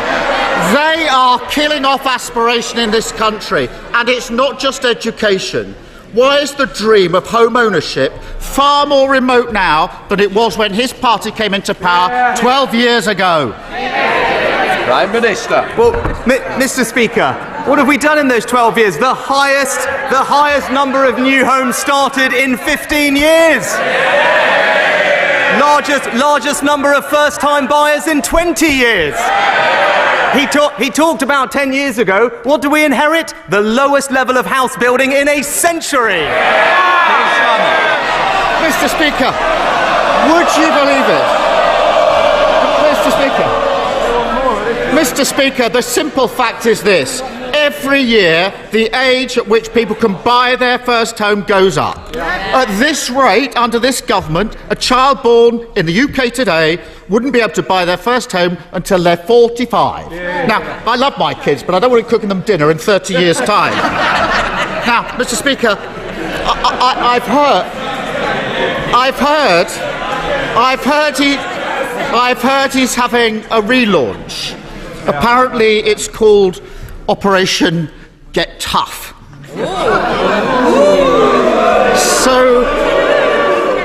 they are killing off aspiration in this country, and it's not just education. Why is the dream of home ownership far more remote now than it was when his party came into power 12 years ago? Prime Minister. Well, Mr. Speaker, what have we done in those 12 years? The highest number of new homes started in 15 years. Largest number of first-time buyers in 20 years. He talked about 10 years ago. What do we inherit? The lowest level of house building in a century. Mr. Speaker, would you believe it? Mr. Speaker, the simple fact is this. Every year, the age at which people can buy their first home goes up. At this rate, under this government, a child born in the UK today wouldn't be able to buy their first home until they're 45. Now, I love my kids, but I don't want to be cooking them dinner in 30 years' time. Now, Mr. Speaker, I've heard he's having a relaunch. Apparently, it's called Operation Get Tough.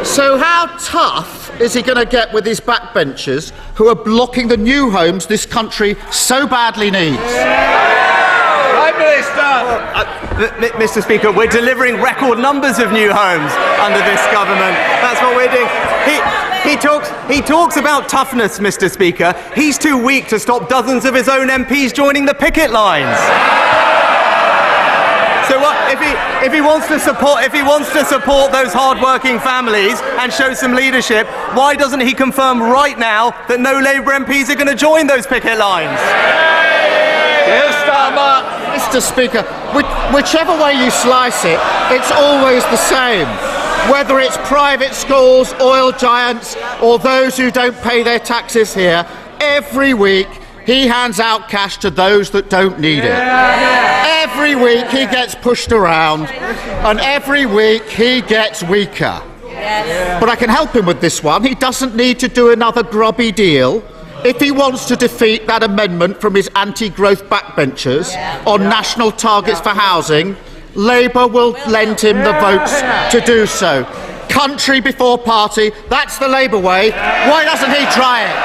So how tough is he going to get with his backbenchers who are blocking the new homes this country so badly needs? Prime Minister! Mr. Speaker, we're delivering record numbers of new homes under this government. That's what we're doing. He talks about toughness, Mr. Speaker. He's too weak to stop dozens of his own MPs joining the picket lines. So what, if he wants to support those hard-working families and show some leadership, why doesn't he confirm right now that no Labour MPs are going to join those picket lines? Mr. Speaker, whichever way you slice it, it's always the same. whether it's private schools, oil giants, or those who don't pay their taxes here, every week he hands out cash to those that don't need it. Every week he gets pushed around, and every week he gets weaker. But I can help him with this one. He doesn't need to do another grubby deal. If he wants to defeat that amendment from his anti-growth backbenchers on national targets for housing, Labour will lend him the votes to do so. Country before party, that's the Labour way. Why doesn't he try it?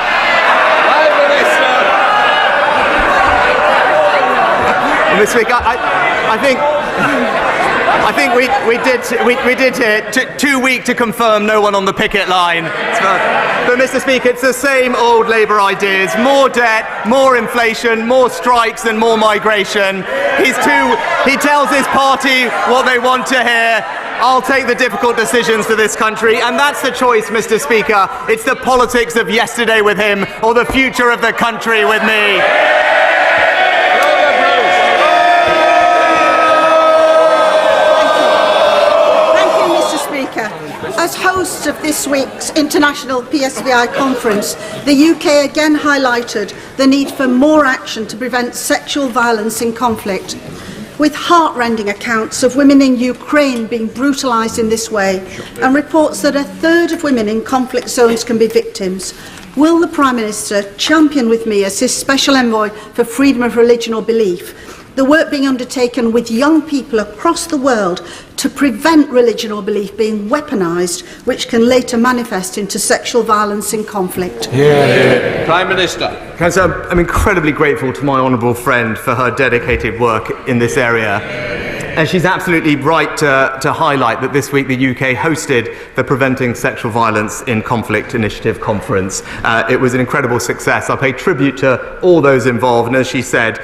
This week, I think we did hear too weak to confirm no one on the picket line. But Mr. Speaker, it's the same old Labour ideas: more debt, more inflation, more strikes, and more migration. He tells his party what they want to hear. I'll take the difficult decisions for this country, and that's the choice, Mr. Speaker. It's the politics of yesterday with him, or the future of the country with me. As host of this week's International PSVI conference, the UK again highlighted the need for more action to prevent sexual violence in conflict. With heart-rending accounts of women in Ukraine being brutalised in this way, and reports that a third of women in conflict zones can be victims, will the Prime Minister champion with me as his Special Envoy for Freedom of Religion or Belief the work being undertaken with young people across the world to prevent religion or belief being weaponised, which can later manifest into sexual violence in conflict? Prime Minister. I'm incredibly grateful to my honourable friend for her dedicated work in this area. And she's absolutely right to highlight that this week the UK hosted the Preventing Sexual Violence in Conflict Initiative Conference. It was an incredible success. I pay tribute to all those involved, and as she said,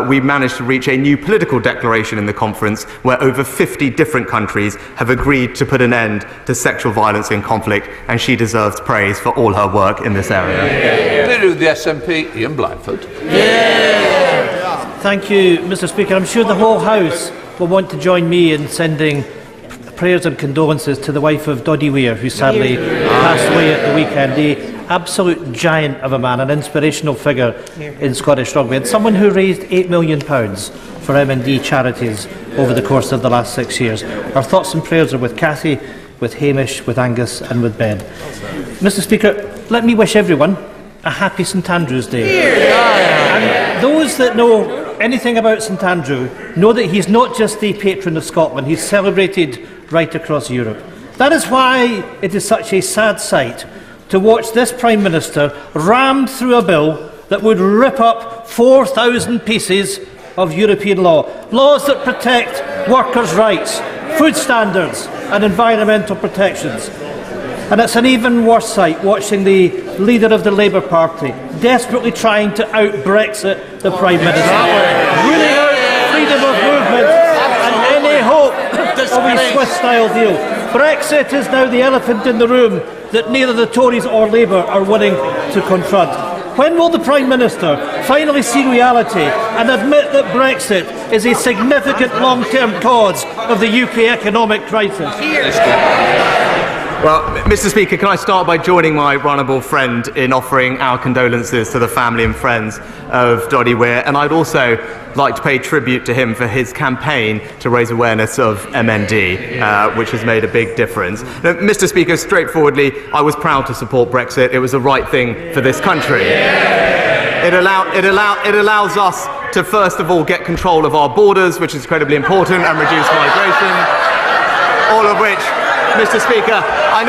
we managed to reach a new political declaration in the conference where over 50 different countries have agreed to put an end to sexual violence in conflict, and she deserves praise for all her work in this area. Leader of the SNP, Ian Blackford. Thank you, Mr. Speaker. I'm sure the whole House will want to join me in sending prayers and condolences to the wife of Doddy Weir, who sadly passed away at the weekend. An absolute giant of a man, an inspirational figure in Scottish rugby, and someone who raised £8 million for M&D charities over the course of the last 6 years. Our thoughts and prayers are with Cathy, with Hamish, with Angus and with Ben. Mr. Speaker, let me wish everyone a happy St Andrew's Day. And those that know anything about St Andrew know that he's not just the patron of Scotland, he's celebrated right across Europe. That is why it is such a sad sight to watch this Prime Minister rammed through a bill that would rip up 4,000 pieces of European law. Laws that protect workers' rights, food standards and environmental protections. And it's an even worse sight watching the leader of the Labour Party desperately trying to out-Brexit the Prime Minister, ruling out freedom of movement and any hope of a Swiss-style deal. Brexit is now the elephant in the room that neither the Tories or Labour are willing to confront. When will the Prime Minister finally see reality and admit that Brexit is a significant long-term cause of the UK economic crisis? Well, Mr. Speaker, can I start by joining my honourable friend in offering our condolences to the family and friends of Doddy Weir, and I'd also like to pay tribute to him for his campaign to raise awareness of MND, which has made a big difference. Now, Mr. Speaker, straightforwardly, I was proud to support Brexit. It was the right thing for this country. It allows us to first of all get control of our borders, which is incredibly important, and reduce migration, all of which, Mr. Speaker, I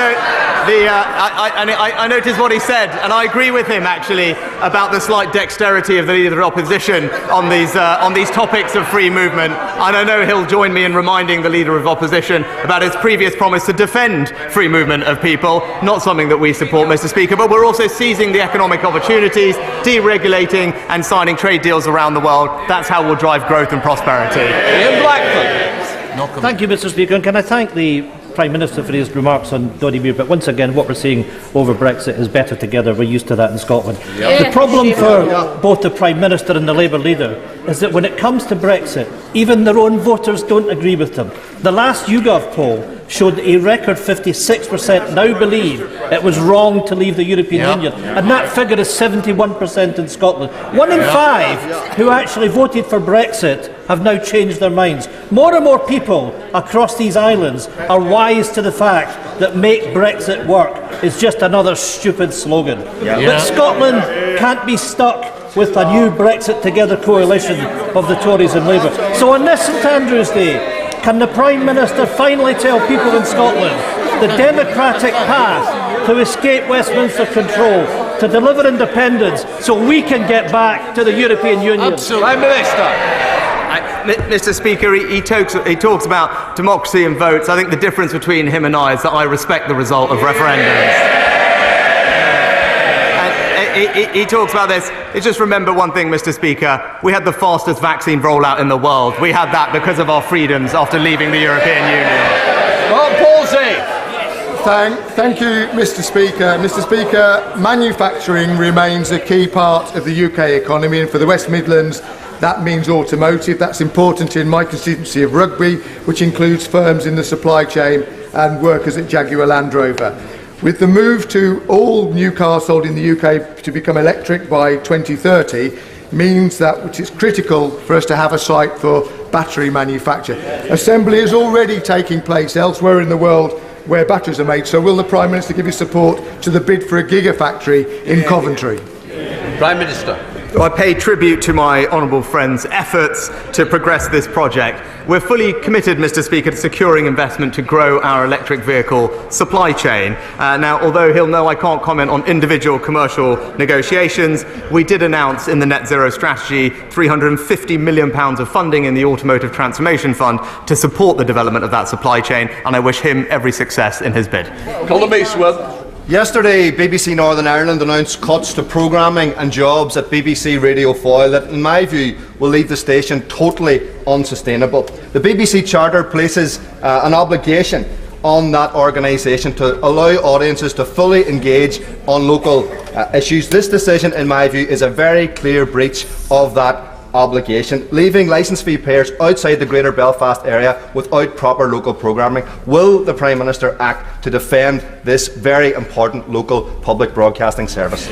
noticed what he said, and I agree with him actually about the slight dexterity of the Leader of Opposition on these topics of free movement. And I know he'll join me in reminding the Leader of Opposition about his previous promise to defend free movement of people. Not something that we support, Mr. Speaker, but we're also seizing the economic opportunities, deregulating and signing trade deals around the world. That's how we'll drive growth and prosperity. Ian Blackford. Thank you, Mr. Speaker, and can I thank the Prime Minister for his remarks on Doddy Weir, but once again what we're seeing over Brexit is better together. We're used to that in Scotland. The problem for both the Prime Minister and the Labour leader is that when it comes to Brexit, even their own voters don't agree with them. The last YouGov poll showed that a record 56% now believe it was wrong to leave the European Union. And that figure is 71% in Scotland. 1 in 5 who actually voted for Brexit have now changed their minds. More and more people across these islands are wise to the fact that make Brexit work is just another stupid slogan. But Scotland can't be stuck with a new Brexit Together coalition of the Tories and Labour. So on this St Andrew's Day, can the Prime Minister finally tell people in Scotland the democratic path to escape Westminster control, to deliver independence, so we can get back to the European Union? Absolutely. Prime Minister. Mr. Speaker, he talks about democracy and votes. I think the difference between him and I is that I respect the result of referendums. He talks about this. Just remember one thing, Mr. Speaker. We had the fastest vaccine rollout in the world. We had that because of our freedoms after leaving the European Union. Well, Palsy. Thank you, Mr. Speaker. Mr. Speaker, manufacturing remains a key part of the UK economy, and for the West Midlands, that means automotive. That's important in my constituency of Rugby, which includes firms in the supply chain and workers at Jaguar Land Rover. With the move to all new cars sold in the UK to become electric by 2030 means that which is critical for us to have a site for battery manufacture. Assembly is already taking place elsewhere in the world where batteries are made, so will the Prime Minister give his support to the bid for a gigafactory in Coventry? Prime Minister. I pay tribute to my honourable friend's efforts to progress this project. We're fully committed, Mr. Speaker, to securing investment to grow our electric vehicle supply chain. Now, although he'll know I can't comment on individual commercial negotiations, we did announce in the Net Zero Strategy £350 million of funding in the Automotive Transformation Fund to support the development of that supply chain, and I wish him every success in his bid. Colin Eastwood. Yesterday, BBC Northern Ireland announced cuts to programming and jobs at BBC Radio Foyle that, in my view, will leave the station totally unsustainable. The BBC Charter places an obligation on that organisation to allow audiences to fully engage on local issues. This decision, in my view, is a very clear breach of that obligation, leaving licence fee payers outside the Greater Belfast area without proper local programming. Will the Prime Minister act to defend this very important local public broadcasting service?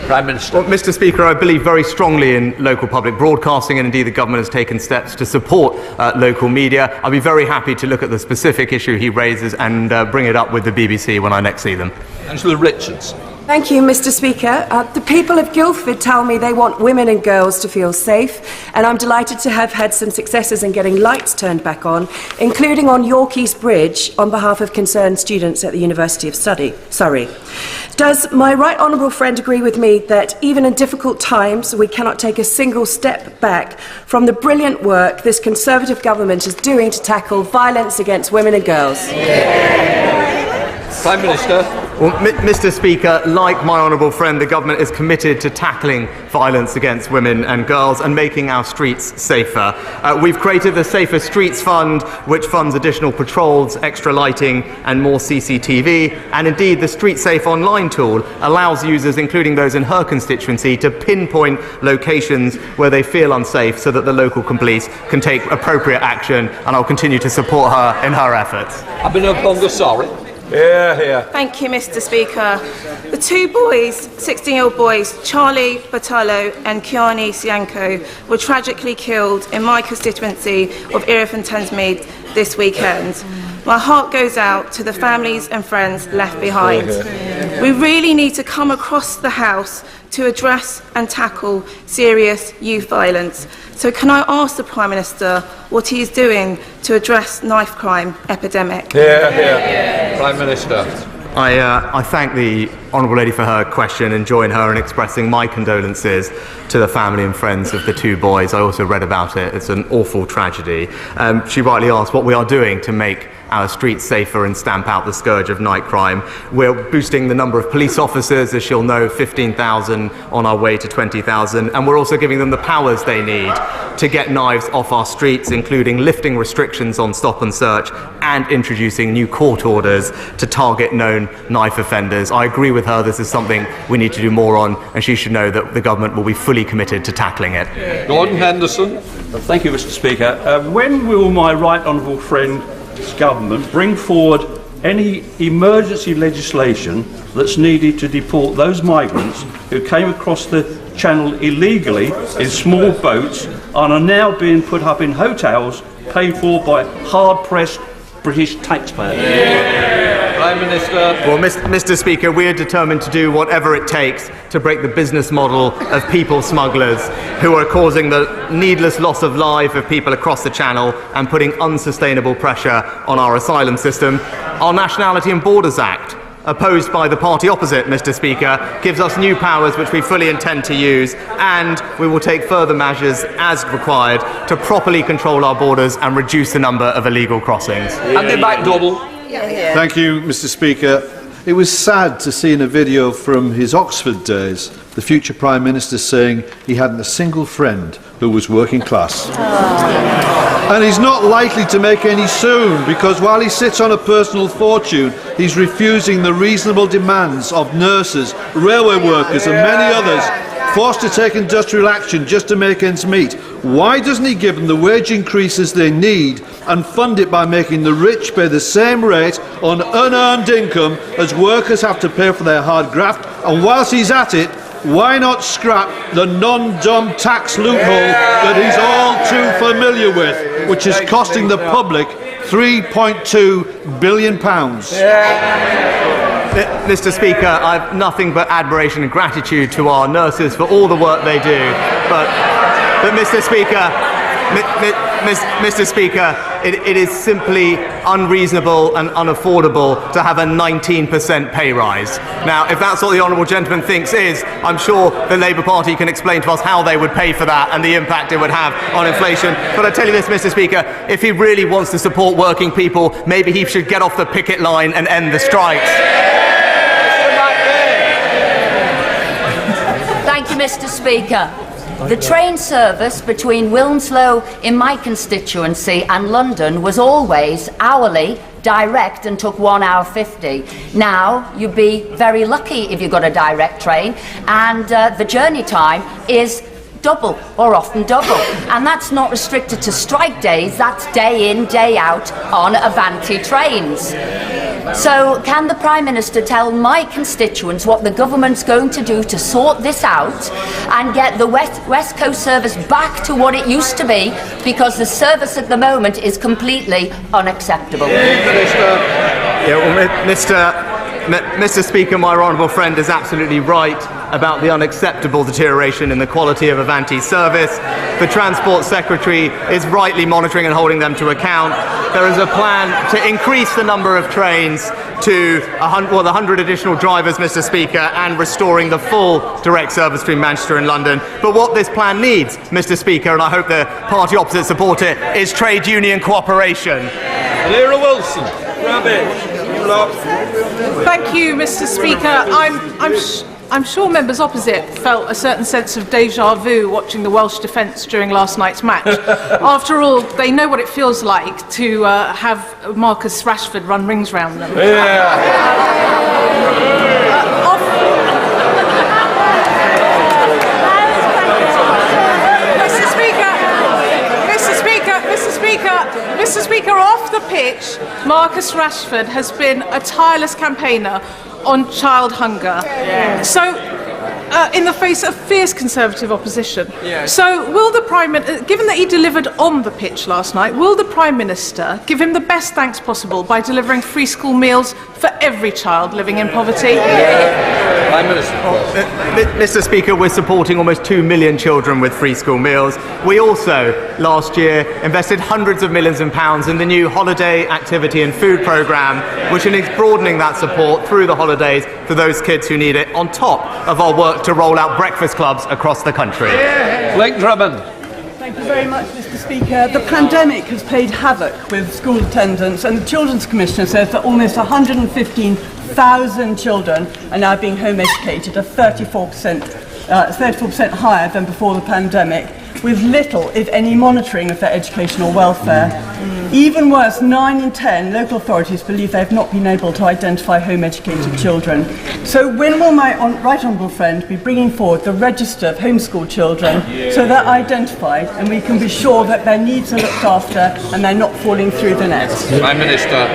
Prime Minister. Well, Mr. Speaker, I believe very strongly in local public broadcasting, and indeed the government has taken steps to support local media. I'll be very happy to look at the specific issue he raises and bring it up with the BBC when I next see them. Angela Richards. Thank you, Mr. Speaker. The people of Guildford tell me they want women and girls to feel safe, and I'm delighted to have had some successes in getting lights turned back on, including on York East Bridge on behalf of concerned students at the University of Surrey. Does my right honourable friend agree with me that even in difficult times we cannot take a single step back from the brilliant work this Conservative government is doing to tackle violence against women and girls? Prime Minister. Well, Mr. Speaker, like my honourable friend, the government is committed to tackling violence against women and girls and making our streets safer. We've created the Safer Streets Fund, which funds additional patrols, extra lighting and more CCTV. And indeed, the Street Safe online tool allows users, including those in her constituency, to pinpoint locations where they feel unsafe so that the local police can take appropriate action. And I'll continue to support her in her efforts. I've been sorry. Thank you, Mr. Speaker. The two boys, 16-year-old boys, Charlie Batallo and Kiani Sianko, were tragically killed in my constituency of Erith and Thamesmead this weekend. My heart goes out to the families and friends left behind. We really need to come across the House to address and tackle serious youth violence. So can I ask the Prime Minister what he is doing to address knife crime epidemic? Prime Minister. I thank the Honourable Lady for her question and join her in expressing my condolences to the family and friends of the two boys. I also read about it. It's an awful tragedy. She rightly asked what we are doing to make our streets safer and stamp out the scourge of night crime. We're boosting the number of police officers, as she'll know, 15,000 on our way to 20,000, and we're also giving them the powers they need to get knives off our streets, including lifting restrictions on stop and search and introducing new court orders to target known knife offenders. I agree with her, this is something we need to do more on, and she should know that the government will be fully committed to tackling it. Gordon Henderson. Thank you, Mr. Speaker. When will my right honourable friend government bring forward any emergency legislation that's needed to deport those migrants who came across the channel illegally in small boats and are now being put up in hotels paid for by hard-pressed British taxpayers. Prime Minister. Well, Mr. Speaker, we are determined to do whatever it takes to break the business model of people smugglers who are causing the needless loss of life of people across the Channel and putting unsustainable pressure on our asylum system. Our Nationality and Borders Act, opposed by the party opposite, Mr. Speaker, gives us new powers which we fully intend to use, and we will take further measures as required to properly control our borders and reduce the number of illegal crossings. And the back double. Thank you, Mr. Speaker. It was sad to see in a video from his Oxford days the future Prime Minister saying he hadn't a single friend who was working class. And he's not likely to make any soon, because while he sits on a personal fortune, he's refusing the reasonable demands of nurses, railway workers and many others forced to take industrial action just to make ends meet. Why doesn't he give them the wage increases they need and fund it by making the rich pay the same rate on unearned income as workers have to pay for their hard graft? And whilst he's at it, why not scrap the non-dumb tax loophole that he's all too familiar with, which is costing the public £3.2 billion? Mr. Speaker, I have nothing but admiration and gratitude to our nurses for all the work they do. But Mr. Speaker, it is simply unreasonable and unaffordable to have a 19% pay rise. Now, if that's what the honourable gentleman thinks I'm sure the Labour Party can explain to us how they would pay for that and the impact it would have on inflation. But I tell you this, Mr. Speaker, if he really wants to support working people, maybe he should get off the picket line and end the strikes. Thank you, Mr. Speaker. The train service between Wilmslow in my constituency and London was always hourly, direct, and took 1 hour 50. Now, you'd be very lucky if you got a direct train, and the journey time is double, or often double. And that's not restricted to strike days, that's day in, day out on Avanti trains. So can the Prime Minister tell my constituents what the government's going to do to sort this out and get the West Coast service back to what it used to be, because the service at the moment is completely unacceptable? Mr. Speaker, my honourable friend is absolutely right about the unacceptable deterioration in the quality of Avanti's service. The Transport Secretary is rightly monitoring and holding them to account. There is a plan to increase the number of trains to 100 additional drivers, Mr. Speaker, and restoring the full direct service between Manchester and London. But what this plan needs, Mr. Speaker, and I hope the party opposite support it, is trade union cooperation. Lera Wilson, Rabbit. Thank you, Mr. Speaker. I'm sure members opposite felt a certain sense of deja vu watching the Welsh defence during last night's match. After all, they know what it feels like to have Marcus Rashford run rings round them. Mr. Speaker, off the pitch, Marcus Rashford has been a tireless campaigner on child hunger. So, in the face of fierce Conservative opposition. So, will the given that he delivered on the pitch last night, will the Prime Minister give him the best thanks possible by delivering free school meals for every child living in poverty? Prime Minister. Mr. Speaker, we're supporting almost 2 million children with free school meals. We also, last year, invested hundreds of millions of pounds in the new holiday activity and food programme, which is broadening that support through the holidays for those kids who need it, on top of our work to roll out breakfast clubs across the country. Blake Drummond. Thank you very much, Mr. Speaker. The pandemic has played havoc with school attendance, and the Children's Commissioner says that almost 115,000 children are now being home educated, a 34% higher than before the pandemic. with little, if any, monitoring of their educational welfare. Even worse, 9 in 10 local authorities believe they have not been able to identify home-educated children. So when will my right honourable friend be bringing forward the register of homeschooled children so they're identified and we can be sure that their needs are looked after and they're not falling through the net? Prime Minister.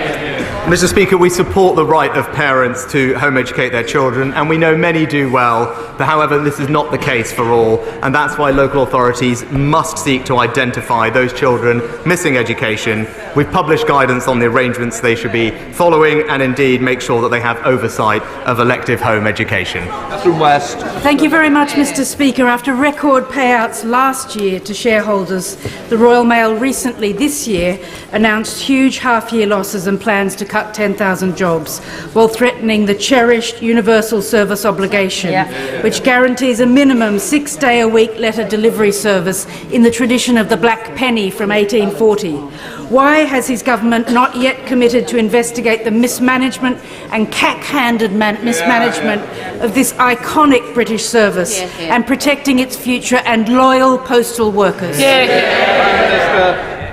Mr. Speaker, we support the right of parents to home educate their children, and we know many do well, but however, this is not the case for all, and that's why local authorities must seek to identify those children missing education. We've published guidance on the arrangements they should be following, and indeed make sure that they have oversight of elective home education. From West. Thank you very much, Mr. Speaker. After record payouts last year to shareholders, the Royal Mail recently this year announced huge half-year losses and plans to cut 10,000 jobs, while threatening the cherished universal service obligation, which guarantees a minimum 6-day-a-week letter delivery service in the tradition of the black penny from 1840. Why has his government not yet committed to investigate the mismanagement and cack-handed mismanagement of this iconic British service and protecting its future and loyal postal workers?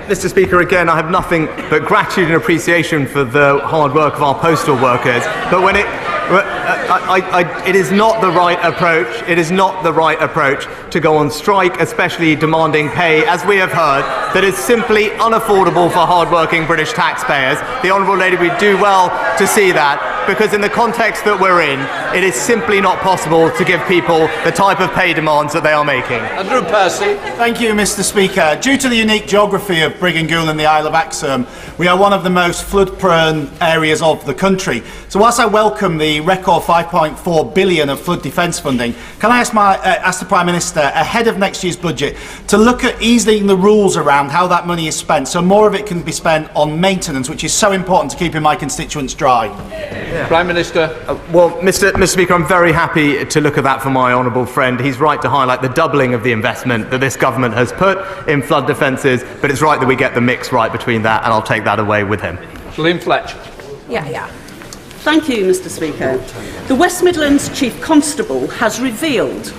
Mr. Speaker, again, I have nothing but gratitude and appreciation for the hard work of our postal workers, but when it is not the right approach. It is not the right approach to go on strike, especially demanding pay, as we have heard, that is simply unaffordable for hard-working British taxpayers. The Honourable Lady would do well to see that, because in the context that we're in, it is simply not possible to give people the type of pay demands that they are making. Andrew Percy. Thank you, Mr. Speaker. Due to the unique geography of Briggangool and the Isle of Axholme, we are one of the most flood-prone areas of the country. So whilst I welcome the record £5.4 billion of flood defence funding, can I ask the Prime Minister, ahead of next year's budget, to look at easing the rules around how that money is spent, so more of it can be spent on maintenance, which is so important to keeping my constituents dry? Prime Minister. Well, Mr. Speaker, I'm very happy to look at that for my honourable friend. He's right to highlight the doubling of the investment that this government has put in flood defences, but it's right that we get the mix right between that, and I'll take that away with him. Lynn Fletcher. Thank you, Mr. Speaker. The West Midlands Chief Constable has revealed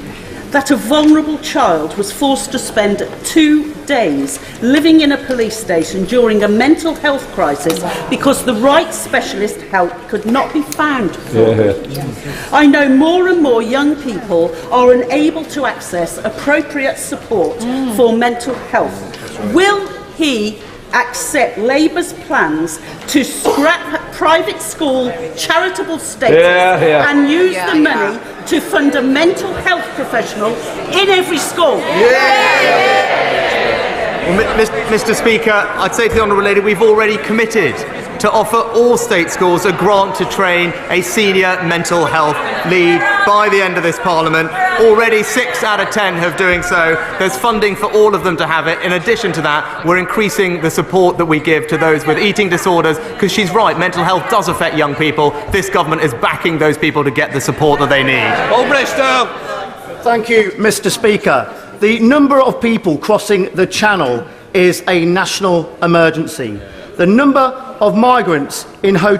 that a vulnerable child was forced to spend 2 days living in a police station during a mental health crisis because the right specialist help could not be found for him. I know more and more young people are unable to access appropriate support for mental health. Will he accept Labour's plans to scrap private school charitable status and use the money to fund a mental health professional in every school? Well, Mr. Speaker, I'd say to the Honourable Lady, we've already committed to offer all state schools a grant to train a senior mental health lead by the end of this Parliament. Already 6 out of 10 have doing so. There's funding for all of them to have it. In addition to that, we're increasing the support that we give to those with eating disorders, because she's right, mental health does affect young people. This government is backing those people to get the support that they need. Thank you, Mr. Speaker. The number of people crossing the Channel is a national emergency. The number of migrants in hotels